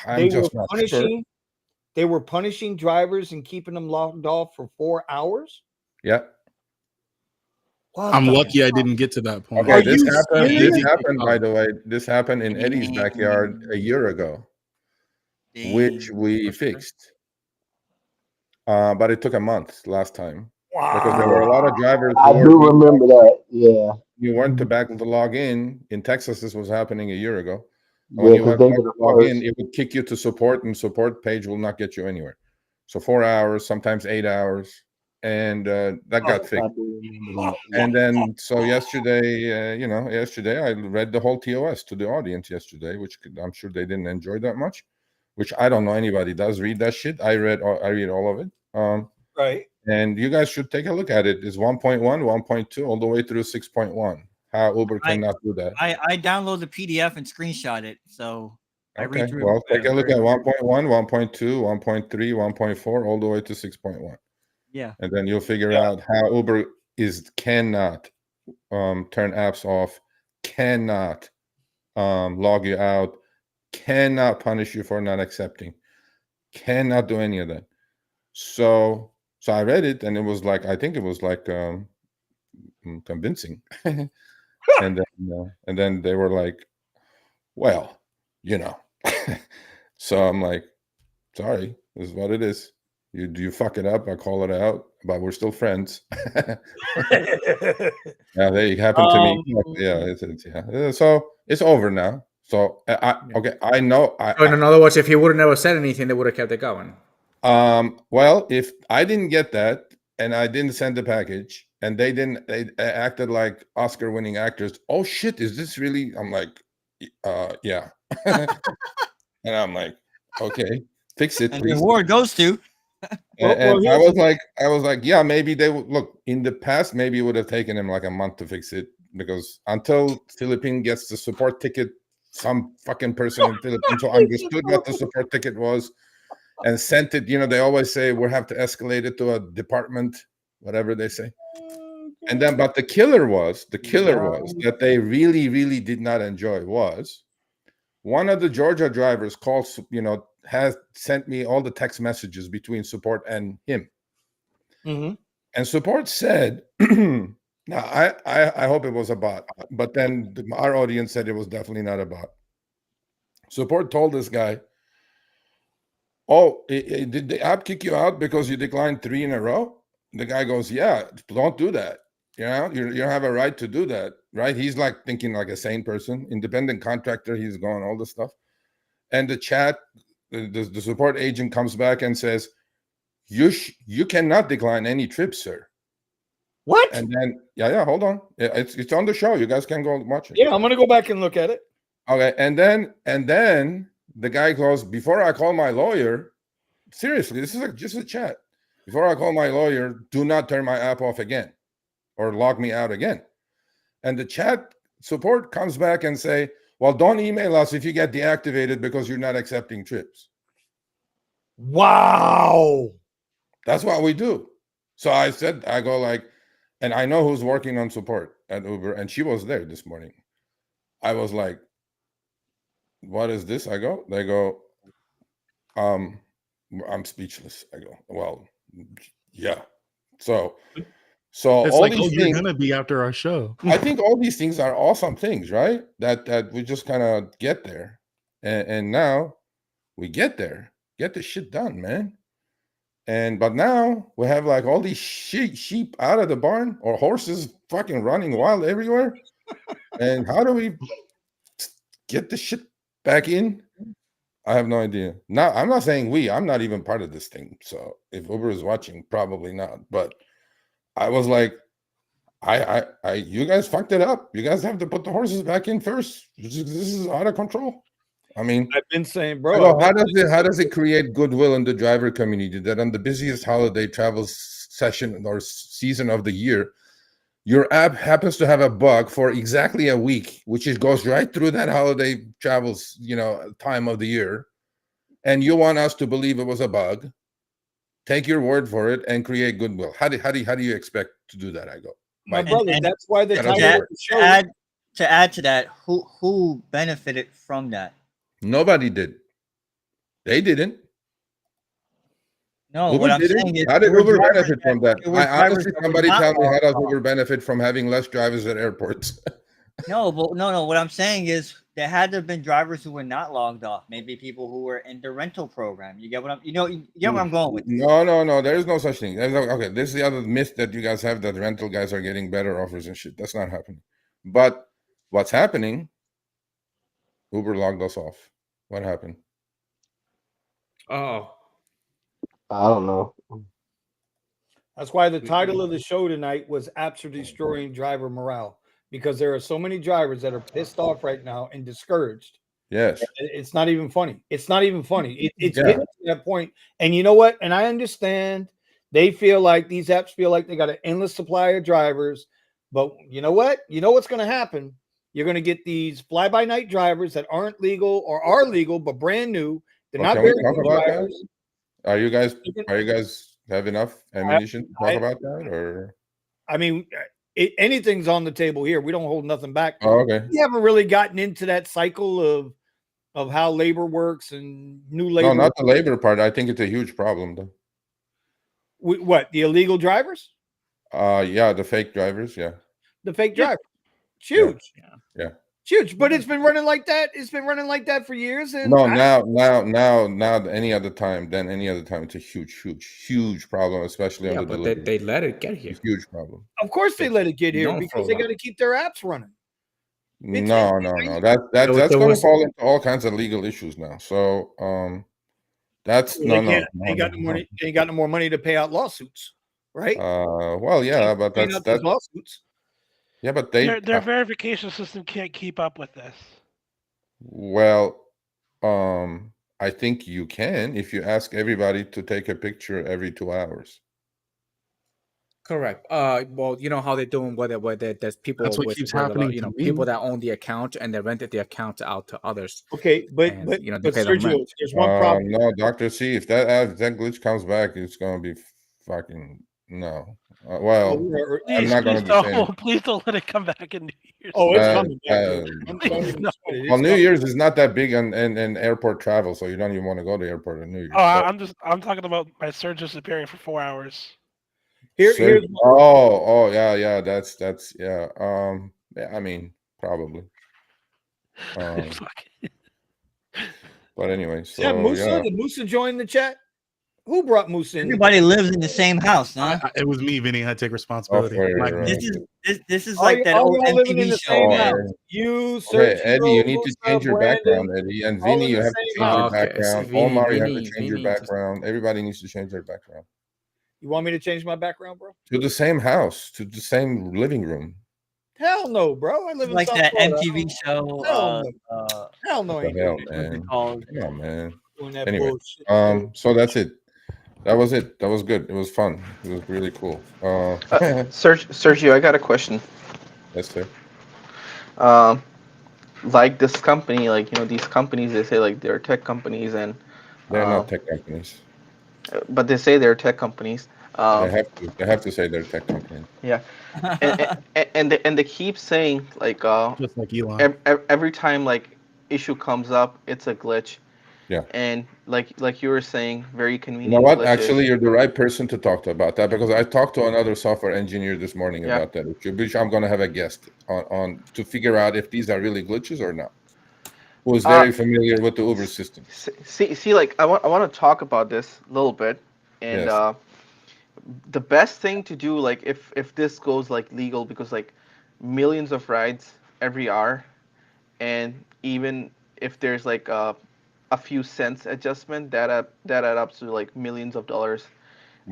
I'm just not sure. They were punishing drivers and keeping them logged off for 4 hours? Yeah. I'm lucky I didn't get to that point. Okay, this happened, by the way. This happened in Eddie's backyard a year ago, which we fixed. But it took a month last time. Wow. Because there were a lot of drivers. I do remember that. Yeah. You weren't back to log in. In Texas, this was happening a year ago. Yeah, when you went back to log in, it would kick you to support, and support page will not get you anywhere. So 4 hours, sometimes 8 hours. And that got fixed. And then, so yesterday, yesterday I read the whole TOS to the audience yesterday, which I'm sure they didn't enjoy that much, which I don't know anybody does read that shit. I read all of it. Right. And you guys should take a look at it. It's 1.1, 1.2, all the way through 6.1. How Uber cannot do that. I download the PDF and screenshot it. So I read Okay. through. Well, take a look at very- 1.1, 1.2, 1.3, 1.4, all the way to 6.1. Yeah. And then you'll figure out how Uber cannot turn apps off, cannot log you out, cannot punish you for not accepting, cannot do any of that. So I read it, and it was like, I think it was like convincing. and then they were like, well, you know. So I'm like, sorry, this is what it is. You fuck it up, I call it out, but we're still friends. Yeah, they happened to me. Yeah, yeah. So it's over now. So okay, I know. So in other words, if he would have never said anything, they would have kept it going. Well, if I didn't get that and I didn't send the package and they acted like Oscar-winning actors. Oh shit, is this really? I'm like, yeah. And I'm like, okay, fix it, And please. the award goes to. And I was like, yeah, maybe they would look in the past. Maybe it would have taken him like a month to fix it because until Philippine gets the support ticket, some fucking person in Philippines who understood what the support ticket was and sent it. You know, they always say we have to escalate it to a department, whatever they say. And then, but the killer was that they really, really did not enjoy was one of the Georgia drivers called, has sent me all the text messages between support and him. Mm-hmm. And support said, now I hope it was a bot, but then our audience said it was definitely not a bot. Support told this guy, oh, did the app kick you out because you declined 3 in a row? The guy goes, yeah, don't do that. You know, you don't have a right to do that, right? He's like thinking like a sane person, independent contractor. He's going all this stuff. And the chat, the support agent comes back and says, you cannot decline any trips, sir. What? And then, yeah, hold on. It's on the show. You guys can go watch it. Yeah, I'm gonna go back and look at it. Okay, and then the guy goes, before I call my lawyer, seriously, this is just a chat. Before I call my lawyer, do not turn my app off again or log me out again. And the chat support comes back and say, well, don't email us if you get deactivated because you're not accepting trips. Wow. That's what we do. So I go like, and I know who's working on support at Uber, and she was there this morning. I was like, what is this? They go, I'm speechless. I go, well, yeah. So it's all like, these you're things, gonna be after our show. I think all these things are awesome things, right? That we just kind of get there, and now we get there, get the shit done, man. But now we have like all these sheep out of the barn or horses fucking running wild everywhere. And how do we get the shit back in? I have no idea. Now, I'm not saying I'm not even part of this thing. So if Uber is watching, probably not. But I was like, you guys fucked it up. You guys have to put the horses back in first. This is out of control. I mean, I've been saying, bro. how does it create goodwill in the driver community that on the busiest holiday travel session or season of the year, your app happens to have a bug for exactly a week, which goes right through that holiday travels, time of the year, and you want us to believe it was a bug, take your word for it, and create goodwill? How do you expect to do that? I go, my brother. That's why the title of the show. To add to that, who benefited from that? Nobody did. They didn't. No, Uber what I'm didn't. saying is, How did Uber benefit from that? I Honestly, somebody tell me, how does Uber benefit from having less drivers at airports? No. What I'm saying is there had to have been drivers who were not logged off. Maybe people who were in the rental program. You get what you get where I'm going with this. No. There is no such thing. Okay, this is the other myth that you guys have, that rental guys are getting better offers and shit. That's not happening. But what's happening? Uber logged us off. What happened? Oh, I don't know. That's why the title of the show tonight was "Apps Are Destroying Driver Morale," because there are so many drivers that are pissed off right now and discouraged. Yes, it's not even funny. It's not even funny. It's getting to that point. And you know what? And I understand they feel like these apps feel like they got an endless supply of drivers. But you know what? You know what's going to happen? You're going to get these fly-by-night drivers that aren't legal or are legal but brand new. They're Well, not can we very talk good about drivers. that? Are you guys have enough ammunition to talk I- about that, or? I mean, anything's on the table here. We don't hold nothing back. Oh, okay. We haven't really gotten into that cycle of how labor works and new labor. No, not the labor part. I think it's a huge problem, though. What, the illegal drivers? Yeah, the fake drivers. Yeah, The fake drivers. It's huge. yeah. Huge, but it's been running like that. It's been running like that for years. And No, now, any other time, it's a huge problem, especially on Yeah, the but delivery. they let it get here. It's a huge problem. of course they let it get here known for because a they while. got to keep their apps running. No. That's There going to was- fall into all kinds of legal issues now. So, that's They ain't got no money. They ain't got no more money to pay out lawsuits, right? Well, yeah, but Paying out those that's lawsuits. yeah, but Their verification system can't keep up with this. well, I think you can if you ask everybody to take a picture every 2 hours. Correct. Well, you know how they're doing where there's people That's what with keeps where happening you to know me. people that own the account and they rented the account out to others. Okay, but And, but you know, they but pay them Sergio, rent. there's one problem. No, Dr. C, if that glitch comes back, it's gonna be fucking no. Well, I'm not gonna be saying. Please don't let it come back in New Year's. Oh, it's coming back. Please, no. Well, New Year's is not that big in airport travel, so you don't even want to go to the airport on New Year's. Oh, I'm talking about my surge disappearing for 4 hours. Here's yeah, that's yeah. I mean, probably. But anyway, so yeah, Musa. yeah. Did Musa join the chat? Who brought Musa in? Everybody lives in the same house, huh? It was me, Vinny. I had to take responsibility. This is All like y- that all old y'all living in MTV the show. same man. house. You, Okay, Sergio, Eddie, you need to Musa, change your Brandon, background, Eddie, and all Vinny, in you the have to same change your house. Okay, background. so Omar, you have to Vinny, change your Vinny, background. Everybody needs to change their background You want me to change my background, bro? to the same house, to the same living room. Hell no, bro. I live in Like South that Florida. MTV show. Hell no. Hell no. What Ain't the hell, doing What's man? it called? Come on, man. that Anyway, bullshit. so that's it. That was it. That was good. It was fun. It was really cool. Sergio, I got a question. Yes, sir. Like this company, like these companies, they say like they're tech companies, and They're not tech companies. but they say they're tech companies. They have to say they're tech companies. Yeah, and they keep saying like Just like Elon. every time like issue comes up, it's a glitch. Yeah. And like you were saying, very You convenient know what? glitches. Actually, you're the right person to talk to about that, because I talked to another software engineer this morning Yeah. about that issue, which I'm going to have a guest on to figure out if these are really glitches or not. Who is very familiar with the Uber system. See, like I want to talk about this a little bit, and Yes. the best thing to do, like if this goes like legal, because like millions of rides every hour, and even if there's like a few cents adjustment, that add up to like millions of dollars,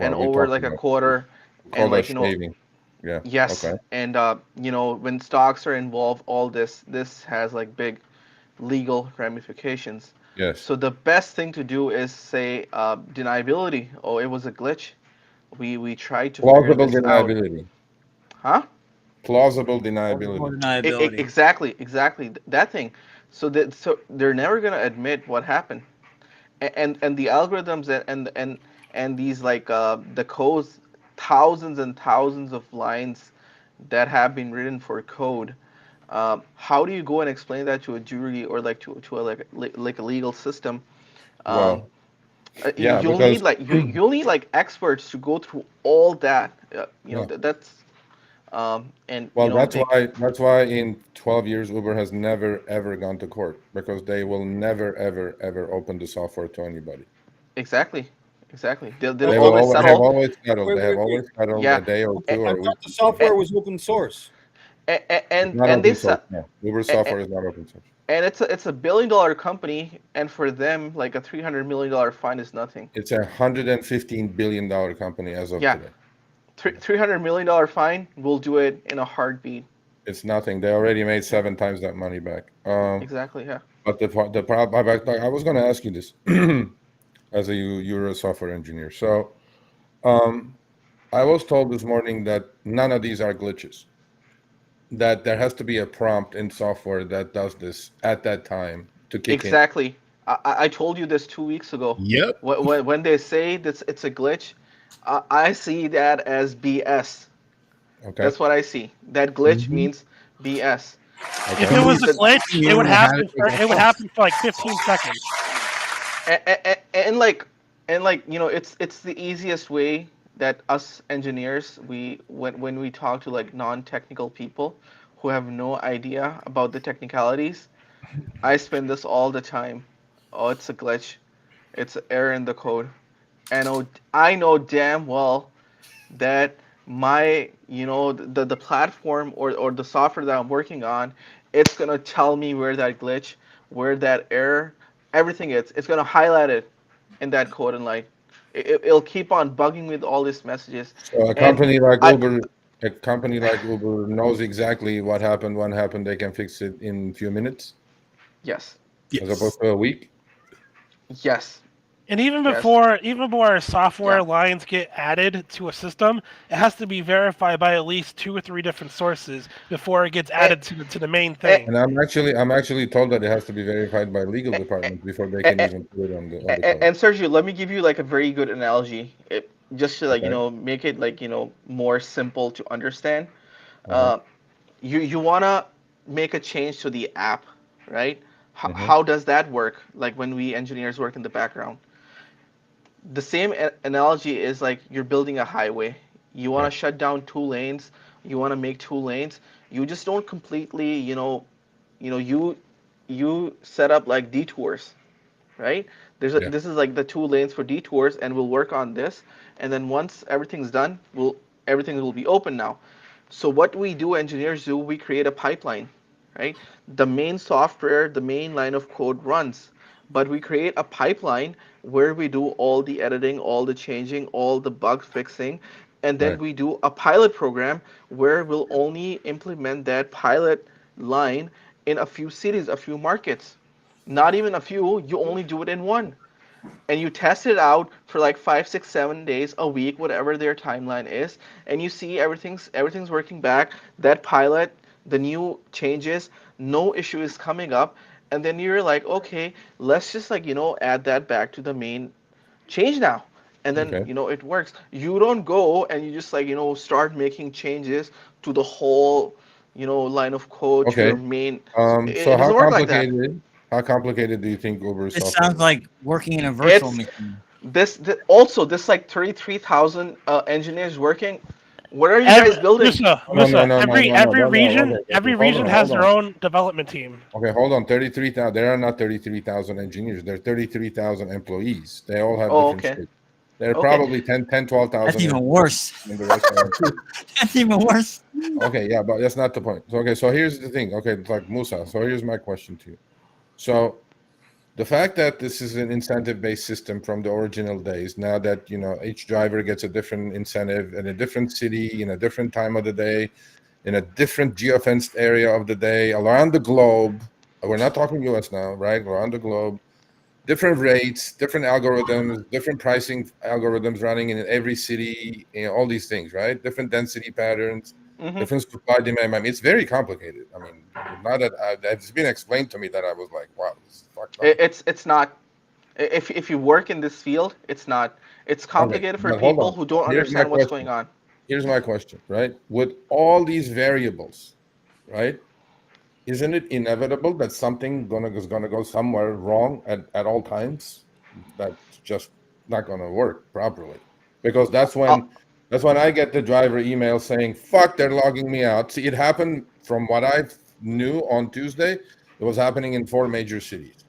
and Well, we over talked like a about quarter, We call and like that shaving. Yeah. yes, Okay. and when stocks are involved, all this has like big legal ramifications. Yes. So the best thing to do is say deniability. Oh, it was a glitch. We tried to figure Plausible this out. deniability. Huh? Plausible deniability. Deniability. Exactly that thing. So they're never gonna admit what happened, and the algorithms and these like the codes, thousands and thousands of lines that have been written for code. How do you go and explain that to a jury or like to a like a legal system? Well, yeah, You'll because need like you'll need like experts to go through all that. Yeah. That's and Well, that's why in 12 years Uber has never ever gone to court, because they will never ever open the software to anybody. exactly. They'll They always have settle. always settled. Wait, They have wait, wait. always settled Yeah. a day or I two I or a week. thought the software was open source. It's And not and they open source. set No, Uber software is not open source. and it's a $1 billion company, and for them like a $300 million fine is nothing. It's $115 billion company as of Yeah. today. $300 million fine, we'll do it in a heartbeat. It's nothing. They already made 7 times that money back. Exactly. Yeah. But the problem, I was going to ask you this as you're a software engineer. So, I was told this morning that none of these are glitches. that there has to be a prompt in software that does this at that time to kick in. Exactly. I told you this 2 weeks ago. Yep. When they say this, it's a glitch, I see that as BS. Okay. That's what I see. That glitch Mhm. means BS. If Okay. it was a The, glitch, it would happen. It would happen for like 15 seconds. and like it's the easiest way that us engineers, when we talk to like non-technical people who have no idea about the technicalities, I spend this all the time. Oh, it's a glitch. It's an error in the code. And I know damn well that my the platform or the software that I'm working on, it's gonna tell me where that glitch, where that error, everything is. It's gonna highlight it in that code, and like it'll keep on bugging me with all these messages. So And I a company like Uber knows exactly what happened, when happened. They can fix it in a few minutes, yes, as Yes. opposed to a week. yes, And even yes. before software Yeah. lines get added to a system, it has to be verified by at least 2 or 3 different sources before it gets And, added to the main and, thing. And I'm actually told that it has to be verified by legal department before they can and, even put it on the code. and Sergio, let me give you like a very good analogy. Just to like Okay. make it like more simple to understand. Uh-huh. Uh, you wanna make a change to the app, right? Mm-hmm. How does that work? Like when we engineers work in the background, the same analogy is like you're building a highway. You want Right. to shut down 2 lanes. You want to make 2 lanes. You just don't completely, you set up like detours, right? Yeah. This is like the 2 lanes for detours, and we'll work on this. And then once everything's done, everything will be open now. So what we do, engineers do, we create a pipeline, right? The main software, the main line of code runs, but we create a pipeline where we do all the editing, all the changing, all the bug fixing, and then Right. we do a pilot program where we'll only implement that pilot line in a few cities, a few markets. Not even a few, you only do it in one, and you test it out for like 5, 6, 7 days, a week, whatever their timeline is, and you see everything's working back. That pilot, the new changes, no issue is coming up, and then you're like, okay, let's just like add that back to the main change now, and then Okay. it works. You don't go and you just like start making changes to the whole line of code to your Okay. main. So It doesn't work like that. how complicated do you think Uber This software sounds is? like working in a virtual It's machine. this like 33,000 engineers working. What are you Every guys building? Musa, No, no, Musa, no, no, no, no, every no, no. region, Okay, every hold region on, has hold their on. own development team. Okay, hold on. 33,000. There are not 33,000 engineers. There are 33,000 employees. They all have Oh, different okay, shifts. There are okay. probably 10, That's 12,000 even engineers, worse. and the rest are employees. That's even worse. Okay, yeah, but that's not the point. So, okay, so here's the thing. Okay, it's like Musa. So here's my question to you. So the fact that this is an incentive-based system from the original days, now that each driver gets a different incentive in a different city, in a different time of the day, in a different geofenced area of the day, around the globe. We're not talking US now, right? Around the globe, different rates, different algorithms, different pricing algorithms running in every city, all these things, right? Different density patterns, Mhm. different supply demand. I mean, it's very complicated. I mean, now that it's been explained to me, that I was like, wow, this is fucked up. It's not. If you work in this field, it's not. It's Okay, complicated for but hold people on. who don't Here's my understand what's going question. on. Here's my question, right? With all these variables, right? Isn't it inevitable that something is gonna go somewhere wrong at all times? That's just not gonna work properly, because Uh, uh, that's when I get the driver email saying, "Fuck, they're logging me out." See, it happened from what I knew on Tuesday. It was happening in 4 major cities.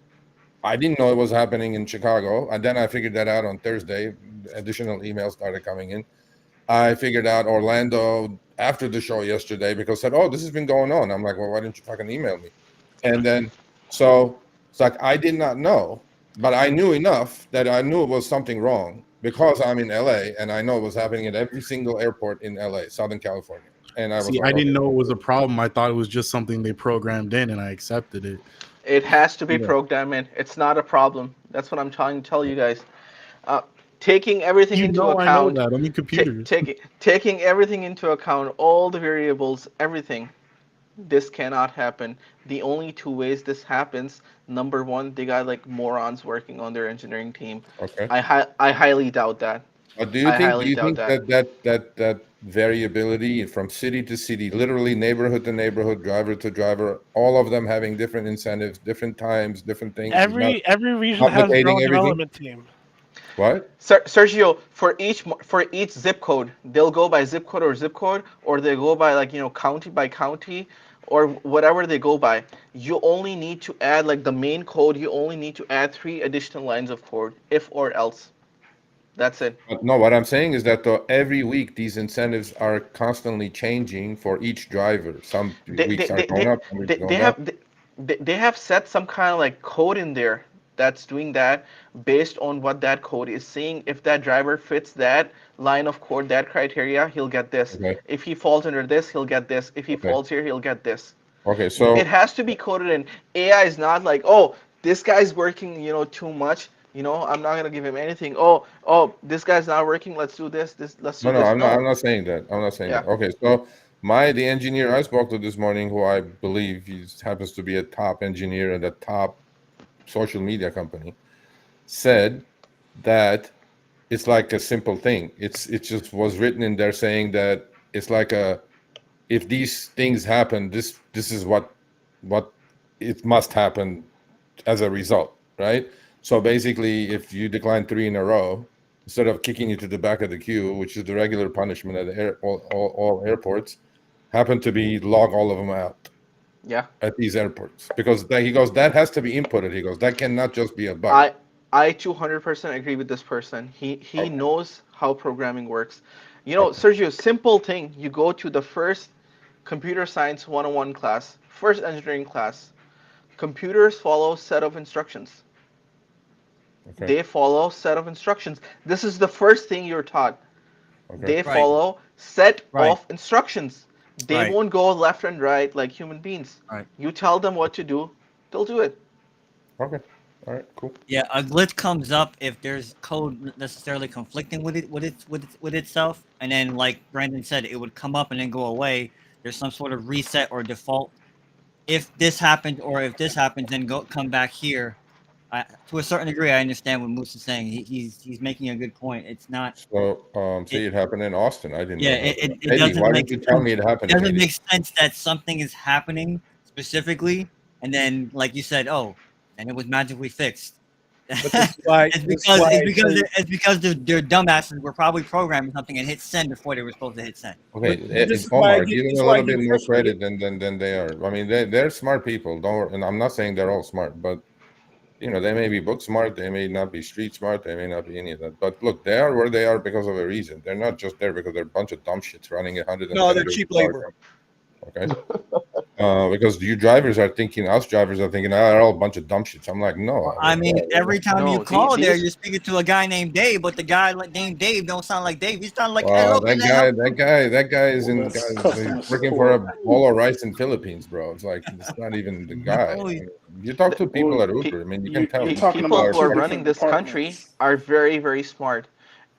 I didn't know it was happening in Chicago, and then I figured that out on Thursday. Additional emails started coming in. I figured out Orlando after the show yesterday, because said, "Oh, this has been going on." I'm like, "Well, why didn't you fucking email me?" And then so it's like I did not know, but I knew enough that I knew it was something wrong, because I'm in LA and I know it was happening at every single airport in LA, Southern California. And I was See, like, I didn't okay, know it was a problem. I thought it was just something they programmed in, and I accepted it. it has to be yeah, programmed in. It's not a problem. That's what I'm trying to tell you guys. Uh, taking everything into I know account, that. I mean, computers. taking everything into account, all the variables, everything. This cannot happen. The only two ways this happens, number one, they got like morons working on their engineering team. Okay. I highly doubt that. Do I do highly you doubt think that. that variability from city to city, literally neighborhood to neighborhood, driver to driver, all of them having different incentives, different times, different things, is not Every region has their complicating own everything? development team. What? Sergio, for each zip code, they'll go by zip code, or they go by like county by county, or whatever they go by. You only need to add like the main code. You only need to add 3 additional lines of code, if or else. That's it. No, what I'm saying is that every week these incentives are constantly changing for each driver. Some They they weeks are they going they, up, some weeks they, they going down. have they have set some kind of like code in there that's doing that based on what that code is saying. If that driver fits that line of code, that criteria, he'll get this. Okay. If he falls under this, he'll get this. If he Okay. falls here, he'll get this. Okay. It So has to be coded in. AI is not like, oh, this guy's working, too much. I'm not gonna give him anything. Oh, this guy's not working. Let's do this. Let's do no, this. I'm No. not saying that. I'm not saying Yeah. that. Okay. So the engineer I spoke to this morning, who I believe he happens to be a top engineer at a top social media company, said that it's like a simple thing. It just was written in there saying that it's like if these things happen, this is what it must happen as a result, right? So basically, if you decline 3 in a row, instead of kicking you to the back of the queue, which is the regular punishment at all airports, happen to be log all of them out Yeah. at these airports, because he goes, that has to be inputted. He goes, that cannot just be a bug. I 200% agree with this person. He Okay. knows how programming works. Okay. Sergio, simple thing. You go to the first computer science 101 class, first engineering class. Computers follow set of instructions. Okay. They follow set of instructions. This is the first thing you're taught. Okay. They Right. follow set Right. of instructions. They Right. won't go left and right like human beings. Right. You tell them what to do, they'll do it. Okay. All right. Cool. Yeah, a glitch comes up if there's code necessarily conflicting with itself, and then like Brandon said, it would come up and then go away. There's some sort of reset or default. If this happens or if this happens, then come back here. To a certain degree, I understand what Moose is saying. He's making a good point. It's not. So, see, it happened in Austin. I didn't Yeah, know that. it Eddie, doesn't why make didn't you tell sense. me it happened It in doesn't Eddie? make sense that something is happening specifically, and then like you said, oh, and it was magically fixed. But this is why It's because their dumbasses were probably programming something and hit send before they were supposed to hit send. Okay, this is why I Omar, get give them this a is why I little get bit more frustrated. credit than they are. I mean, they're smart people. And I'm not saying they're all smart, but they may be book smart, they may not be street smart, they may not be any of that. But look, they are where they are because of a reason. They're not just there because they're a bunch of dumb shits running 110. No, they're cheap labor. Okay. Because us drivers are thinking, they're all a bunch of dumb shits. I'm like, no. I mean, every time you No, call there, these you're speaking to a guy named Dave, but the guy named Dave don't sound like Dave. He sounds like, Well, hello, can I help? that guy is Well, in that's he's customer working for a support. bowl of rice in Philippines, bro. It's like it's not even the guy. No, I mean, you talk to people Well, at Uber. I mean, you can tell you're these talking people people are about who are two fucking. running different this country departments. are very, very smart.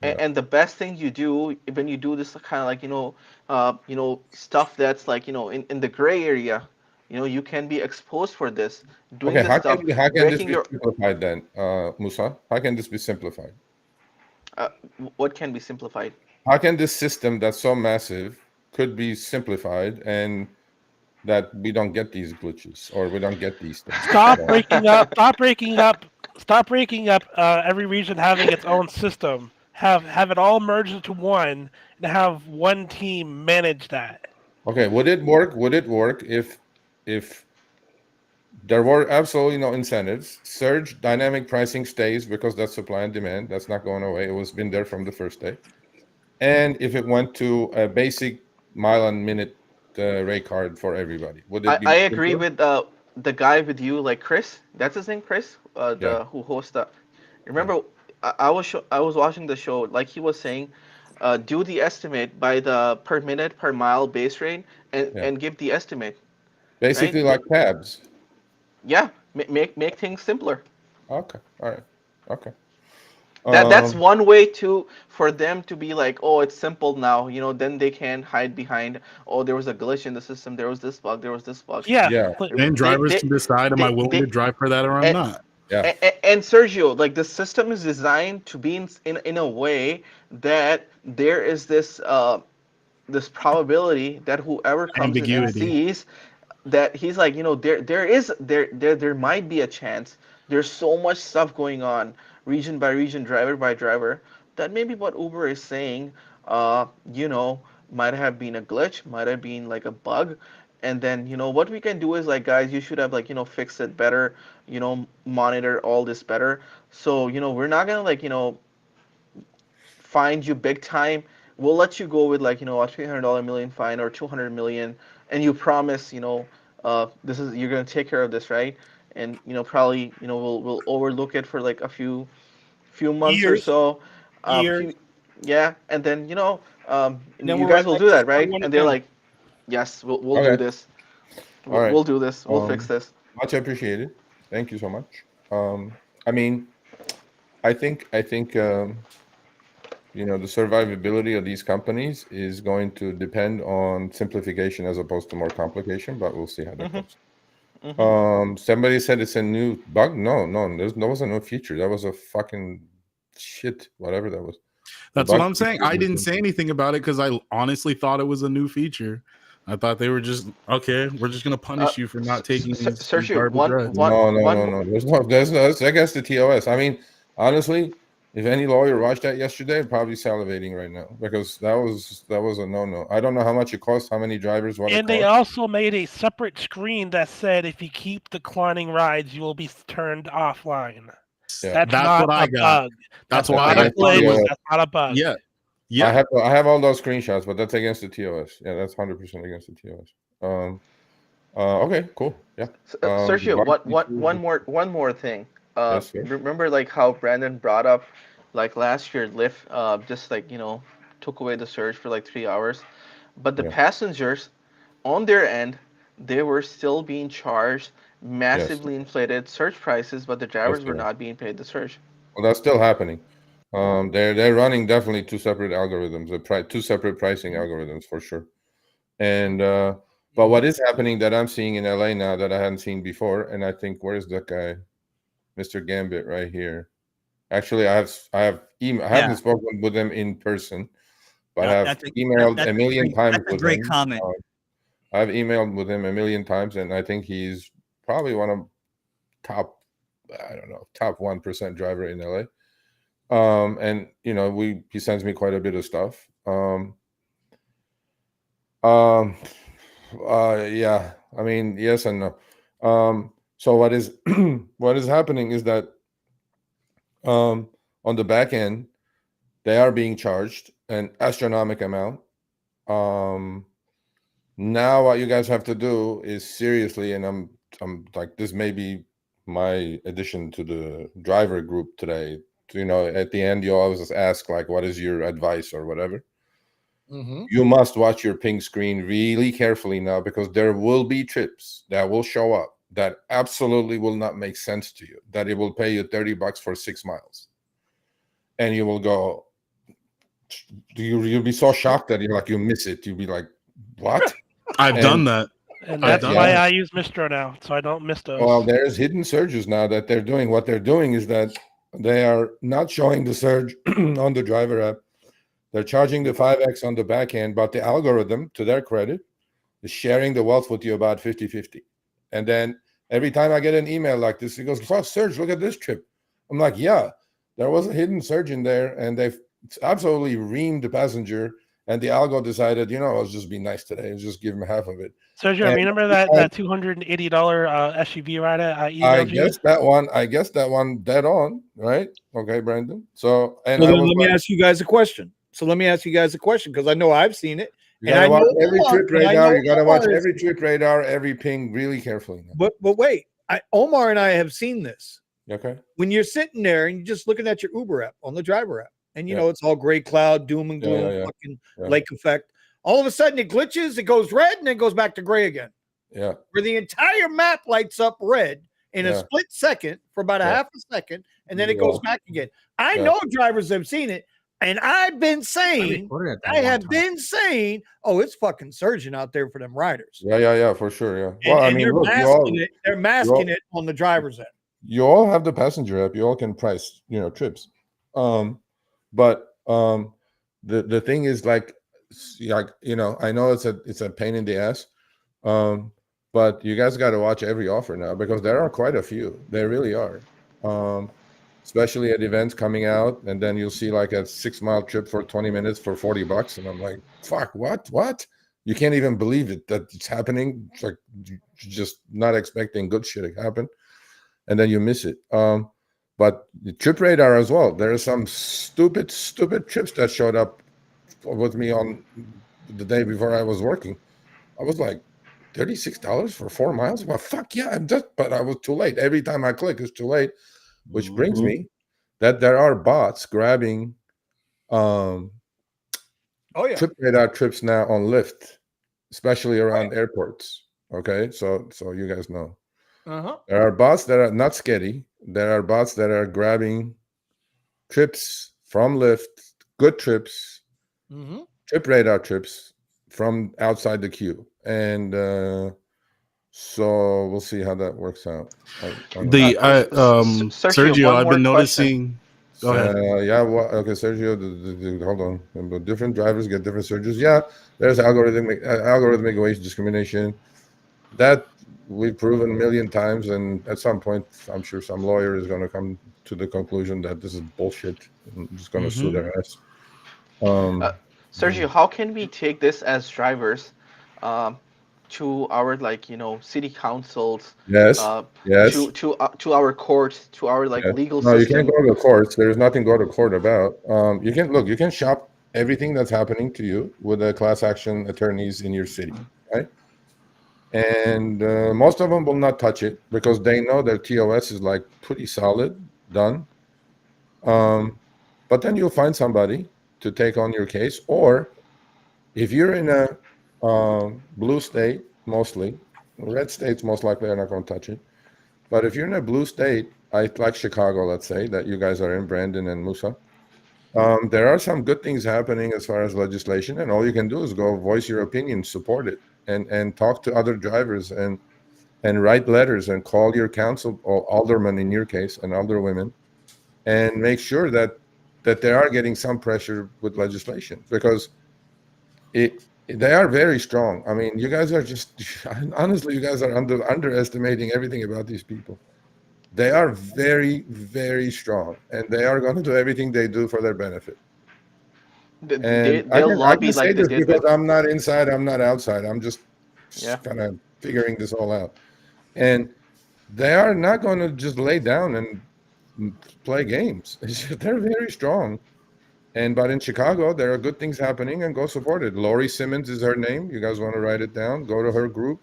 Yeah. And the best thing you do when you do this kind of like stuff that's like in the gray area, you can be exposed for this, doing Okay, this stuff, how can this breaking be your simplified then, Musa? How can this be simplified? uh, what can be simplified. How can this system that's so massive could be simplified and that we don't get these glitches or we don't get these things? Stop So, breaking up. Stop breaking up. Stop breaking up. Every region having its own system. Have it all merged into one, and have one team manage that. okay, would it work? Would it work if there were absolutely no incentives? Surge dynamic pricing stays because that's supply and demand. That's not going away. It was been there from the first day. And if it went to a basic mile and minute rate card for everybody, would it be I agree simpler? with the guy with you, like Chris. That's his name, Chris. Yeah, The who hosts the. yeah. Remember, I was watching the show. Like he was saying, do the estimate by the per minute per mile base rate and Yeah. give the estimate. Right? Basically like tabs. Yeah, make things simpler. Okay. All right. Okay. That's one way for them to be like, oh, it's simple now. Then they can hide behind, oh, there was a glitch in the system. There was this bug. There was this bug. Yeah. Yeah. Then drivers They, can decide, am I willing to drive for that or I'm and, not? Yeah. and Sergio, like the system is designed to be in a way that there is this probability that whoever comes in and Ambiguity. sees that, he's like, there might be a chance. There's so much stuff going on, region by region, driver by driver, that maybe what Uber is saying, uh, you know, might have been a glitch, might have been like a bug. And then, what we can do is like, guys, you should have like, fixed it better, monitor all this better. So, we're not gonna like, find you big time. We'll let you go with like, a $300 million fine or 200 million, and you promise, this is, you're gonna take care of this, right? And probably, we'll overlook it for like a few months or Years, so, years. yeah, and then Then you we're guys right will back do to that, square right? one And they're again. like, yes, we'll do Okay. this. All right. We'll do this. We'll fix this. Much appreciated. Thank you so much. I mean, I think the survivability of these companies is going to depend on simplification as opposed to more complication, but we'll see how that goes. Somebody said it's a new bug. No, that was a new feature. That was a fucking shit, whatever that was. That's what I'm saying. I didn't say anything about it because I honestly thought it was a new feature. I thought they were just, okay, we're just going to punish you for not taking these Sergio, garbage rides. No. There's no. I guess the TOS. I mean, honestly, if any lawyer watched that yesterday, I'd probably salivating right now because that was a no. I don't know how much it costs, how many drivers, what And it they costs. also made a separate screen that said if you keep declining rides, you will be turned offline. Yeah. That's not what I a got. bug. That's not why a glitch. That's not a bug. Yeah. I have all those screenshots, but that's against the TOS. Yeah, that's 100% against the TOS. Okay, cool. Yeah. Sergio, one more thing. Yes, sir. Remember like how Brandon brought up like last year Lyft just like took away the surge for like 3 hours, but the passengers on their end, they were still being charged massively inflated surge prices, but the drivers were not being paid the surge. Well, that's still happening. They're running definitely two separate algorithms, two separate pricing algorithms for sure. And but what is happening that I'm seeing in LA now that I hadn't seen before, and I think where's that guy, Mr. Gambit, right here. Actually, I haven't spoken with him in person, but I have emailed a million times with him. Great comment. I've emailed with him a million times, and I think he's probably one of top 1% driver in LA. And he sends me quite a bit of stuff. Yeah, I mean, yes and no. So what is what is happening is that on the back end, they are being charged an astronomical amount. Now what you guys have to do is seriously, and I'm like, this may be my addition to the driver group today. At the end, you always ask like, what is your advice or whatever. You must watch your ping screen really carefully now, because there will be trips that will show up that absolutely will not make sense to you, that it will pay you $30 for 6 miles. And you will go, you'll be so shocked that you miss it. You'll be like, what? I've done that. And that's why I use Mistro now, so I don't miss those. Well, there's hidden surges now that they're doing. What they're doing is that they are not showing the surge on the driver app. They're charging the 5X on the back end, but the algorithm, to their credit, is sharing the wealth with you about 50-50. And then every time I get an email like this, it goes, oh, Surge, look at this trip. I'm like, yeah, there was a hidden surge in there, and they've absolutely reamed the passenger, and the algo decided, I'll just be nice today and just give him half of it. Sergio, remember that $280 SUV ride I emailed you? I guess that one dead on, right? Okay, Brandon. So, let me ask you guys a question. Because I know I've seen it. You gotta watch every trip radar. You gotta watch every trip radar, every ping really carefully. But wait, Omar and I have seen this. Okay. When you're sitting there and you're just looking at your Uber app on the driver app, and it's all gray cloud, doom and gloom, fucking lake effect. All of a sudden it glitches, it goes red, and then goes back to gray again. Yeah. Where the entire map lights up red, in a Yeah. split second for about a Yeah. half a second, and then it Yeah. goes back again. I Yeah. know drivers have seen it, and I've been saying, oh, it's fucking surging out there for them riders. Yeah, for sure. Yeah. And, Well, I and mean, they're look, masking it. They're masking it on the driver's end. you all have the passenger app. You all can price, trips. But the thing is like, I know it's a pain in the ass. But you guys got to watch every offer now because there are quite a few. There really are. Especially at events coming out, and then you'll see like a 6-mile trip for 20 minutes for $40, and I'm like, fuck, what? You can't even believe it that it's happening. It's like you're just not expecting good shit to happen, and then you miss it. But the trip radar as well. There are some stupid trips that showed up with me on the day before I was working. I was like, $36 for 4 miles? Well, fuck yeah, but I was too late. Every time I click, it's too late. Which brings me that there are bots grabbing trip radar trips now on Lyft, especially around airports. Okay, so you guys know. There are bots that are not sketchy. There are bots that are grabbing trips from Lyft, good trips, trip radar trips from outside the queue. And so we'll see how that works out. Sergio, I've been noticing. Go ahead. Okay, Sergio. Hold on. But different drivers get different surges. Yeah, there's algorithmic wage discrimination. That we've proven a million times, and at some point, I'm sure some lawyer is going to come to the conclusion that this is bullshit. I'm just going to sue their ass. Sergio, how can we take this as drivers to our city councils? Yes. To our courts, to our legal system. No, you can't go to courts. There's nothing to go to court about. You can shop everything that's happening to you with the class action attorneys in your city, right? And most of them will not touch it because they know their TOS is like pretty solid, done. But then you'll find somebody to take on your case, or if you're in a blue state, mostly red states, most likely are not going to touch it. But if you're in a blue state, like Chicago, let's say that you guys are in, Brandon and Musa, there are some good things happening as far as legislation, and all you can do is go voice your opinion, support it, and talk to other drivers and write letters and call your council or aldermen in your case and alderwomen, and make sure that they are getting some pressure with legislation because they are very strong. I mean, you guys are honestly, you guys are underestimating everything about these people. They are very, very strong, and they are going to do everything they do for their benefit. I can say this because I'm not inside, I'm not outside. I'm just kind of figuring this all out. And they are not going to just lay down and play games. They're very strong. But in Chicago, there are good things happening, and go support it. Lori Simmons is her name. You guys want to write it down? Go to her group.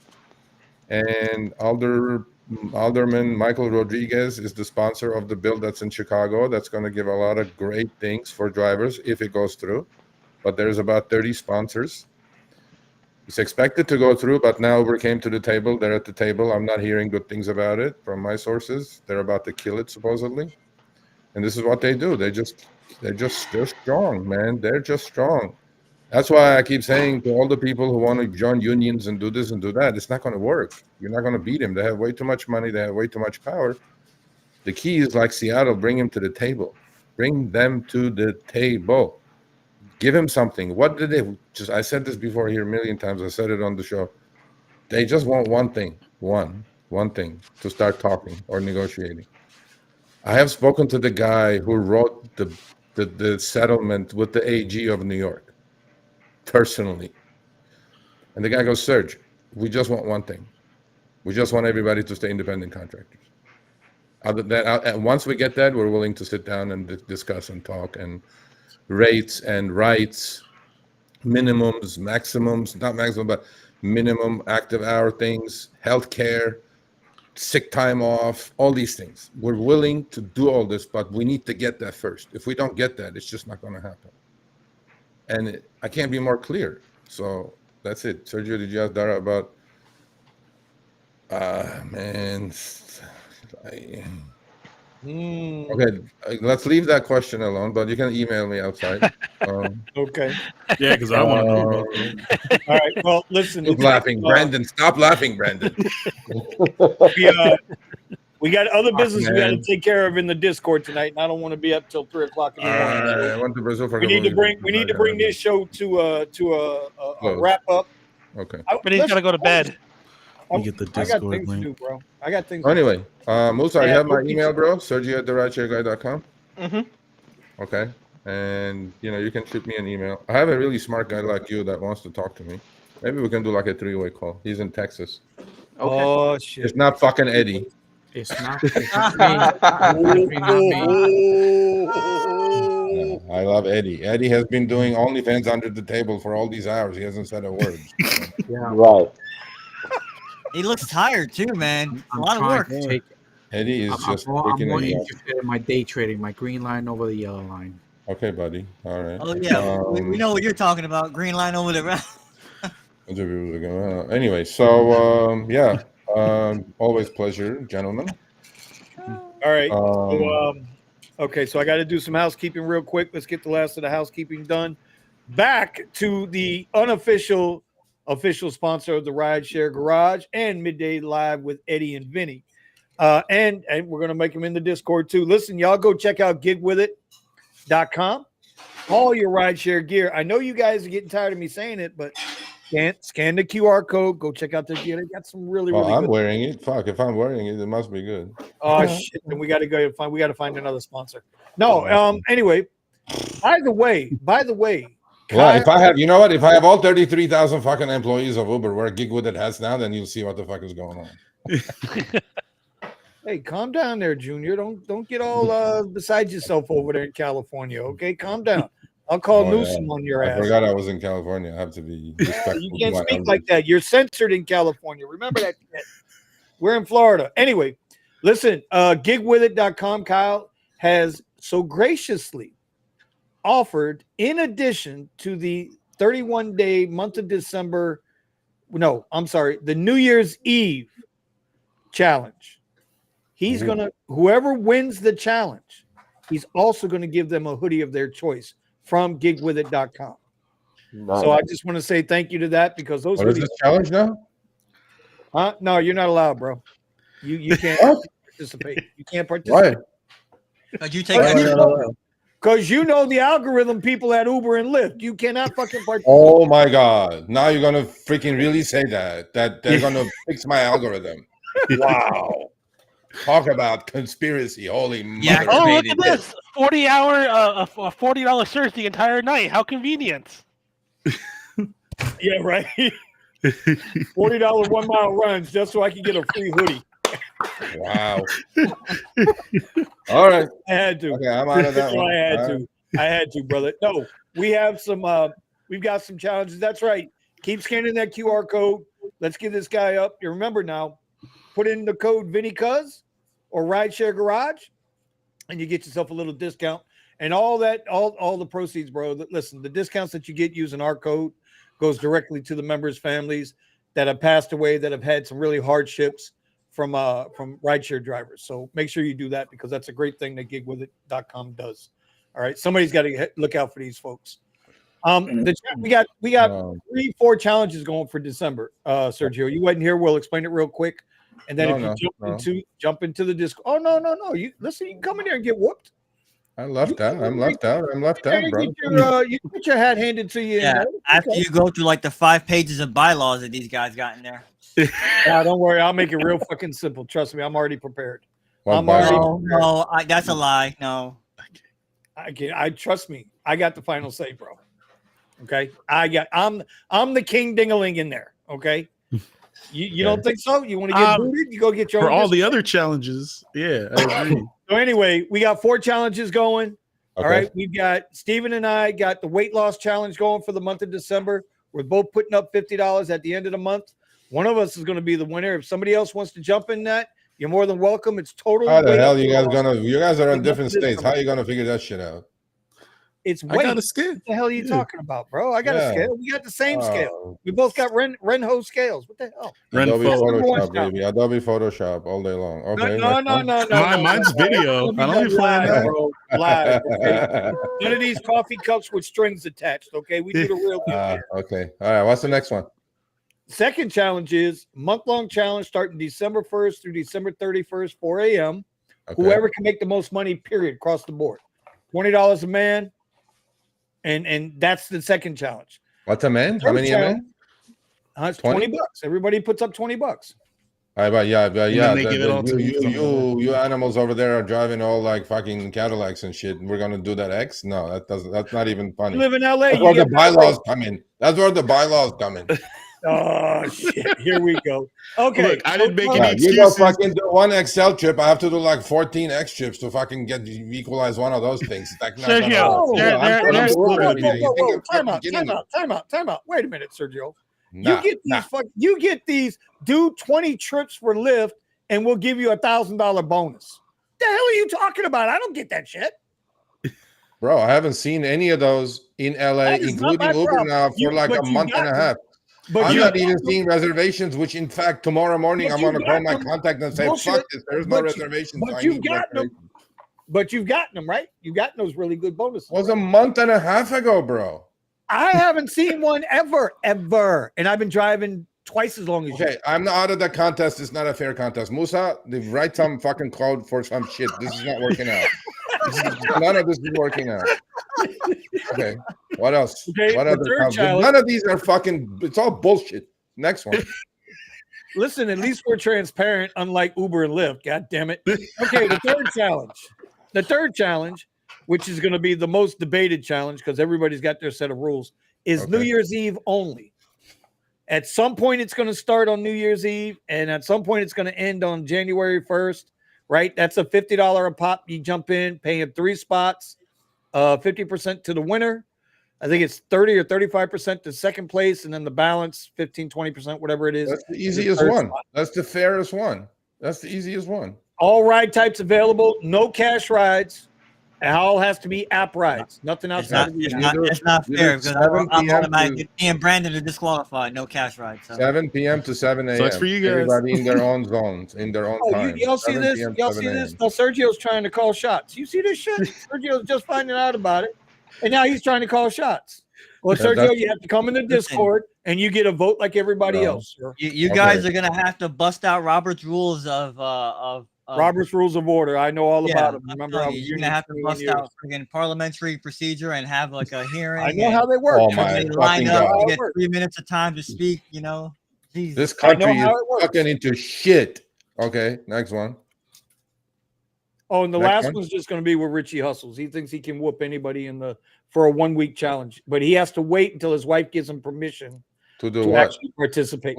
And Alderman Michael Rodriguez is the sponsor of the bill that's in Chicago. That's going to give a lot of great things for drivers if it goes through. But there's about 30 sponsors. It's expected to go through, but now Uber came to the table. They're at the table. I'm not hearing good things about it from my sources. They're about to kill it, supposedly. And this is what they do. They're strong, man. They're just strong. That's why I keep saying to all the people who want to join unions and do this and do that, it's not going to work. You're not going to beat them. They have way too much money. They have way too much power. The key is like Seattle, bring them to the table. Bring them to the table. Give them something. What did they just? I said this before here a million times. I said it on the show. They just want one thing, one thing to start talking or negotiating. I have spoken to the guy who wrote the settlement with the AG of New York personally. And the guy goes, Serge, we just want one thing. We just want everybody to stay independent contractors. Other than that, and once we get that, we're willing to sit down and discuss and talk and rates and rights, minimums, maximums, not maximum, but minimum active hour things, healthcare, sick time off, all these things. We're willing to do all this, but we need to get that first. If we don't get that, it's just not going to happen. And I can't be more clear. So that's it. Sergio, did you ask Dara about, man, Okay, let's leave that question alone. But you can email me outside. Okay. Yeah, because I want to know about that. All right. Well, listen. Stop laughing, Brandon. Stop laughing, Brandon. We got other business we got to man. take care of in the Discord tonight, and I don't want to be up till 3:00 in the morning. So I went to Brazil for a we couple need to weeks. bring this show to a Close. wrap up. Okay. But he's gotta go to bed. You get the I got Discord things link. to do, bro. I got things. Anyway, Musa, you Yeah, have my okay. email, bro. Sergio@therideshareguy.com. Mm-hmm. Okay. And you can shoot me an email. I have a really smart guy like you that wants to talk to me. Maybe we can do like a 3-way call. He's in Texas. Okay. Oh shit! It's not fucking Eddie. It's not me. Definitely not me. I love Eddie. Eddie has been doing OnlyFans under the table for all these hours. He hasn't said a word. Yeah. Right. He looks tired too, man. A I'm lot of trying work. to take it. Eddie is I'm just more freaking exhausted. interested in my day trading, my green line over the yellow line. Okay, buddy. All right. Oh yeah, we know what you're talking about. Green line over the. Anyway, so yeah, always pleasure, gentlemen. All right. Okay, so I got to do some housekeeping real quick. Let's get the last of the housekeeping done. Back to the official sponsor of the RideShare Garage and Midday Live with Eddie and Vinny. And we're going to make them in the Discord too. Listen, y'all go check out gigwithit.com. All your RideShare gear. I know you guys are getting tired of me saying it, but scan the QR code. Go check out their gear. They got some really I'm good. wearing it. Fuck, if I'm wearing it, it must be good. Oh shit! Then we got to go find. We got to find another sponsor. No. Anyway, by the way. Well, if I have, you know what? If I have all 33,000 fucking employees of Uber where Gig With It has now, then you'll see what the fuck is going on. Hey, calm down there, Junior. Don't get all beside yourself over there in California. Okay, calm down. I'll call Newsom on your ass. I forgot I was in California. I have to be respectful. You can't speak like that. You're censored in California. Remember that. We're in Florida. Anyway, listen, gigwithit.com, Kyle, has so graciously offered, in addition to the 31-day month of December, the New Year's Eve challenge. He's whoever wins the challenge, he's also going to give them a hoodie of their choice from gigwithit.com. Nice. So I just want to say thank you to that, because those hoodies. Is this challenge now? No, you're not allowed, bro. You can't participate. You can't participate. Why? You take because the algorithm people at Uber and Lyft. You cannot fucking participate. Oh my god. Now you're gonna freaking really say that they're gonna fix my algorithm. Wow. Talk about conspiracy. Holy mother. Oh, look at this. 40-hour $40 search the entire night. How convenient. Yeah, right. $40 1 mile runs just so I can get a free hoodie. Wow. All right. I had to. Okay, I'm out of that one. I had to, brother. No, we have some we've got some challenges. That's right. Keep scanning that QR code. Let's get this guy up. You remember now, put in the code VinnyCuz or RideShare Garage, and you get yourself a little discount. And all the proceeds, bro. Listen, the discounts that you get using our code goes directly to the members' families that have passed away, that have had some really hardships from rideshare drivers. So make sure you do that, because that's a great thing that gigwithit.com does. All right, somebody's got to look out for these folks. We got 3-4 challenges going for December. Sergio, you wasn't here. We'll explain it real quick, and then jump into the disc. Oh no! You listen. You can come in there and get whooped. I'm left out, bro. You get your hat handed to you. Yeah, after you go through like the 5 pages of bylaws that these guys got in there. Don't worry, I'll make it real fucking simple. Trust me, I'm already prepared. No, that's a lie. No, I trust me. I got the final say, bro. Okay, I'm the king dingaling in there. Okay, you don't think so? You want to get booted? You go get your for own all the other challenges. Yeah, I agree. So anyway, we got 4 challenges going. Okay. All right, we've got Steven and I got the weight loss challenge going for the month of December. We're both putting up $50 at the end of the month. One of us is going to be the winner. If somebody else wants to jump in that, you're more than welcome. It's totally. How the hell you guys are in different states? How are you gonna figure that shit out? It's I weight. got a scale. What the hell are you talking about, bro? I got a scale. We got the same scale. We both got Renho scales. What the hell? Adobe Renfo. Photoshop, baby. Adobe Photoshop all day long. Okay. No. Mine's video. I don't be playing that. Bro. Live. Okay? None of these coffee cups with strings attached. Okay, we do the real deal. Okay. All right. What's the next one? Second challenge is month-long challenge starting December 1st through December 31st, 4 a.m. Okay. Whoever can make the most money, period, across the board. $20 a man. And that's the second challenge. What's a man? How many a man? It's 20 bucks. Everybody puts up 20 bucks. Yeah. They give it all to You animals over there are driving all like fucking Cadillacs and shit. We're gonna do that X? No, that's not even funny. You live in LA. That's where the bylaws come in. That's where the bylaws come in. Oh shit! Here we go. Okay, look, I didn't make any excuses. You go fucking do one Excel trip. I have to do like 14 X trips to fucking equalize one of those things. Like, Sergio, time out. Wait a minute, Sergio. You get these. Do 20 trips for Lyft, and we'll give you $1,000 bonus. The hell are you talking about? I don't get that shit. Bro, I haven't seen any of those in LA, including Uber now for like a month and a half. But I'm not even seeing reservations, which in fact, tomorrow morning, I'm going to call my contact and say, fuck this, there's no reservations. But you've gotten them. But you've gotten them, right? You've gotten those really good bonuses. It was a month and a half ago, bro. I haven't seen one ever. And I've been driving twice as long as you. Okay, I'm not out of the contest. It's not a fair contest. Musa, they write some fucking code for some shit. This is not working out. None of this is working out. Okay, what else? Okay, what other none of these are fucking, it's all bullshit. Next one. Listen, at least we're transparent, unlike Uber and Lyft. God damn it. Okay, the third challenge, which is going to be the most debated challenge because everybody's got their set of rules, is New Year's Eve only. At some point, it's going to start on New Year's Eve, and at some point, it's going to end on January 1st, right? That's a $50 a pop. You jump in, paying 3 spots, 50% to the winner. I think it's 30 or 35% to second place, and then the balance, 15, 20%, whatever it is. That's the easiest one. Spot. That's the fairest one. That's the easiest one. All ride types available, no cash rides. It all has to be app rides. Nothing outside. It's not fair because I'm automatically me and Brandon are disqualified. No cash rides. So. 7 p.m. to 7 a.m. So it's for you guys. Everybody in their own zones, in their own time. Y'all see this? Y'all see this? Now Sergio's trying to call shots. You see this shit? Sergio's just finding out about it, and now he's trying to call shots. Well, Sergio, you have to come in the Discord and you get a vote like everybody else. You guys are gonna have to bust out Robert's rules of Robert's Rules of Order. I know all about them. Remember, you're gonna have to bust out again parliamentary procedure and have like a hearing. I know how they work. Oh my line up, you get 3 minutes of time to speak. You know, Jesus. This country is fucking into shit. Okay, next one. Oh, and the last one's just going to be where Richie hustles. He thinks he can whoop anybody for a 1 week challenge, but he has to wait until his wife gives him permission to actually participate.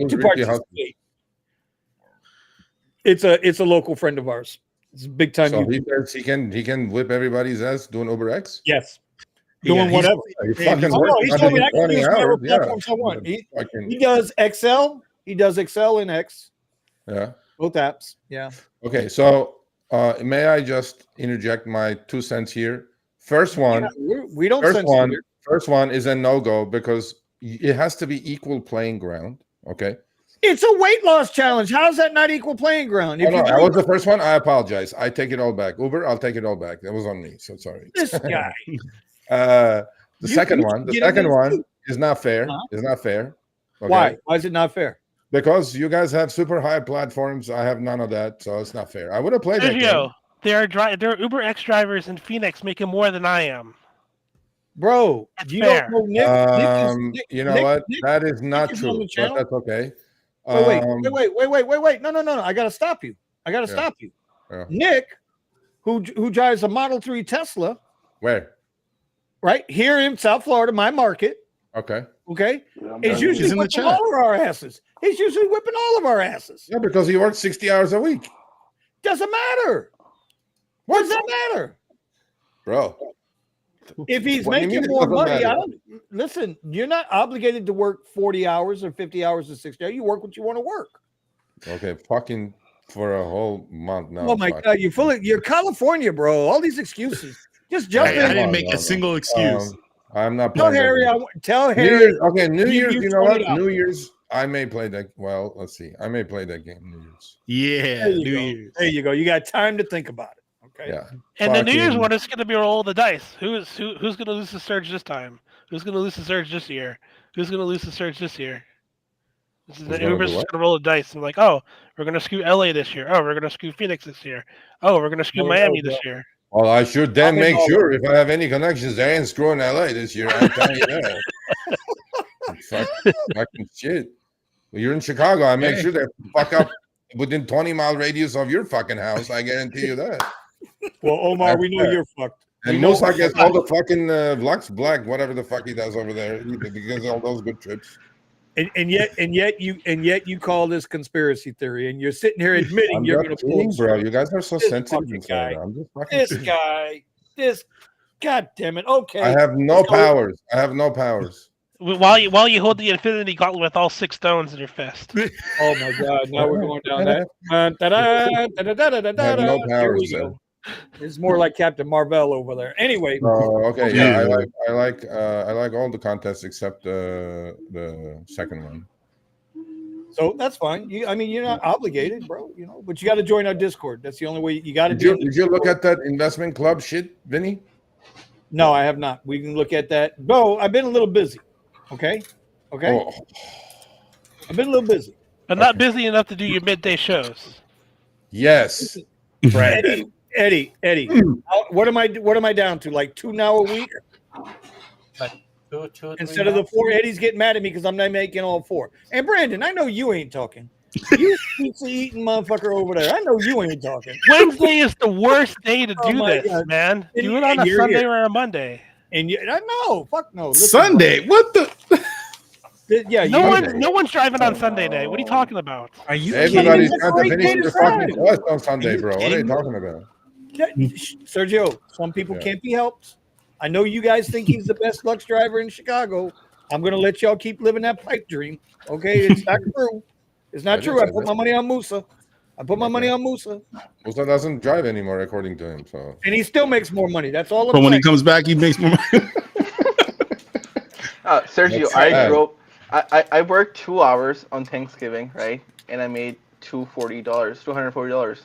It's a local friend of ours. It's a big time. So he can whip everybody's ass doing Uber X. Yes, doing whatever. He told me I can use whatever platforms I want. He does XL. He does XL and X. Yeah, both apps. Yeah. Okay, so may I just interject my 2 cents here? First one, we don't. First one is a no-go because it has to be equal playing ground. Okay. It's a weight loss challenge. How is that not equal playing ground? That was the first one. I apologize. I take it all back. Uber, I'll take it all back. That was on me. So sorry. This guy. The second one is not fair. Is not fair. Okay? Why? Why is it not fair? Because you guys have super high platforms. I have none of that, so it's not fair. I would have played that game. There are Uber X drivers in Phoenix making more than I am. Bro, you don't know Nick. You know what? That is not true. But that's okay. Wait. No. I gotta stop you. Yeah. Nick, who drives a Model 3 Tesla. Where? Right here in South Florida, my market. Okay. He's usually whipping all of our asses. Yeah, because he works 60 hours a week. Doesn't matter. What does that matter? Bro. If he's making more money, listen, you're not obligated to work 40 hours or 50 hours or 60 hours. You work what you want to work. Okay, fucking for a whole month now. Oh my God, you're California, bro. All these excuses. Just jump I in. didn't make a single excuse. I'm not Tell playing that Harry. game. Tell New Harry. Year's, okay, New Year's, you know what? $20. New Year's, I may play that. Well, let's see. I may play that game New Year's. Yeah, There you New go. Year's. There you go. You got time to think about it. Okay. Yeah. And the New Year's Fucking- one is going to be a roll of the dice. Who's going to lose the surge this time? Who's going to lose the surge this year? Who's going to lose the surge this year? Everybody's just going to roll the dice and like, oh, we're going to skew LA this year. Oh, we're going to skew Phoenix this year. Oh, we're going to skew Miami this year. Well, I should then I'm in make all sure if I have any connections, I ain't screwing LA this year. I'm telling you that. Fucking shit. Well, you're in Chicago. I make sure they fuck up within 20-mile radius of your fucking house. I guarantee you that. Well, Omar, we know you're fucked. And We know Musa we're gets fucked. all the fucking Lux Black, whatever the fuck he does over there, because of all those good trips. And yet you call this conspiracy theory, and you're sitting here admitting I'm you're just going to kidding, pull. bro. You guys are so This sensitive. fucking and guy. so I'm just fucking This kidding. guy, this, god damn it. Okay, I have no So- powers. I have no powers. While you hold the Infinity Gauntlet with all 6 stones in your fist. Oh my god! Now we're going down that. I have no Here powers, we sir. go. It's more like Captain Marvel over there. Anyway. Oh, okay. Okay. Yeah, I like all the contests except the second one. So that's fine. You're not obligated, bro. But you got to join our Discord. That's the only way. You got to. Did you look at that investment club shit, Vinny? No, I have not. We can look at that. No, I've been a little busy. Okay. Oh. I've been a little busy. But not busy enough to do your midday shows. Yes. Eddie. What am I down to? Like 2 now a week? Two, Instead of the 4, Eddie's getting mad at me because I'm not making all 4. And Brandon, I know you ain't talking. You pizza eating motherfucker over there. I know you ain't talking. Wednesday is the worst day to Oh do my this, God. man. And- Do it on and a you're Sunday here. or a Monday. And no, fuck no. Listen, Sunday? What the? Yeah, No one's driving on Sunday day. What are you talking about? Are you Everybody's kidding? got to finish Great their day to fucking drive. quest on Sunday, bro. What are you kidding me? talking about? Sergio, some people can't be helped. I know you guys think he's the best Lux driver in Chicago. I'm going to let y'all keep living that pipe dream. Okay, it's not true. It's not true. I put my money on Musa. Musa doesn't drive anymore, according to him. So, And he still makes more money. That's all I'm But when he saying. comes back, he makes more money. Sergio, That's I sad. drove. I worked 2 hours on Thanksgiving, right? And I made $240.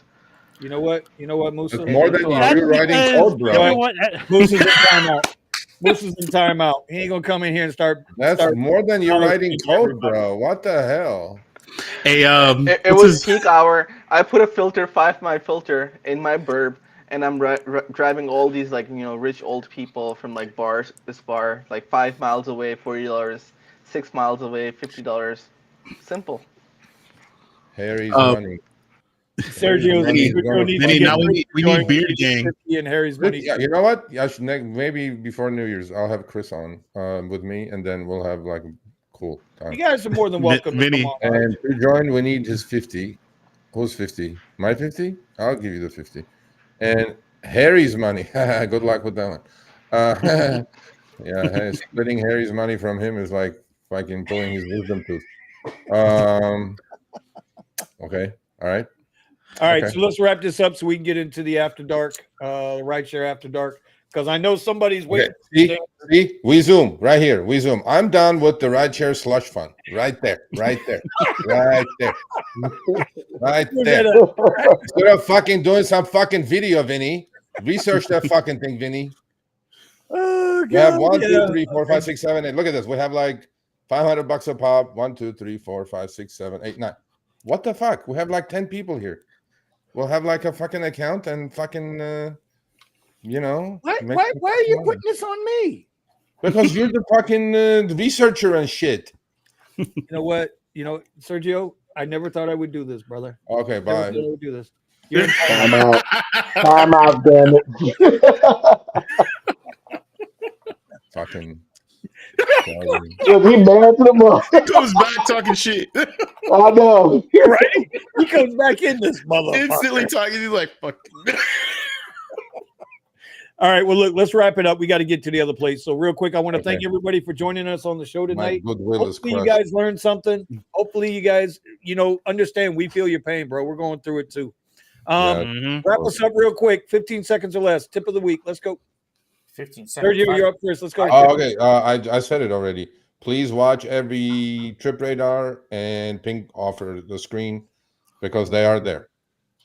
You know what, Musa? it's more than That's you're riding because code, bro. everyone- Moosa's in timeout. Moosa's in timeout. He ain't gonna come in here and start. That's more than you're Honestly, riding code, everybody. bro. What the hell? Hey, It what's was his- peak hour. I put a 5-mile filter in my burb, and I'm driving all these rich old people from this bar, like 5 miles away, $40, 6 miles away, $50. Simple. Harry's money. Sergio's Vinny, now we need beard gang. and Harry's money. Yeah, you know what? I should maybe before New Year's, I'll have Chris on with me, and then we'll have like a cool time. You guys are more than welcome to Vinny. come on. And to join, we need his 50. Who's 50? My 50? I'll give you the 50. And Harry's money. Good luck with that one. Yeah, hey, splitting Harry's money from him is like fucking pulling his wisdom tooth. Okay. All right. All right, Okay. so let's wrap this up so we can get into the after dark, RideShare after dark, because I know somebody's Okay. waiting. See, we zoom right here. We zoom. I'm done with the RideShare slush fund. Right there. Right there. Right there. Right there. Instead of fucking doing some fucking video, Vinny, research that fucking thing, Vinny. Oh, We have God, 1, 2, yeah. 3, 4, 5, 6, 7, 8. Look at this. We have like $500 a pop. 1, 2, 3, 4, 5, 6, 7, 8, 9. What the fuck? We have like 10 people here. We'll have like a fucking account and fucking, Why make are you money. putting this on me? Because you're the fucking researcher and shit. You know what? Sergio, I never thought I would do this, brother. Okay, Never thought I bye. would do this. You're in Time out. Time out, damn it. Fucking. Look, he mad to the mother. Goes back talking shit. I know. right. He comes back in this motherfucker. Instantly talking. He's like, fuck. All right. Well, look, let's wrap it up. We got to get to the other place. So, real quick, I want to thank Okay. everybody for joining us on the show My tonight. goodwill is Hopefully, you crushed. guys learned something. Hopefully, you guys, understand we feel your pain, bro. We're going through it too. Yeah. Mhm. Wrap us up real quick. 15 seconds or less. Tip of the week. Let's go. 15 seconds. Sergio, you're up first. Let's go. Oh, okay. I said it already. Please watch every trip radar and ping offer the screen because they are there.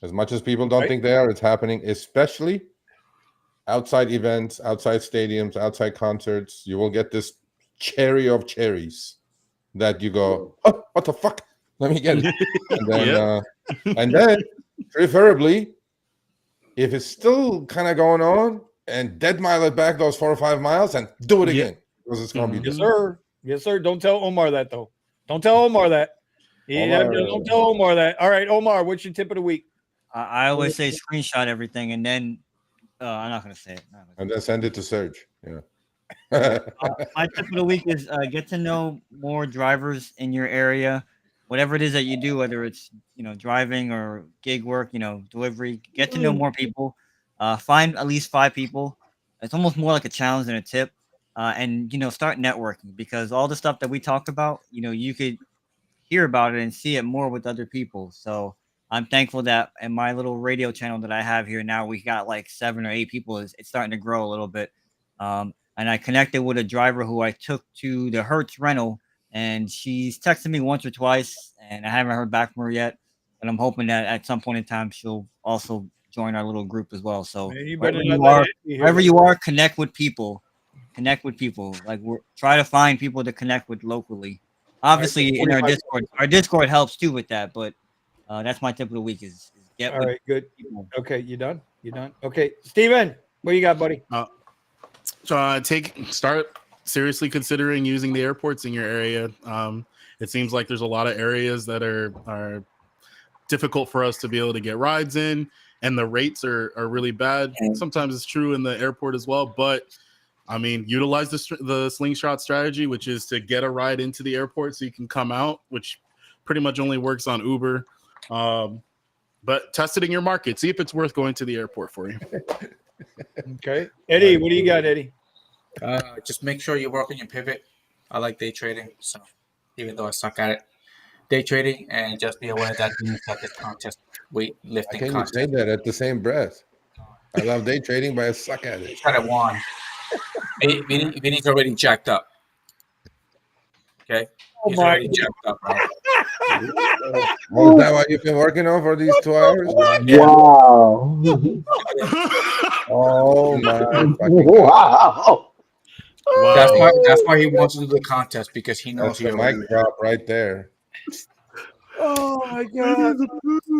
As much as people don't think they are, it's happening, especially outside events, outside stadiums, outside concerts. You will get this cherry of cherries that you go, oh, what the fuck? Let me get it. And then preferably, if it's still kind of going on, and dead mile it back those 4 or 5 miles and do it again because it's going to be yes, sir. Yes, sir. Don't tell Omar that though. Don't tell Omar that. Don't tell Omar that. All right, Omar, what's your tip of the week? I always say screenshot everything and then I'm not going to say it. And then send it to Serge. Yeah. My tip of the week is get to know more drivers in your area. Whatever it is that you do, whether it's driving or gig work, delivery, get to know more people. Find at least 5 people. It's almost more like a challenge than a tip. And start networking because all the stuff that we talk about, you could hear about it and see it more with other people. So I'm thankful that in my little radio channel that I have here now, we got like 7 or 8 people. It's starting to grow a little bit. And I connected with a driver who I took to the Hertz rental, and she's texted me once or twice, and I haven't heard back from her yet. But I'm hoping that at some point in time she'll also join our little group as well. So wherever you are, connect with people. Like try to find people to connect with locally. Obviously, in our Discord, helps too with that. But that's my tip of the week is get. All right, good. Okay, you done? Okay, Steven, what you got, buddy? Start seriously considering using the airports in your area. It seems like there's a lot of areas that are difficult for us to be able to get rides in, and the rates are really bad. Sometimes it's true in the airport as well, but I mean, utilize the slingshot strategy, which is to get a ride into the airport so you can come out, which pretty much only works on Uber. But test it in your market. See if it's worth going to the airport for you. Okay. Eddie, what do you got, Eddie? Just make sure you work on your pivot. I like day trading, so even though I suck at it, day trading, and just be aware that you at this contest, weightlifting Can contest. you say that at the same breath? I love day trading, but I suck at it. Try to one. Vinny's already jacked up. Okay? He's already jacked up, bro. Oh, is that what you've been working on for these 2 hours? Wow. Oh my fucking wow. That's why he wants to do the contest, because he knows the mic drop right there. Oh my god.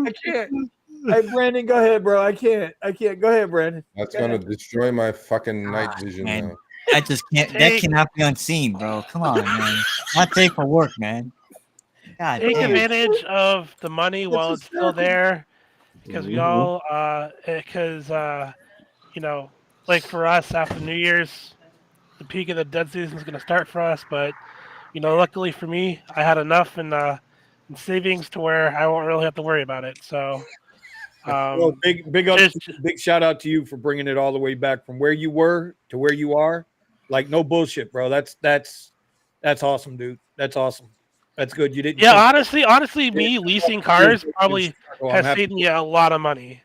I can't. Hey, Brandon, go ahead, bro. I can't. Go ahead, Brandon. That's gonna destroy my fucking night vision now. I just can't. That cannot be unseen, bro. Come on, man. Not safe for work, man. God Take damn. advantage of the money while it's still there, because we all, like for us after New Year's, the peak of the dead season is going to start for us. But luckily for me, I had enough in savings to where I won't really have to worry about it. So, big shout out to you for bringing it all the way back from where you were to where you are. Like, no bullshit, bro. That's awesome, dude. That's awesome. That's good. You didn't. Yeah, honestly, me leasing cars probably has saved me a lot of money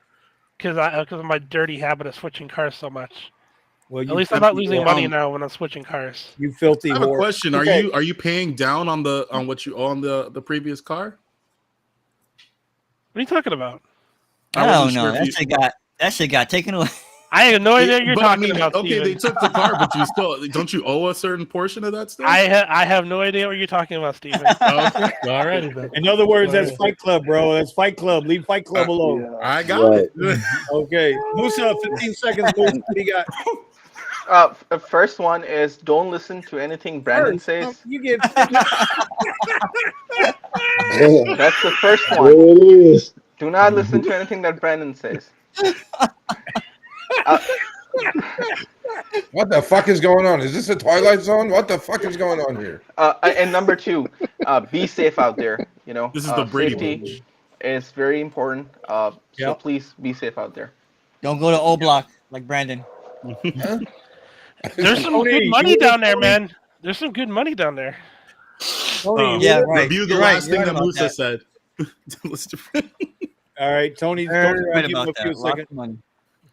because of my dirty habit of switching cars so much. Well, at least I'm not losing money now when I'm switching cars. You filthy. I have a question. Okay. Are you paying down on what you owe on the previous car? What are you talking about? I don't know. That shit got taken away. I have no idea what you're talking about. Okay, Steven. they took the car, but don't you owe a certain portion of that stuff? I have no idea what you're talking about, Steven. Okay. All righty then. In other words, that's Fight Club, bro. That's Fight Club. Leave Fight Club alone. Yeah. I got it. Okay, Musa, 15 seconds. What do you got? First one is don't listen to anything Brandon says. You get. That's the first one. There it is. Do not listen to anything that Brandon says. What the fuck is going on? Is this a Twilight Zone? What the fuck is going on here? And number 2, be safe out there. This is the Brady safety is very important. So please be safe out there. Don't go to O Block like Brandon. There's some good money down there, man. There's some good money down there. Yeah, right. Review the last thing that Musa said. All right, Tony. Right about that.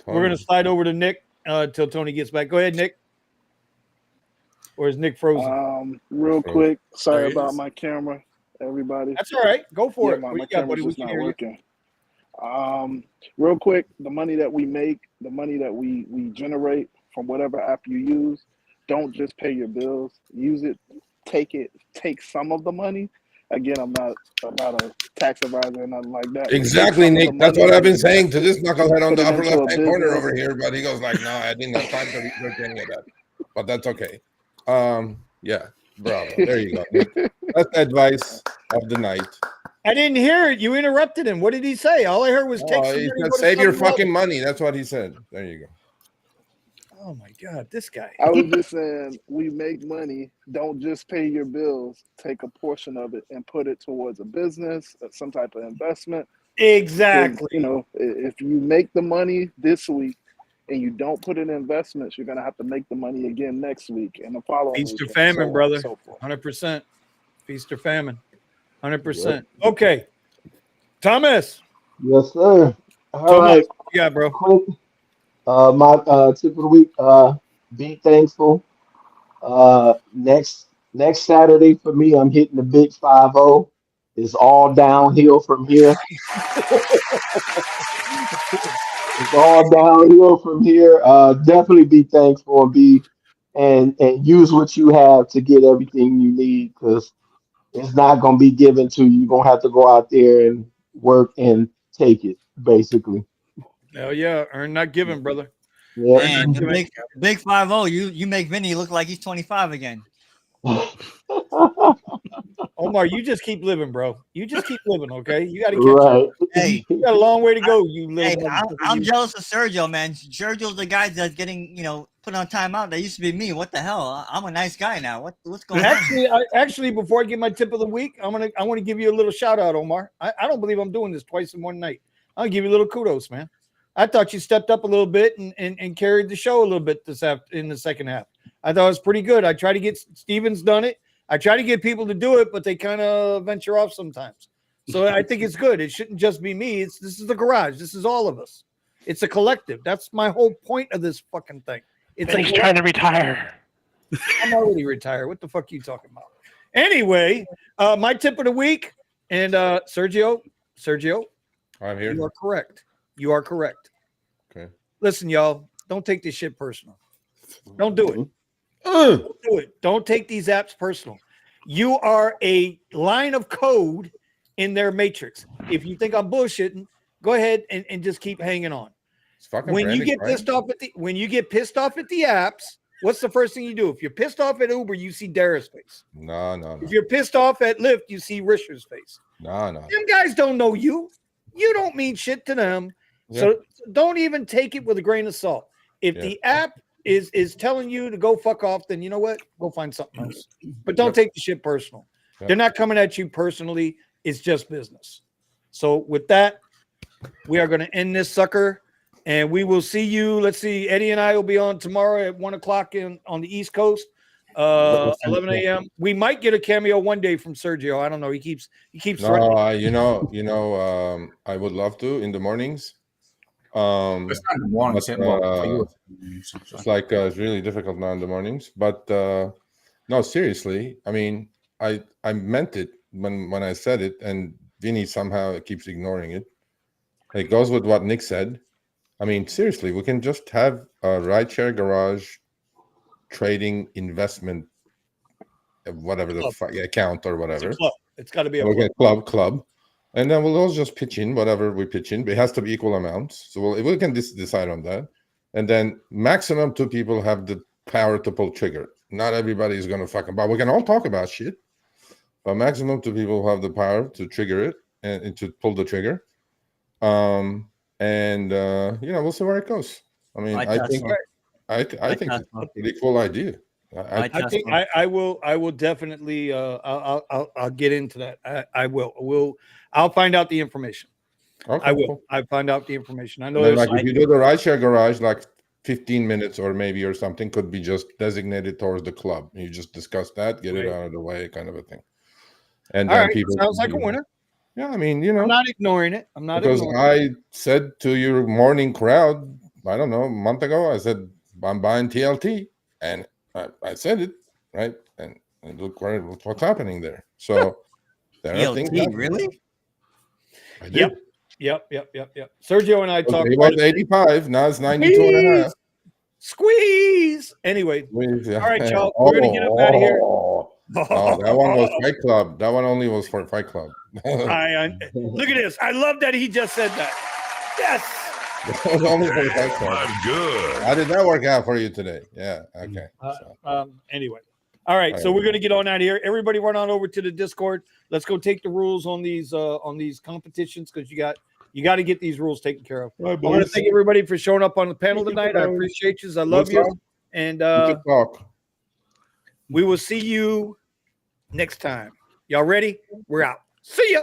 We're going to slide over to Nick. until Tony gets back. Go ahead, Nick. Or is Nick frozen? Real quick, sorry There he about is. my camera, everybody. That's all right. Go for Yeah, it. my What you got, camera's buddy? We just can not hear you. working. Real quick, the money that we make, the money that we generate from whatever app you use, don't just pay your bills. Use it, take some of the money. Again, I'm not a tax advisor or nothing like that. But take Exactly, some of the Nick. That's money what I've been and saying invest to it. this knucklehead on Put the it upper into a left-hand corner business. over here, but he goes like, "No, I didn't have time to research any of that." But that's okay. Yeah, bravo. There you go, Nick. That's the advice of the night. I didn't hear it. You interrupted him. What did he say? All I heard was take some He money, said, go to "Save your 7-Eleven." fucking money." That's what he said. There you go. Oh my God, this guy. I was just saying, we make money. Don't just pay your bills. Take a portion of it and put it towards a business, some type of investment. Exactly. You know, if you make the money this week and you don't put it in investments, you're gonna have to make the money again next week and the following Feast week. or And famine, so on brother. and so forth. 100%. Feast or famine. 100%. Okay. Thomas. Yes, sir. All Tomas, right. what you got, bro? Quick. My tip of the week. Be thankful. Next Saturday for me, I'm hitting the big 5-0. It's all downhill from here. It's all downhill from here. Definitely be thankful and and use what you have to get everything you need because it's not gonna be given to you. You're gonna have to go out there and work and take it, basically. Hell yeah. Earn not given, brother. Yep. Earn Man, not given. the big 5-0. You make Vinny look like he's 25 again. Omar, you just keep living, bro. You just keep living, okay? You got to catch up. Right. Hey, You got a long way to go, you little hey, motherfucker. I'm You. jealous of Sergio, man. Sergio's the guy that's getting, put on timeout. That used to be me. What the hell? I'm a nice guy now. What's going on? Actually, before I give my tip of the week, I want to give you a little shout out, Omar. I don't believe I'm doing this twice in one night. I'll give you a little kudos, man. I thought you stepped up a little bit and carried the show a little bit in the second half. I thought it was pretty good. I try to get Steven's done it. I try to get people to do it, but they kind of venture off sometimes. So I think it's good. It shouldn't just be me. This is the garage. This is all of us. It's a collective. That's my whole point of this fucking thing. And he's trying to retire. I'm already retired. What the fuck are you talking about? Anyway, my tip of the week, and Sergio, I'm here. you are correct. You are correct. Okay. Listen, y'all, don't take this shit personal. Don't do it. Don't do it. Don't take these apps personal. You are a line of code in their matrix. If you think I'm bullshitting, go ahead and just keep hanging on. When you get pissed off at the apps, what's the first thing you do? If you're pissed off at Uber, you see Dara's face. No. If you're pissed off at Lyft, you see Risher's face. No. Them guys don't know you. You don't mean shit to them. Yeah. So don't even take it with a grain of salt. If the app is telling you to go fuck off, then you know what? Go find something else. But don't take the shit personal. They're not coming at you personally. It's just business. So with that, we are going to end this sucker. And we will see you. Let's see. Eddie and I will be on tomorrow at 1:00 on the East Coast, 11 a.m. We might get a cameo one day from Sergio. I don't know. He keeps. No, I would love to in the mornings. It's not in the mornings. It's like it's really difficult now in the mornings. But no, seriously. I mean, I meant it when I said it, and Vinny somehow keeps ignoring it. It goes with what Nick said. I mean, seriously, we can just have a RideShare Garage trading investment, whatever the account or whatever. It's got to be a club. And then we'll all just pitch in whatever we pitch in. It has to be equal amounts. So we can decide on that. And then maximum 2 people have the power to pull trigger. Not everybody is going to fucking, but we can all talk about shit. But maximum 2 people have the power to trigger it and to pull the trigger. We'll see where it goes. I mean, I think it's a pretty cool idea. I will definitely. I'll get into that. I will. I'll find out the information. Okay, I will. cool. I find out the information. I know. Like if you do the RideShare Garage, like 15 minutes or something could be just designated towards the club. You just discuss that, get it out of the way, kind of a thing. And all then right, people sounds like a winner. Yeah, I mean, I'm not ignoring it. I said to your morning crowd, I don't know, a month ago, I said I'm buying TLT, and I said it right, and look what's happening there. So there are things TLT, happening. really? I did. Yep. Sergio and I talked. It was 85. Now it's 92 and a half. Squeeze. Anyway, all right, y'all. We're gonna get up out of here. No, that one was Fight Club. That one only was for Fight Club. Look at this. I love that he just said that. Yes. That was only for Fight Club. Good. How did that work out for you today? Yeah. Okay. Anyway. All right. So we're gonna get on out of here. Everybody run on over to the Discord. Let's go take the rules on these competitions, because you got to get these rules taken care of. I want to thank everybody for showing up on the panel tonight. I appreciate you. I love you. And we will see you next time. Y'all ready? We're out. See ya.